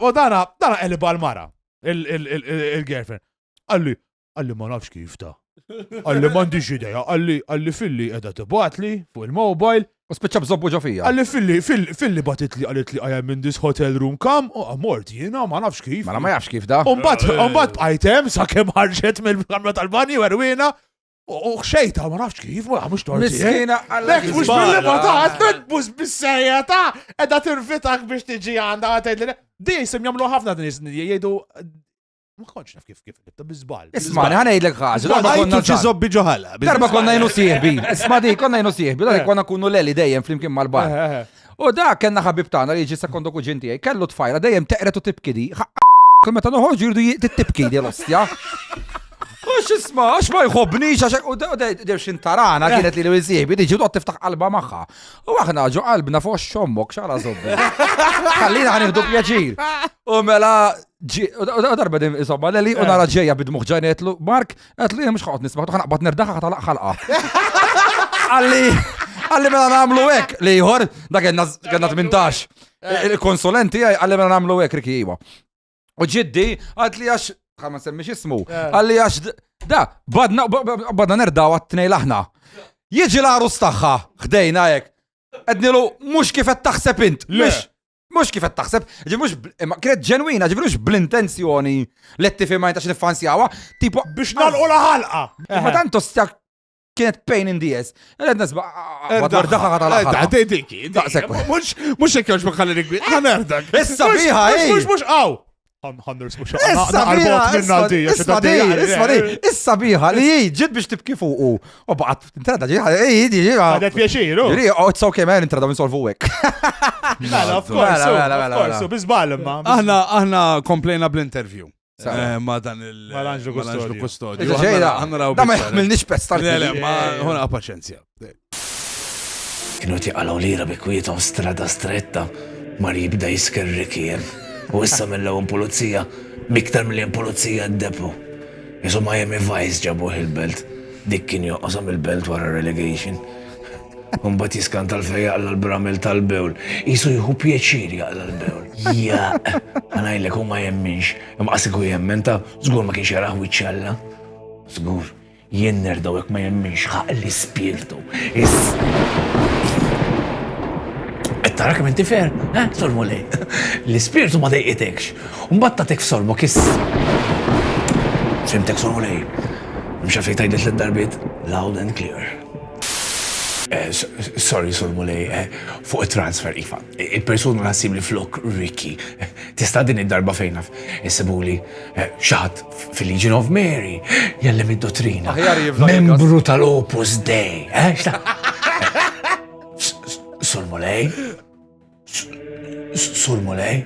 elba l-mara. Il-girlfriend. Għalli ma nafx kif ta'. Għalli mandi xideja, għalli filli edha t-bat li fuq il-mobile. U spiċċa bżobbu ġofija. Għalli filli batit li għalit li I am in this hotel room kam, u għamort jina ma nafx kif. Ma ma jafx kif da. Umbat b'ajtem sa' kem ħarġet mill-kamra tal-bani u għarwina. U xejta ma nafx kif, ma mux torti. Miskina Lek mux bil-libatat, nitbus bis-sejjeta, edha tirfitak biex tiġi għanda għatajt li. Di jisim jamlu ħafna d-nis, jgħidu. Ma konċ naf kif ta' bizbal. Ismani, ħanajdlek ħaġa. Għajtu ċizobbi ġoħala. Darba konna jenu sieħbi. Isma di, konna jenu sieħbi. Darba konna kunu leli dejjem flimkien mal-bar. U da kena ħabib tagħna li jiġi sekondu kuġin tiegħi, kellu tfajla dejjem teqret u tibkidi. Kull meta noħorġu jirdu tibkidi l-ostja. Għax isma, għax ma jħobbnix, għax u dew xintarana kienet li l-sieħbi, diġi u tiftaħ qalba magħha. U aħna ġo qalbna fuq xommok xara zobbi. Ħallina ħanieħdu pjaċir. U mela u darba dim insomma leli u nara ġejja bidmuħ ġajnetlu Mark għetlu mux ħaqot nisma' ħanaqbad nerdaħa ħatalaq ħalqa. Għalli mela nagħmlu hekk li jħor da kellna 18. Il-konsulenti għalli mela nagħmlu hekk riki iwa. U ġiddi għad li għax ma semmix ismu għalli għax da badna nerdaw għat-tnej laħna. Jiġi l-arus tagħha ħdejna hekk. Għednilu mhux kif qed taħseb int. Mux kif taħseb, kienet ġenwina, ġifiri bl-intenzjoni li t-tifima jintax nifansjawa, tipo biex nalqu la ħalqa. Ma tanto stja kienet pain in the ass. Għed nesba, għadwar daħħa għata laħħa. Mux ekjoġ maħalli rigwi, għanerdak. Issa biħa, Mux għaw. Issa biħa li ġid biex tibki fuqu. U baqat, intrada ġiħa, għadet pjaċiru. It's okay man, intrada minsolvu għek. Of course, bizbal imma. Aħna komplejna bl-interview. Ma dan il... Ma l-Anġlu Kustodju. ġejda, Għanna raw da ma bieċar. jgħamilniex pesta. Le, le, ma ħuna paċenzja. Kienu tiqalaw lira bikwietom strada stretta, mar jibda jiskerri kien. U issa mill-ewwel pulizija, miktar mill-jen pulizija d-depo. Jisu Miami Vice ġabuh il-belt. Dik kien joqqosam il-belt wara relegation. Umbat jiskanta l-fejja għall-bramel tal-bewl. Jisu jħu pieċir jaqla l-bewl. Ja, għanajlek u ma jemminx. Imqasiku jemmen ta' zgur ma kienx jaraħ wiċċalla. Zgur, jien nerdaw jek ma jemminx ħaq l-ispirtu. Tara kemm inti fer, sormu lej. L-ispirtu ma dejqitekx. Umbat ta' tek sormu kiss. Fimtek sormu lej. Mxa fej tajdet l-darbit, loud and clear. Sorry, sormu lej, fuq il-transfer, Iva. Il-personu nasim li flok Ricky. Tista' din id-darba fejna jessibuli xaħat fil-Legion of Mary. Jellem id-dottrina. Membru tal-Opus Dei. Sormu lej? Sormu lej?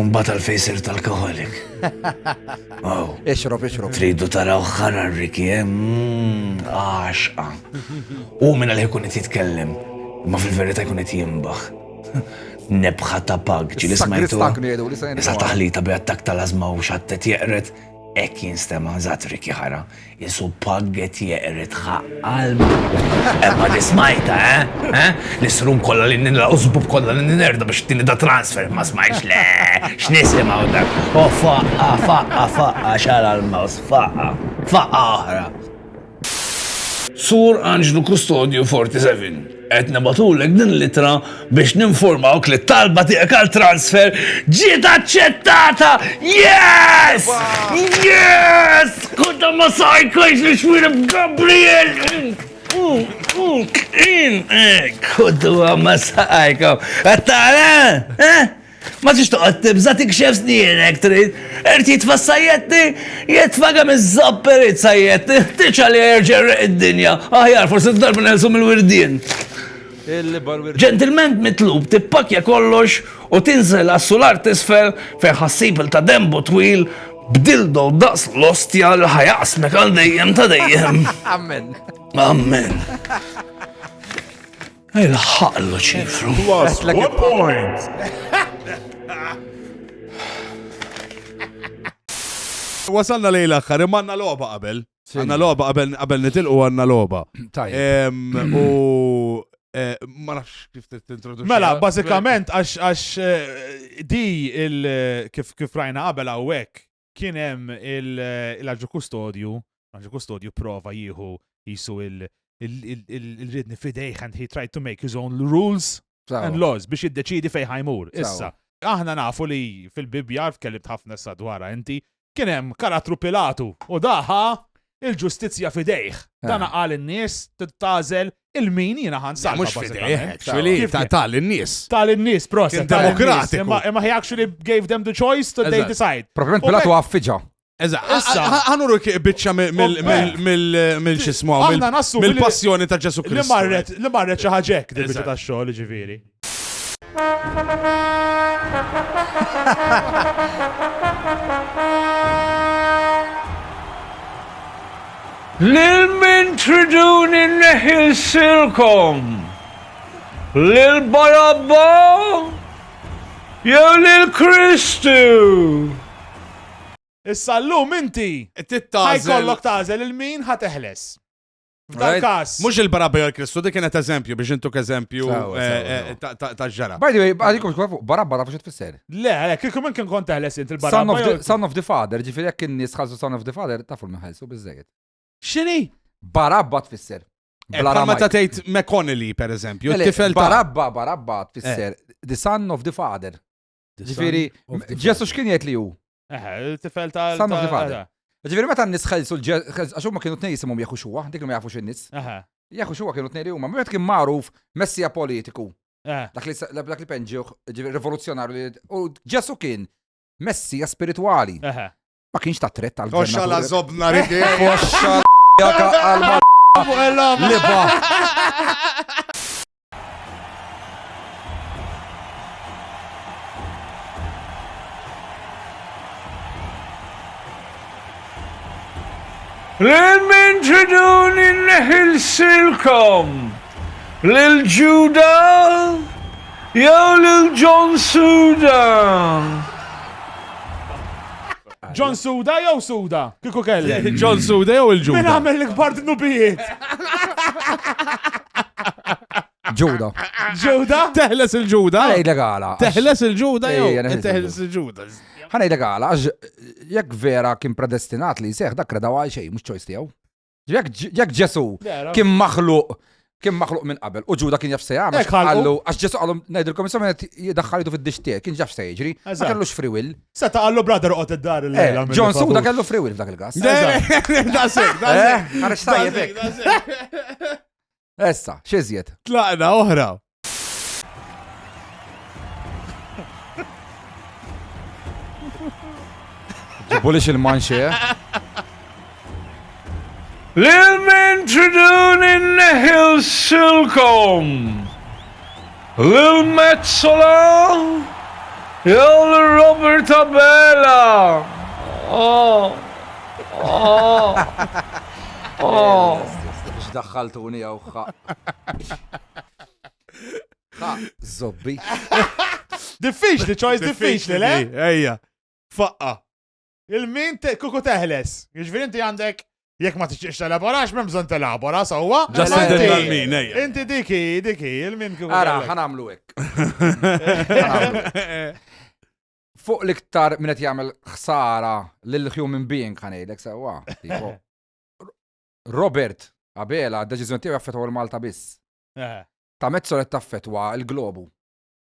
Umbat għal-fejser tal-kaholik. Ixrob. Tridu taraw ħarar Ricky, għaxqa. U minna li jkun jitkellem, ma fil-verita jkun jimbaħ. Nebħa ta' pag, ġili smajtu. Issa taħlita bi attak tal-azma u xattet jeqret, ek jinstema zat Ricky ħara. Jisu pagget jeqret ħaqqalm. Emma di smajta, Nisrum kolla li nilla użbub kolla li nerda biex tini da transfer, ma smajx le. X'nisimaw dak. O faqqa, xala l-maus, faqqa oħra. Sur Anġlu Kustodju 47. Qed nebatulek din litra biex ninformawk li talba tiegħek għal transfer ġiet aċċettata! Yes! Yes! Kunta ma sajkajx li xwira b'Gabriel! Kuntu ma sajkaw. Għattara? Ma tix toqgħod tibża tikxef snienek trid. Irtid fassajjetni, jitfaga miż-żopper sajjetni, tiċa li jerġa' id-dinja. Aħjar forsi darba nelsu mill-wirdien. Ġentilment mitlub tippakja kollox u tinżel għas-sular tisfel fejn ħassibel ta' dembu twil b'dildo daqs l-ostja li ħajaqsmek għal dejjem ta' dejjem. Amen. Amen. Il-ħaqlu ċifru. Plus 1 point. Wasalna lej l-axħar, imma għanna loba qabel. Għanna loba qabel nitilqu għanna loba. U ma nafx kif t-introduċi. Mela, basikament, għax di kif rajna qabel għawek, kienem il-Anġlu Kustodju prova jieħu jisu il-ridni fidejħ and he tried to make his own rules and laws biex jiddeċidi fej ħajmur. Issa, aħna nafu li fil-Bibja, f'kellibt ħafna sadwara inti, kienem karattru Pilatu u daħa il-ġustizja fidejħ. Dana qal in-nies tittażel il-min jiena ħansal. Mhux fidejħ, actually, tal-in-nies. Tal-in-nies, proset. Kien demokratiku. Imma he actually gave them the choice to they decide. Proprio Pilatu għaffiġa. Għanuru biċċa mill-xismu, mill-passjoni ta' Ġesu Kristu. Li marret ċaħġek di biċċa ta' xogħol ġifieri. Lil-min tridun inneħil silkom, lil-Barabba, jew lil-Kristu. Issa llum inti ħajkollok tażel il-min ħateħles. F'dan każ. Mhux il-Barabba jew il-Kristu, dik kienet eżempju biex intuk eżempju ta' ġara. By the way, għalikom xkwafu, Barabba ta' fuxet fisser. Le, kiekum kien kont teħles int il-Barabba. Son of the Father, ġifieri jekk in-nies ħalsu Son of the Father, tafu l-meħelsu biżejjed. X'inhi? Barabba tfisser. Bħalma ta' tgħid McConnelly, per eżempju, Barabba tfisser the Son of the Father. Ġifieri, Ġesu x'kien jgħid li hu? Il-tifel ta' Son of the Father. Ġifieri meta n-nies ħelsu għax huma kienu tnejn isimhom Jaħuxuwa, dik ma jafux in-nies. Jaħuxuwa kienu tnejn huma, meta kien magħruf messija politiku. Dak li penġew, rivoluzzjonarju u Ġesu kien messija spiritwali. Ma kienx ta' tret tal-gvern. Foxxa la zobna riki. Foxxa jaka għalma. Liba. Lil-min triduni neħilsilkom? Lil-Ġuda? Jew lil-John Suda? John Suda jew Suda? Kiku kellek? John Suda jew Min il-Ġuda? għamel li kbar nubijiet? Ġuda. Ġuda? Teħles il-Ġuda? Ħana illegali. Teħles il-Ġuda jew Ejja, neħles teħles il-Ġuda? Ħana illegali, għax jekk vera kien predestinat li jseħ dak kredaw għal xejn, mhux choice tiegħu. Jekk Ġesu kien maħluq minn qabel u Ġuda kien jaf se jagħmel. Hekk ħalqu. Għallu għax Ġesu għalhom ngħidilkom insomma jiddaħħalitu fid-dixtieg, kien ġaf se jiġri, ma Eżatt. kellux free will. Seta għallu brother uqot id-dar il-lejla. John Suda kellu free will f'dak il-gas. Dasek, Ħareġ tajjeb hekk. Issa, x'eżjed. Tlaqna oħra. Ġibulix il-manxie. Lil-min triduni neħilsilkom? Lil-Metzola? Jew lil-Robert Abela? Biex daħħaltuni jew Zobbi. Diffiċli, choice diffiċli, le? Ejja. Faqqa. Il-min kuku teħles. Jiġifieri inti għandek jekk ma tixtieqx telabora, m'hemm bżonn telabora sewwa. Ġast Ma inti- tindel min, ejja. Inti diki, il-min kuku Ara, teħles. ħanamlu hekk. Fuq l-iktar minn qed jagħmel ħsara lill-human being ħanejdlek sewwa. Tipo, Robert Abela, d-deċiżjoni tiegħu jaffettwa l-Malta biss. Ta' Metzola qed taffettwa l-globu.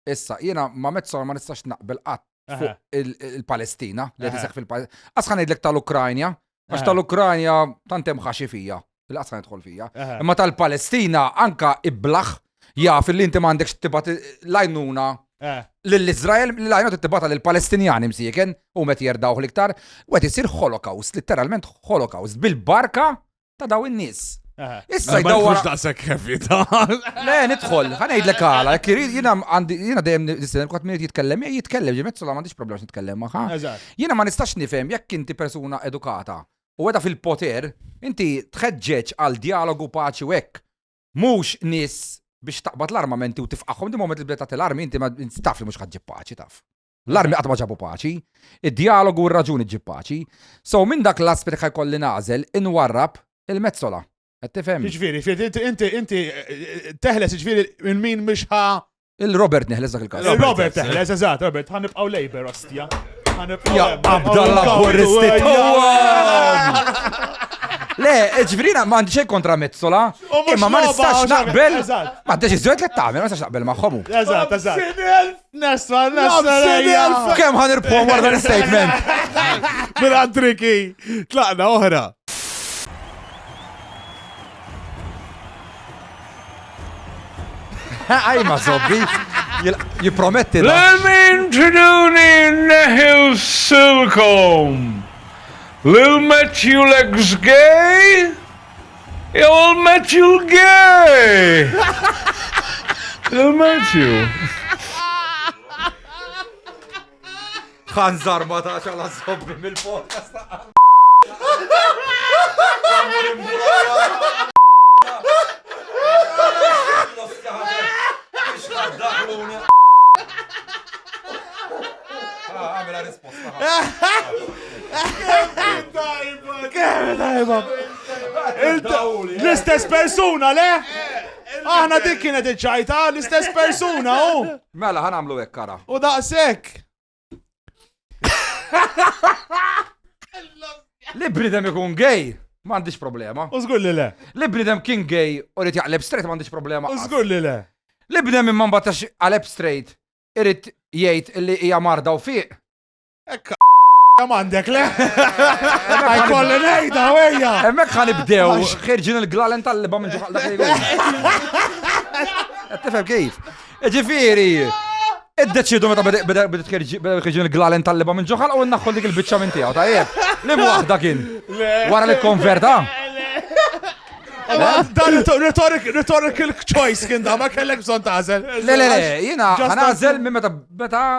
Issa, jiena ma' Metzola ma nistax naqbel qatt fuq il-Palestina, li qed iseħħ fil-Palestina. Qas ħanejdlek tal-Ukranja, għax tal-Ukranja tant hemm ħaxi fija, il-qas ħanidħol fija. Imma tal-Palestina anka iblaħ jaf li inti m'għandekx tibgħat l-għajnuna lill-Izrael, l-għajnuna tibbata lill-Palestinjani msieken u met jerdawh l-iktar, u qed isir holocaust, literalment holocaust bil-barka ta' daw in-nies. Issa jdawwar. daqsek heavy ta' Le, nidħol, ħanejdlek għala, jiena dejjem nistennew kwatt min jitkellem, jitkellem, Metzola m'għandix problema nitkellem magħha. Eżatt. Jiena ma nistax nifhem jekk inti persuna edukata u għeda fil-poter, inti tħeġġeġ għal dialogu paċi u hekk. Mhux nies biex taqbad l-armamenti u tifqaħħom di moment li bdetat l-armi inti ma taf li mhux ħaġġib paċi taf. L-armi qatt ma ġabu paċi, id-dialogu u r-raġuni ġib paċi. So minn dak l-aspet ħajkolli nażel inwarrab il-Metzola. Qed tifhem? Jiġifieri, inti teħles jiġifieri minn min mhux Il-Robert neħles dak il-każ. Robert teħles, eżatt, Robert, ħanibqgħu Labor ostja. Ja, Abdallah Borristi Le, ġifrina ma għandi xejn kontra Metzola, imma ma nistax naqbel. Ma deċiżjoni li tagħmel, ma nistax naqbel magħhom. Eżatt. Nesra. Kemm ħanirbħu wara dan statement? Bil-Andriki. Tlaqna oħra. Ajma zobbi, jiprometti da. Lil-min triduni neħilsilkom? Lil-Matthew Legs Gay? Jew il-Matthew Gay? Lil-Matthew. Ħanżar ma taċ għala zobbi mill-podcast. Għamela risposta. L-istess persuna, le? Aħna dik kienet iċċajta, l-istess persuna, u. Mela, ħanamlu hekk kara. U daqshekk. Li bnidem ikun gay, m'għandix problema. U żgur li le. Li bnidem kien gay u rrid jaqleb straight m'għandix problema. U żgur li le. Li bnidem imma mbagħad għaleb straight irid jgħid li hija marda u fiq. Jam għandek le? Għajkolli nejda, wejja! Hemmhekk ħanibdew ħirġin il-glalen tal-liba minn ġuħal dak li jgħid. Tifhem kif? Ġifieri, iddeċidu meta bidet ħirġin il-glalen tal-liba minn ġuħal u naħħol dik il-biċċa minn tiegħu tajjeb. Li waħda kien? Wara li konverta? Dan rhetorical choice kien da, ma kellek bżon tażel. Le, jina Just ħanażel minn meta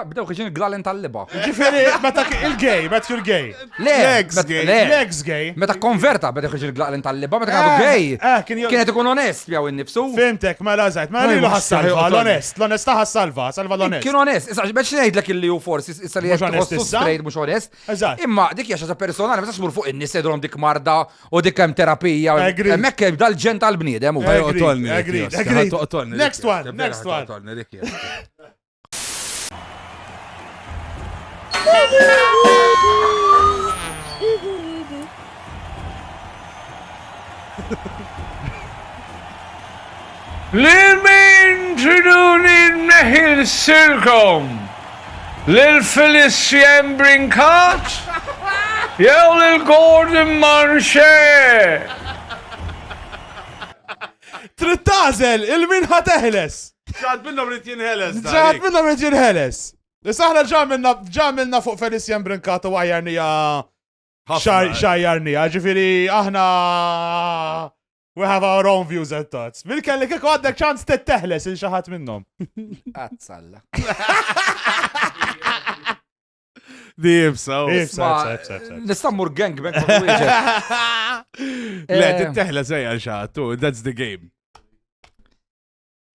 bdew ħiġin glalen tal-liba. Ġifiri, meta il-gay, meta you're gay. Legs gay. Meta konverta bdew ħiġin glalen tal-liba, meta kanu gay. Kienet ikun onest bjaw innifsu. Fimtek, ma lażajt, ma lilu ħassalva, l-onest ħassalva, salva l-onest. Kien onest, issa biex ngħidlek illi hu forsi issa li Mhux onest issa? straight mhux onest. Eżatt. Imma dik hija xi personali, meta xmur fuq in-nies jedhom dik marda u dik hemm terapija. Agreed. Hemmhekk hemm dal-ġen tal-bniedem. Agreed. Next one. Lil min triduni neħil sirkom. Lil Felicien Brinkat. Jew lil Gordon Manche. Trid tażel, il-min ħateħles. ċad minnom rrit jinħeles. Ġat minna mreġin ħeles. Saħna ġamilna fuq Felicien Brinkato għajarnija xajjarnija, ġifiri aħna we have our own views and thoughts. Bil-kelli kik għaddek ċans t-teħles il-xaħat minnom. Għazzalla. Dibsa. Nistammur gang bank. Le, titteħla zejja xaħtu, that's the game.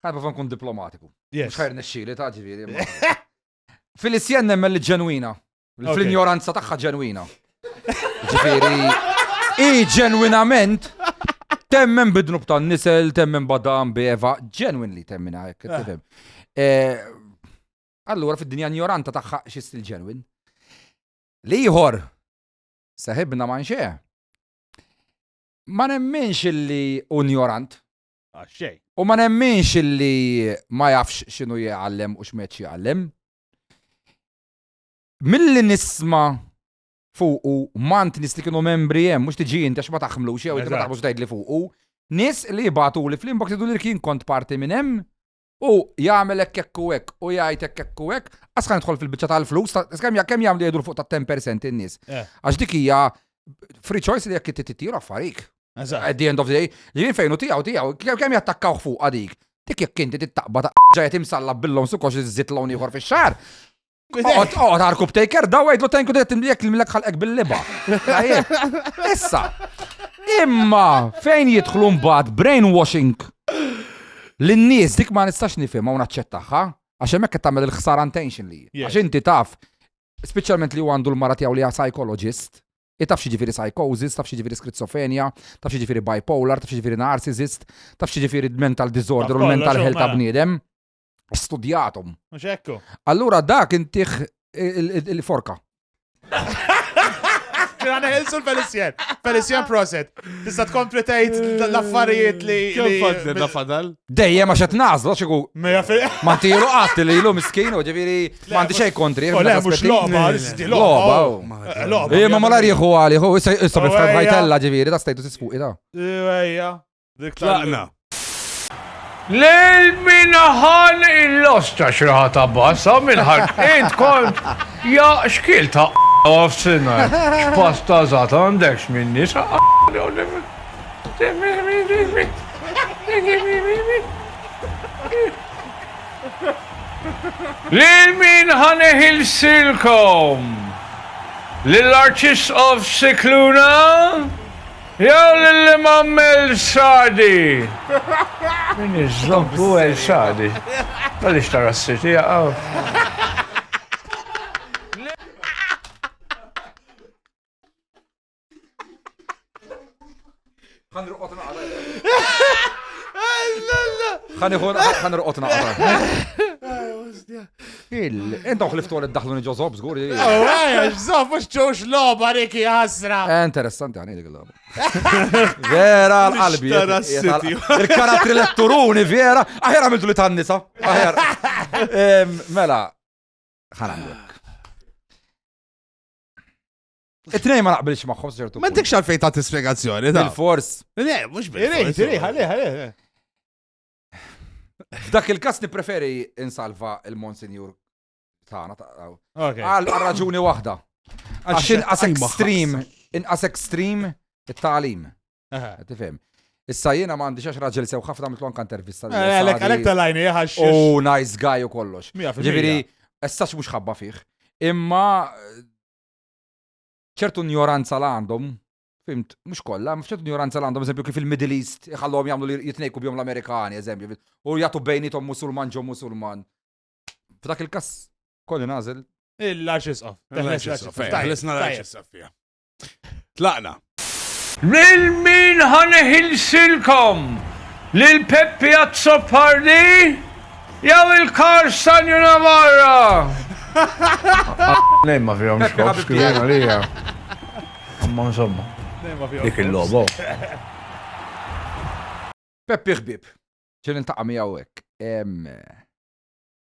Għadba fan kun diplomatiku. Yes. Xajr nesċili ta' ġiviri. Felicien nemmen li ġenwina. Fl-ignoranza taħħa ġenwina. Ġifiri, ġenwinament temmen bidnub ta' nisel, temmen badam, beva, ġenwinli temmen għek. Allura fid-dinja ignoranta taħħa xistil ġenwin. Liħor, saħibna manxie. Ma nemmenx illi ignorant. Xej. U ma nemmenx illi ma jafx xinu jgħallem u xmeċ jgħallem. Mill-li nisma fuqu mant nis li kienu membri jem, mux tiġi inti ma taħmlu xie, u inti ma taħmlu xdajd li fuqu. Nis li jibatu li fl-inbox jidu li kien kont parti minnem, u jgħamil ekkekku ek, u jgħajt ekkekku ek, għasħan idħol fil-bicċa tal-flus, kem jgħamlu jgħidu fuq ta' 10% in-nis. Għax dik hija free choice li jgħak tittiru affarik. At the end of the day, ġivin fejnu tijaw, kem jattakkaw fuq għadik. Dik jgħak inti tittaqba ta' ġajet imsalla billon sukox iżżit l-għon jħor fi xar. Għarkub taker, daw għajdlu tenku d-għet imlijek l-millek xalqek bil-liba. Issa, imma fejn jidħlu mbagħad brainwashing l-nies dik ma nistax nifhem u naċċettaħħa għax hemmhekk qed tagħmel il-ħsara intention li. Għax inti taf, speċjalment li għandu l-mara tiegħu li hija psychologist, taf x'jiġifieri psychosis, taf x'jiġifieri schizophrenia, taf x'jiġifieri bipolar, taf x'jiġifieri narcissist, taf x'jiġifieri mental disorder u mental health ta' bniedem. Studjatum. Mux ekku. Allura dak intiħ il-forka. Għana ħelsu l-Felicien. Felicien proset. Tista tkompletajt l-affarijiet li. Kif fadli da fadal? Dejjem għax qed nażlu xeku. Ma tiru qatt li ilu miskinu, ġifieri m'għandi xejn kontri. Le mhux logħba, logħba. Ma malar jieħu għali, issa biftajtella ġifieri ta' status isfuqi da. Ejja. Dik Tlaqna. Lil minnaħan il-losta xraħata bassa minnħan int kont ja xkil ta' għafsina xpasta zata għandekx minni Lil minnaħan il-silkom Lil-Artist of Cicluna Jew l-Imam El-Sadi. Min iż-żombu El-Sadi. Għalix tara s-siti jaqaw. ħanirqot naqra. Inta uħliftu għal id-daħlu nġo zob, zgur. Zob, mux ġox loba riki ħasra. Interessanti għani dik l-loba. Vera l-qalbi. Il-karattri letturuni, vera. Aħjar għamiltu li tan-nisa. Mela, ħanamlek. It-tnej ma naqbilx maħħom s-ġertu. Ma ntikx għalfejn ta' t-spiegazzjoni, ta' bil-fors. Le, mux bil-fors. Iri. F'dak il-kas nipreferi insalva il-Monsinjur tagħna. Għal raġuni waħda. Għax inqas extreme it-tagħlim. Tifhem. Issa jiena m'għandix għax raġel sew ħafna għamilt anke intervista. Għalek tal-għajni jħax. Oh, nice guy u kollox. 100%. Ġifieri, essax mhux ħabba fih. Imma ċertu ignoranza l għandhom, fimt, mhux kollha, ċertu ignoranza l għandhom, eżempju kif il-Middle East ħallhom jagħmlu li jitnejku bihom l-Amerikani, eżempju, u jagħtu bejnietom Musulman ġo Musulman. F'dak il-każ kolli nażel. Il-laċis off. Ħlesna l-laċis fija. Tlaqna. Lil min ħaneħilsilkom? Lil Peppi Azzopardi? Jew il-Karsanju Navarra? Nejma fihom Peppi xkop, ħabib skrivina lija. Amma insomma, dik il-lobo. Peppi ħbib. ċen intaqa' miegħu hekk.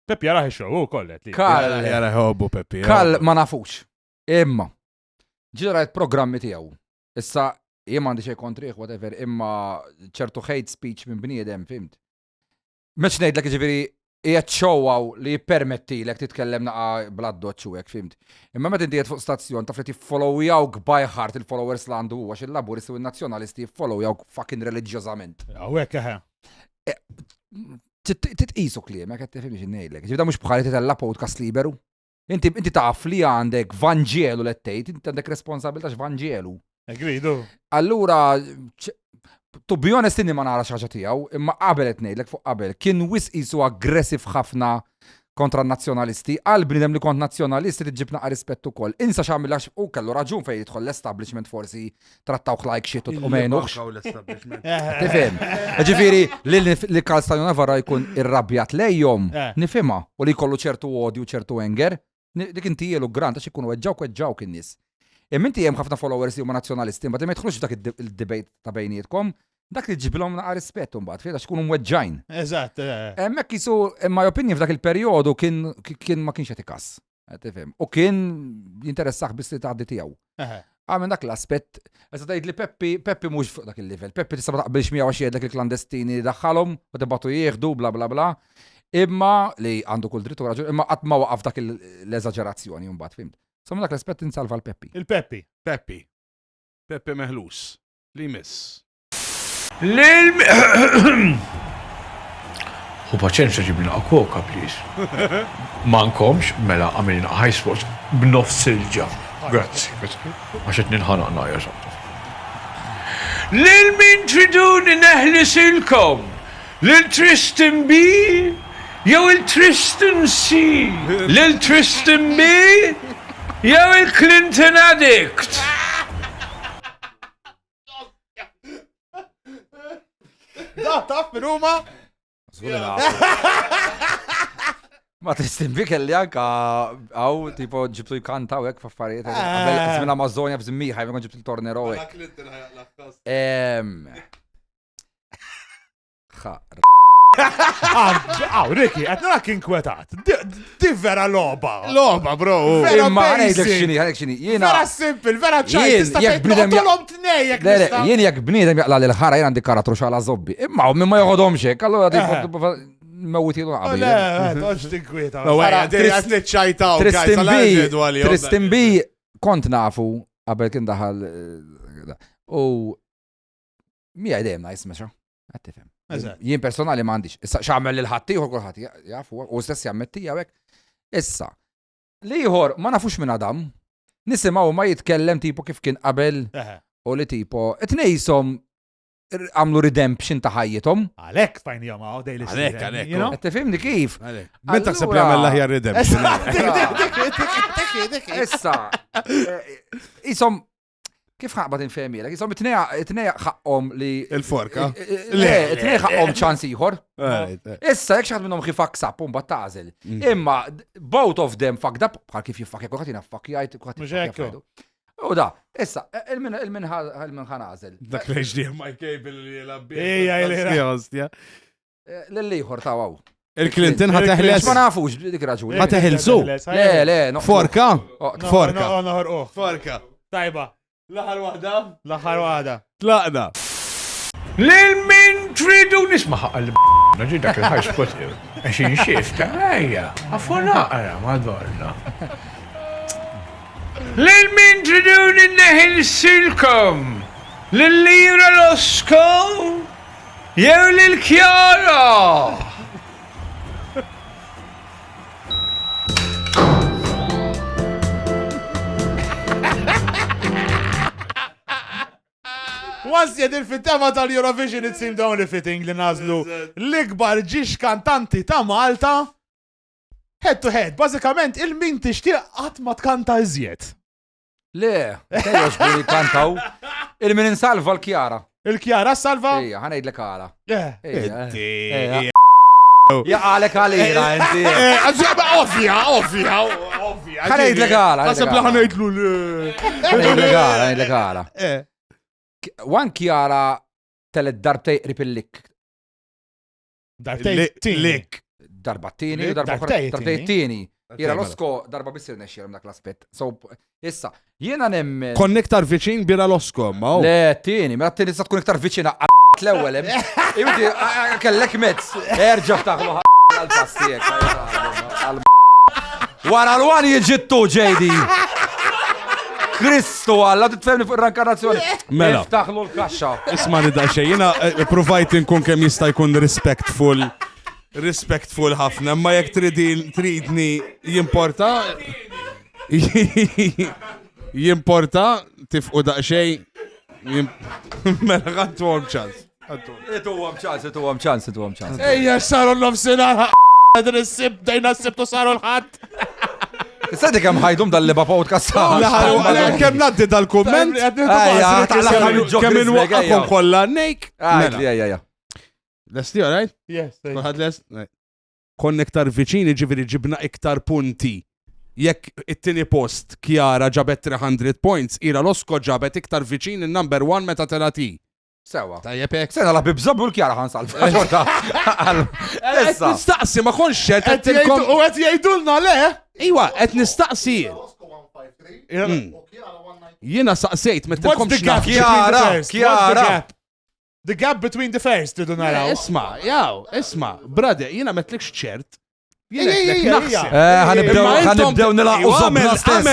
Peppi jaraħ ix-show, u kollet. Jara ħobbu Peppi. Kall ma nafux. Imma. Ġirajt programmi tiegħu. Issa jien m'għandi xejn kontrih, whatever, imma ċertu hate speech minn bniedem, fimt. Meċ ngħidlek ġifieri qiegħed xowwaw li jippermettilek titkellem naqa' bladdoċċ u hekk, fimt. Imma meta inti qed fuq stazzjon taf li tiffollowjawk by heart il-followers l għandu huwa il-laburisti u n-nazzjonalisti jiffollowjawk fucking reliġjożament. Għawek, eħe. Titqisu kliem, qed tifhimx ngħidlek. Ġifieri mhux bħal titella podcast liberu. Inti taf li għandek Vanġelu let tgħid, inti għandek responsabilità x'Vanġelu. Gridu. Allura, to be honest, inni ma nara xaġa tiegħu, imma qabel qed ngħidlek fuq qabel, kien wisqisu aggressiv ħafna kontra n-nazzjonalisti, għal bniedem li kont nazzjonalisti tiġib naqa' rispett ukoll. Insa x'għamilax u kellu raġun fejn jidħol l-establishment forsi trattawk like shit u tqumejnux. Tifhem. Ġifieri li Karsanju Navarra jkun irrabjat lejhom, nifhimha, u li jkollu ċertu odju, ċertu anger, dik inti jelu grant għax ikunu weġġawk in-nies. Imminti hemm ħafna followers li huma nazzjonalisti, ma jidħlux dak il-debate ta' bejnietkom, dak li ġibilhom naqa' rispett imbagħad, fejn għax ikunu mweġġajn. Eżatt. Hemmhekk isu, in my opinion, f'dak il-perjodu kien ma kienx qed ikass. Tifhem. U kien jinteressaħ biss li tgħaddi tiegħu. Minn dak l-aspett, issa tgħid li Peppi mhux fuq dak il-livell. Peppi tista' ma taqbilx miegħu għax jgħidlek il-klandestini daħħalhom u tibgħatu jieħdu bla bla bla. Imma li għandu kull dritt u raġun, imma qatt ma waqaf dak l-eżaġerazzjoni mbagħad, fimt. Somma dak l-aspett insalva l-Peppi. Il-Peppi. Peppi meħlus. Li miss. U paċenza ġiblina koka, please. Mankomx, mela għamilina high sports b'nofs silġa. Grazzi. Għaxet ninħana għanna jażabta. Lil min triduni neħlisilkom? Lil Tristan B? Jew il-Tristan C? Lil Tristan B? Jew il-Clinton addict? Da, taf minn huma? Ma tistimbi kelli anka għaw tipo ġibtu jkantaw hekk f'affarijiet. Żmien Amazonja f'żimmiħa jkun ġibtu l-tornero hekk. Riki, għetna kien kwetat. Di vera loba. Loba, bro. Imma għanek xini, jena. Vera simple, vera ċaj. Tista' tgħidolhom tnejjek. Jien jek bniedem jaqla l-ħara jien għandi karatru xala zobbi. Imma minn ma joħodhomx hekk, allura mewwitilu qabel. Toġ tinkweta. Tristan B kont nafu qabel kien daħal u mija dejjem najs mexa. Għattifhem. Jien personali m'għandix. Issa x'għamel lil ħaddieħor kulħadd jafu u stess jammettija hekk. Issa liħor ma nafux minn Adam, nisimgħu ma jitkellem tipo kif kien qabel u li tipo tnejshom għamlu redemption ta' ħajjithom. Għalhekk fajn jagħmlu dejli. Għalhekk. Qed tifhimni kif? Min taħseb li għamel l-aħjar redemption. Issa isom kif ħaqbad infemilek? Isom it-tneja ħaqqom li... Il-forka? Le, it-tneja ħaqqom ċans iħor. Issa, jek xaħt minnom xifak sap, un battażel. Imma, both of them fucked up, bħal kif jiffak, jek uħatina fuckjajt, uħatina. U da, issa, il-min ħanażel. Dak l-HD my cable li l-abbi. Ija, L-liħor tawaw. Il-Clinton ħateħles. Ma nafux, dik raġuni. ħateħilsu. Le, Forka? Forka. Tajba. L-aħħar waħda? L-aħħar waħda. Tlaqna. Lil min tridu nisma' naġi dak il-ħaj spot. Għaxin xifta, ejja, għafu naqra madwarna. Lil min tridu ninneħil silkom? Lil lira l-osko? Jew lil Kjara! Once jedil fit-tema tal-Eurovision it seemed only fitting li nazlu l-ikbar ġiex kantanti ta' Malta head to head. Bażikament il-min tixtieq qatt ma tkanta iżjed. Le, tejjax bini kantaw. Il-min insalva l-Kjara. Il-Kjara salva? Ejja, ħanejdlek għala. Yeah. Jaqalek għalira, inti. Ovvja. ħanejdlek għala. Għasab li ħanejdlu ħanejdlek għala. Wan Kjara telet darbtej ripillik. Darbtejlik. Darbattini, darbtejtini. Jira Losko darba bissir nexxir dak l-aspett. So, issa, jiena nemmen. Kon iktar viċin bira Losko, ma. Le, tieni, ma tieni sa tkun iktar viċina l-ewwel. Imti kellek mezz. Erġa' ftaħlu għal-pastijek. Wara l-wan jiġittu ġejdi. Kristu għalla, titfemni fuq ir-rankarnazzjoni. Mela. Iftaħlu l-kaxxa. Ismani daċċe, jina provajt inkun kem jista' jkun respectful ħafna, ma jek tridni jimporta tifqu daqxej mela għantu għom ċans. Itu għam ċans. Ejja, saru l-nofsinar, dejna s-sibtu saru l-ħat. Sadi kem ħajdum dal-liba podcast. Kem naddi dal-komment, kem inwaqqakom kolla nejk. Lesti, all right? Yes. Kulħad lest? Kon iktar viċini ġiviri ġibna iktar punti. Jekk it-tini post Kjara ġabet 300 points, ira Losko ġabet iktar viċin il-number 1 meta telati. Sewa. Tajjeb hekk. Sena la bibżabu l-Kjara ħansalf. Qed nistaqsi ma konx qed U għet jgħidulna le? Iwa, qed nistaqsi. Jiena saqsejt What's the gap between the first? Kjara. The gap between the first, tidu naraw. Isma, brother, jiena metlikx ċert. ħanibdew nilaqgħu zobna stess.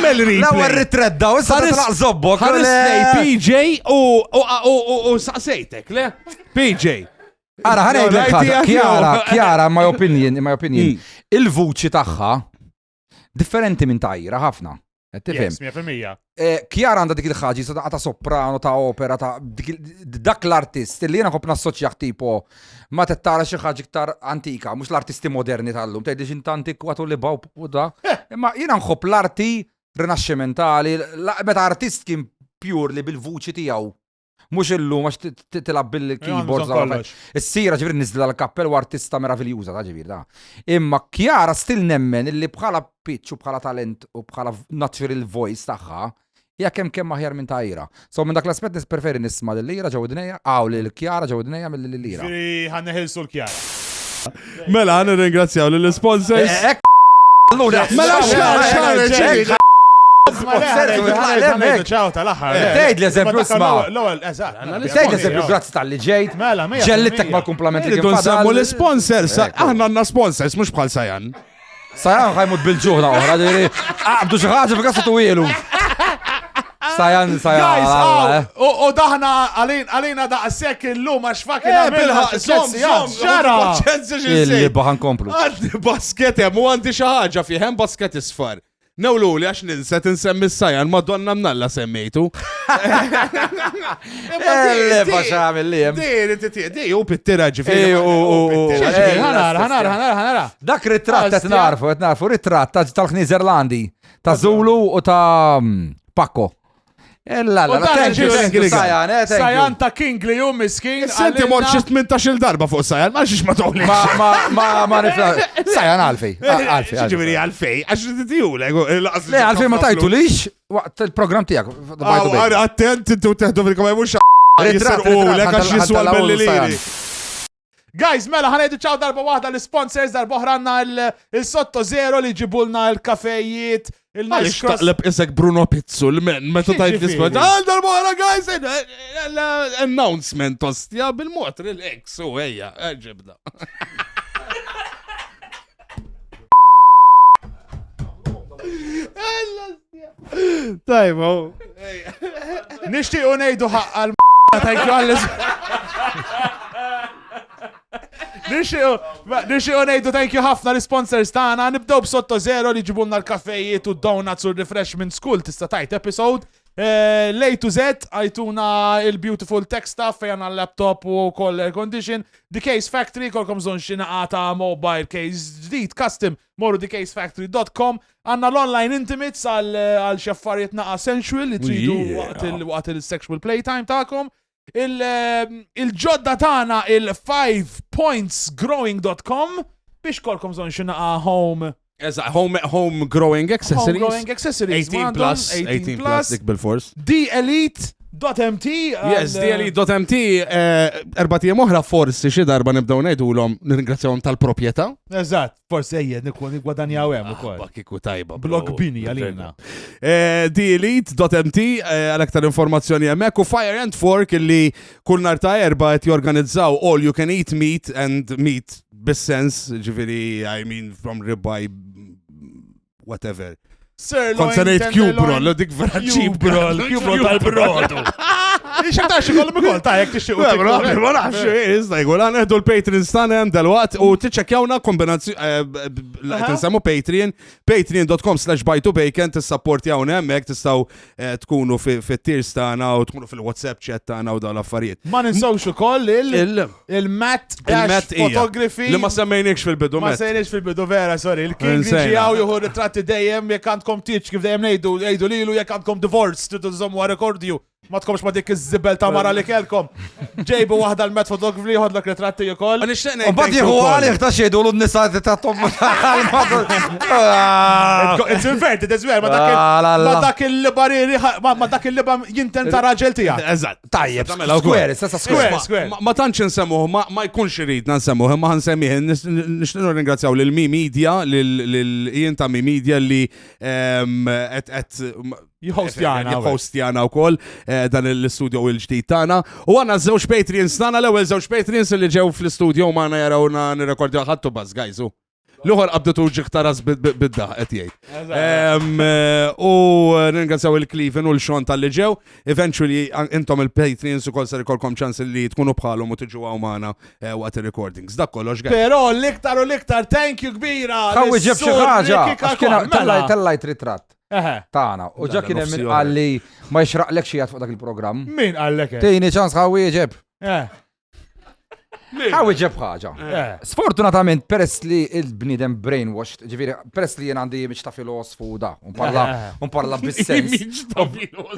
L-ewwel ritredda, u issa titlaq zobbok. Ħarisnej PJ u saqsejtek, le? PJ. Ara, ħanejdlek Kjara, my opinion, il-vuċi tagħha differenti minn Tajra ħafna. Yes, 100%. Kjara għanda dik il-ħagġi, ta' soprano, ta' opera, ta' dak l-artist, li jena kopna assoċjaħ tipo ma t-tara xi ħaġa iktar antika, mux l-artisti moderni tal-lum, ta' diġin ta' antik għatu li baw u da. Imma jena nħobb l-arti rinascimentali, meta artist kien pure li bil-vuċi tijaw. Mux illum, għax tilab bil-keyboard. Is-sira ġivir nizdila l-kappell u artista meraviljuza ta' ġivir da. Imma Kjara stil nemmen illi bħala pitch u bħala talent u bħala natural voice taħħa hija kemm aħjar minn Tajra. So minn dak l-aspett preferi nisma' lil-lira ġew id-dinejja, li l-Kjara ġew id-dinejja mill-lira. Ħanneħilsu l-Kjara. Mela, ħana ringrazzjaw lill-sponsors. Mela ċaw tal-aħħar. Tgħid l-eżempju isma'. L-ewwel, eżatt. Tgħid l-eżempju grazzi tal-li ġejt. Ġellittek mal-kumplimenti Irridu nsemmu l-sponsors. Aħna għandna sponsors, mhux bħal Sajan. Sajan ħajmut bil-ġuħna oħra, ġiri, għabdu xi ħaġa f'kassa tuwielu. Sajan. U daħna għalina daqsek il-lum għax fakin Illi baħan komplu. Għandi basket hemm u għandi xi ħaġa fih hemm basket isfar. Nawlu li għax ninset nsemmi s-Sajan, Madonna mnalla semmejtu. Di, u pittira ġifiri. ħanara. Dak ritratt qed narfu ritratt tal-Knizerlandi, ta' Zulu u ta' Pakko. Sajan ta' King li jum miskin. Senti morċi 18 darba fuq Sajan, ma xiex ma toħli. Ma nifla. Sajan għalfej. Ġiviri għalfej, għax t-tiju. Le, għalfej ma tajtu lix waqt il-program tijak. Attent, tu teħdu fil-kamaj mux jisarqu l-għax jiswa l-belli. Guys, mela ħanajdu ċaw darba waħda l-sponsors, darba oħranna il-Sotto Zero li ġibulna il-kafejiet, Għalix taqleb isek Bruno Pizzu l-men, meta tajt l-spot. Darba oħra, guys, l-announcement ostja bil-mot, relax, u ejja, ġibda. Tajbo. Nishtiqu nejdu ħaqqa l-m***a tajkju għallis. Nixiju nejdu thank you ħafna l-sponsors tagħna, nibdew b'Sotto Zero li ġibulna l-kaffejiet u donuts u refreshments kull tista' tajt episode. Lay to Z, għajtuna il-beautiful tech stuff fejn l-laptop u koll air condition. The Case Factory, kolkom zon xinaqata mobile case ġdid, custom, morru thecasefactory.com. Għanna l-online intimates għal xaffariet naqa sensual li tridu waqt il-sexual playtime ta'kom. Il-ġodda tana il5pointsgrowing.com biex kolkom zon xinaqa home growing accessories. Home growing accessories. 18 plus, dik bil-fors. DElite.mt. Yes, DElite.mt, 4 tiem oħra forsi xi darba nibdew ngħidulhom nirringrazzjawhom tal-proprjetà. Eżatt, forsi ejjed nigwadanjaw hemm ukoll. Kiku tajba. Blog bini għalina. DElite.mt għal aktar informazzjoni hemmhekk u Fire and Fork illi kull nhar ta' erba' qed jorganizzaw all you can eat meat and meat bis-sens, ġifieri I mean from ribeye whatever. Konsanejt Q-Brol, dik vera Q-Brol tal-brodu. Xabtax ikollhom ikoll ta' jekk tixtiequ. Ma nafx, iżda jgħul neħdu l-Patreons tagħna hemm dalwaqt u tiċċekkjawna kombinazzjoni tinsemmu Patreon, patreon.com/buy2bacon tissapportjawna hemmhekk tistgħu tkunu fit-tiers tagħna u tkunu fil-WhatsApp chat tagħna u dawn l-affarijiet. Ma ninsewx ukoll il-Matt Photography. Li ma semmejniex fil-bidu. Ma semmejniex fil-bidu vera, sorry. Il-King ġijaw juhu ritratti dejjem jekk għandkom tiċ kif dejjem ngħidu lilu jekk għandkom divorce tidu żommu rekordju. Ma tkomx ma dik iż-żibel ta' mara li kelkom. Ġejbu waħda l-Matt Photography jħodlok ritratti ukoll. U bad jieħu għalih ta' xejdu l-nisa ta' tom. It's inverted as well, ma dak il-bariri, ma dak il-liba jinten ta' raġel tiegħek. Eżatt. Tajjeb, square, stessa square. Ma tantx insemmuh, ma jkunx irid nsemmuh, ma ħansemmih. Nixtieq ringrazzjaw lil Mi Media, lil ta' Mi Media li qed jihostjana u koll dan l-studio il-ġdijt tana. U għanna żewġ Patreons tana, l-ewel żewġ Patreons li ġew fl-studio maħna jarawna nirrekordjaw ħattu baz, gajzu. L-uħor qabdetu ġiħtaras bid-daħ, għetjajt. U ringrazzjaw il-Cleven u l-Xon tal-li ġew. Eventually, intom il-Patreons u kol ser ikolkom ċans li tkunu bħalhom u tiġu għaw maħna waqt il-recordings. Dak kollox għaj. Pero l-iktar u l-iktar, thank you kbira. Kawi ġeb xi ħaġa, għax kiena tellajt ritratt. Tana, u ġa kien hemm għalli ma jxraqlek xi fuq dak il-programm. Min għallek? Tejni ċans ħawi ġeb. Ħawi ġeb ħaġa. Sfortunatament peress li il-bniedem brainwashed, ġifieri peress li jien għandi miċ ta' filosfu da, unparla bis-sens.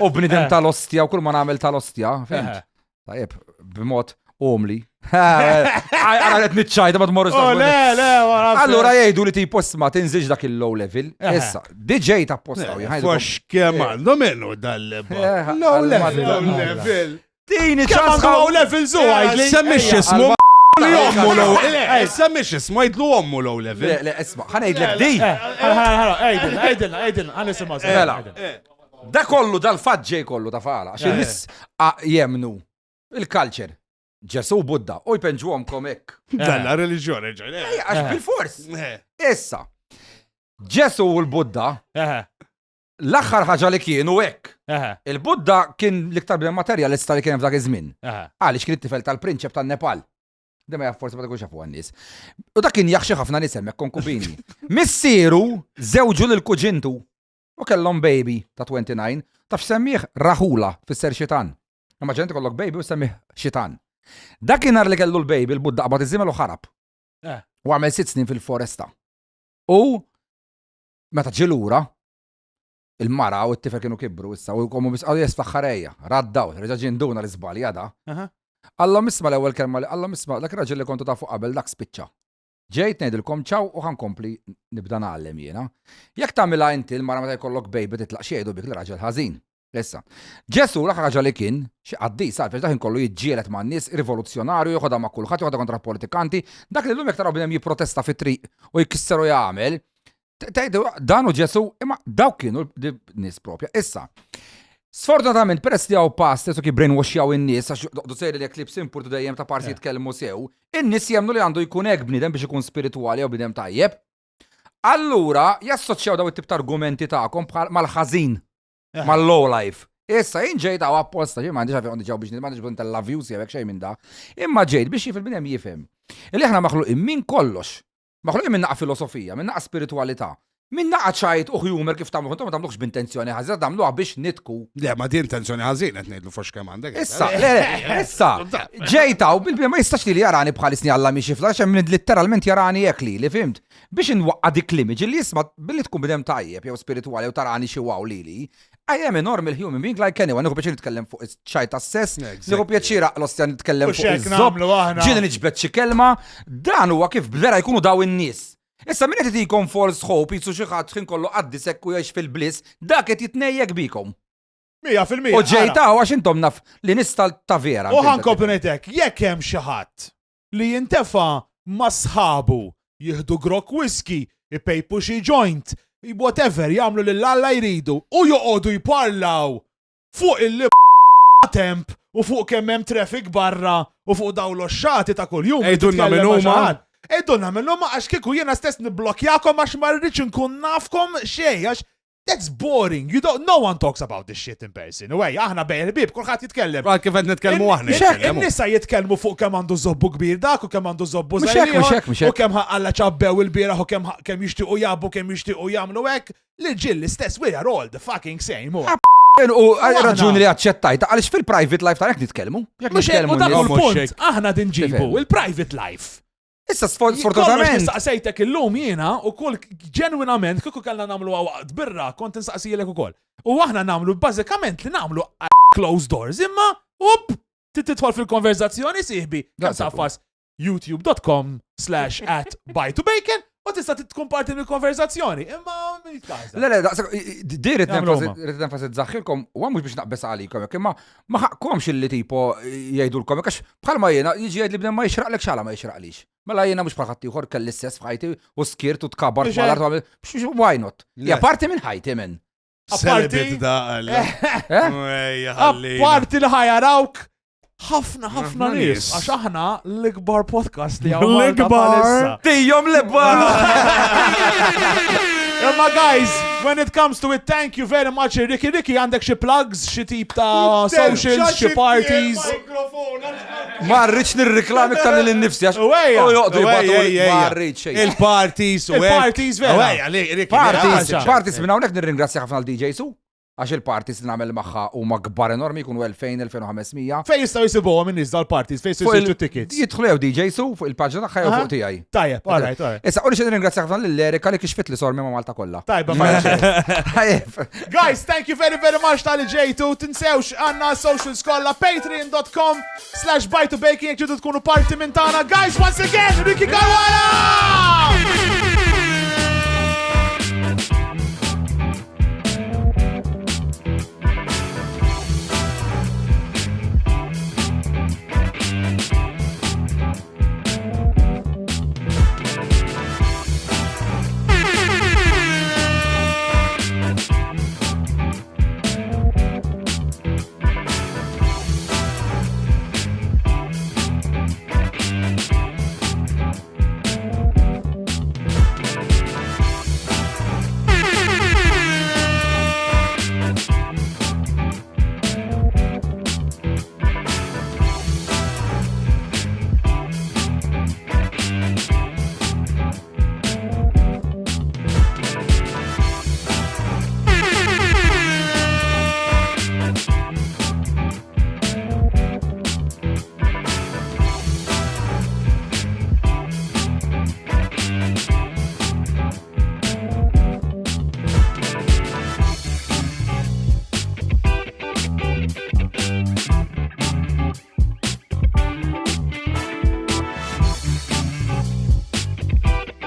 U bniedem tal-ostja u kull ma nagħmel tal-ostja, fimt? Tajjeb, b'mod omli. Għana għet nitċajda ma t-morru Allora jgħidu li t-posma tinżiġ dak il-low level. Issa, DJ ta' postaw. Fux keman, domenu dal-leba. Low level. Tini ċans low level zu għajdli. Semmix jismu li ommu low. Semmix jismu għajdlu ommu low level. Le, isma, ħana jgħidlek di. Għajdilna, għan nisimaw. Da kollu dal-fadġej kollu ta' fala. Għaxin nis jemnu il-culture. Ġesu Budda, u jpenġuhom komek. Dalla religjoni ġoj. Għax bil-fors. Issa, Ġesu u l-Budda, l-axħar ħaġa li kienu hekk. Il-Budda kien l-iktar b'den materjalista li kien f'dak iż-żmien. Għaliex kien it-tifel tal-prinċep tan-Nepal. Dema forsi ma tkunx jafu għan-nies. U dak kien jaħxi ħafna nies hemmhekk konkubini. Missieru żewġu lil kuġintu u kellhom baby ta' 29, taf semmih Raħula fis-ser xitan. Imma ġenti kollok baby u semmih xitan. Dakinhar li kellu l-baby l-Budda qabad iż-żimel u ħarab. U għamel 6 snin fil-foresta. U meta ġilura il-mara u t-tifel kienu kibru issa u komu bisqaw jesfaħħarejja, raddaw, reġa' ġinduna l-iżbali għada. Alla misma l-ewwel kelma li alla misma dak raġel li kontu ta' fuq qabel dak spiċċa. Ġejt ngħidilkom ċaw u ħankompli nibda nagħallem jiena. Jekk tagħmilha inti l-mara meta jkollok baby titlaq xi jgħidu bik li raġel ħażin. Issa, Ġesu l-aħħar ħaġa li kien xi qaddis għalfejn daħin kollu jiġġieled ma' nies rivoluzzjonarju, joħodha ma' kulħadd, joħodha kontra politikanti, dak li llum jekk taraw binem jipprotesta fit-triq u jkisseru jagħmel. Tgħidu dan u Ġesu, imma dawk kienu nies propja. Issa, sfortunatament peress li hawn past ki brainwashjaw in-nies għax doqdu sejri li klips impurtu dejjem ta' parsi jitkellmu sew, in-nies jemnu li għandu jkun hekk bniedem biex ikun spiritwali jew bniedem tajjeb. Allura jassoċjaw daw it-tip ta' argumenti tagħkom mal-ħażin. mal-low life. Issa, jien ġejt għaw apposta, ġej m'għandix għafi għondi ġaw biex m'għandix bħon tal-views jgħek xej minn da. Imma ġejt biex fil-binem jifhem. Illi aħna maħluqin minn kollox. Maħluqin minn naqa filosofija, minn naqa spiritualità. Min naqa ċajt u humor kif tamluħ, intom ma tamluħx b'intenzjoni ħażin, tamluħ biex nitku. Le, ma di intenzjoni ħażin qed ngħidlu fux kemm għandek. Issa, ġejtaw, bil-bia ma jistax li jarani bħalisni Alla mi xifla, xem literalment jarani jek li fimt. Biex nwaqqa dik l-image li jisma billi tkun bidem tajjeb jew spirituali u tarani xi wow li. I am a normal human being like anyone, nieħu pjaċir nitkellem fuq ċajt assess, nieħu pjaċir l-ostjan nitkellem fuq iż-żob, ġieli niġbed xi kelma, dan huwa kif vera jkunu daw in-nies. Issa min qed itikom false hope jisu xi ħadd ħin kollu qaddi sekku jgħix fil-bliss, dak qed jitnejjek bikom. 100%. U ġejtaw għax intom naf li nista ta' vera. U ħankomplu ngħidlek, jekk hemm xi ħadd li jintefa' ma' sħabu jieħdu grok whisky, ipejpu xi joint, whatever jagħmlu lil Alla jridu u joqogħdu jparlaw fuq il-temp u fuq kemm hemm traffic barra u fuq dawn l-oxxati ta' kuljum. Ejdunna minn huma. Ejdunna minn huma għax kieku jiena stess nibblokjakom għax ma rridx nkun nafkom xejn għax that's boring. No one talks about this shit in person. Uwej, aħna bejn il-bib, kulħadd jitkellem. Kif qed nitkellmu aħna. In-nisa jitkellmu fuq kemm għandu żobbu kbir dak u kemm għandu żobbu żgħir. U kemm Alla ċabbew il-bieraħ u kemm jixtiequ jabbu, kemm jixtiequ jagħmlu hekk. L-ġiel l-istess, we are all the fucking same. U raġuni li għacċettajta, għalix fil-private life ta' jek nitkellmu. Mux u dak il-punt, aħna dinġibu il-private life. Issa sfortunatament. Nistaqsejtek il-lum jiena u kull ġenwinament kiku kellna namlu għawaqt birra, kont nistaqsijilek u koll. U aħna namlu bażikament li namlu closed doors, imma titħol fil-konverzazzjoni siħbi. Safas youtube.com/@bytobacon u tista' tkun parti mill-konverzazzjoni. Imma min jitkaża. Le, dirit nenfasizzaħħilkom u mhux biex naqbes għalikom, imma ma ħaqkomx illi tipo jgħidulkom għax bħalma jiena jiġi jgħid li bnem ma jixraqlek xala ma jixraqlix. Mela jiena mhux bħal ħadd ieħor kelli istess f'ħajti u skirt u tkabar bħal art why not? Ja parti minn ħajti minn. Apparti li ħajarawk ħafna nies għax aħna l-ikbar podcast li għaw l-ikbar tijom l-ikbar. Imma guys, when it comes to it, thank you very much Ricky. Għandek xi plugs, xi tip ta' socials, xi parties. Ma rridx nirriklam iktar lil nifsi għax il-parties u il-parties vera. Parties minn hawnhekk nirringrazzja ħafna l-DJ Su. Għax il-parties li nagħmel magħha huma kbar enormi jkunu 2000-2500. Fejn jistgħu jsibuhom in-nies dal-parties, fejn se jsibu tickets. Jidħlu jew DJ Su fuq il-paġna tagħha jew fuq tiegħi. Tajjeb, all right. Issa qoli xi nirringrazzja ħafna lill-Erika li kixfit li sormi ma' Malta kollha. Tajba Guys, thank you very much tal ġejtu. Tinsewx għandna socials kollha patreon.com/bytobacon jekk tkunu parti minn tagħna. Guys, once again, Ricky Caruana!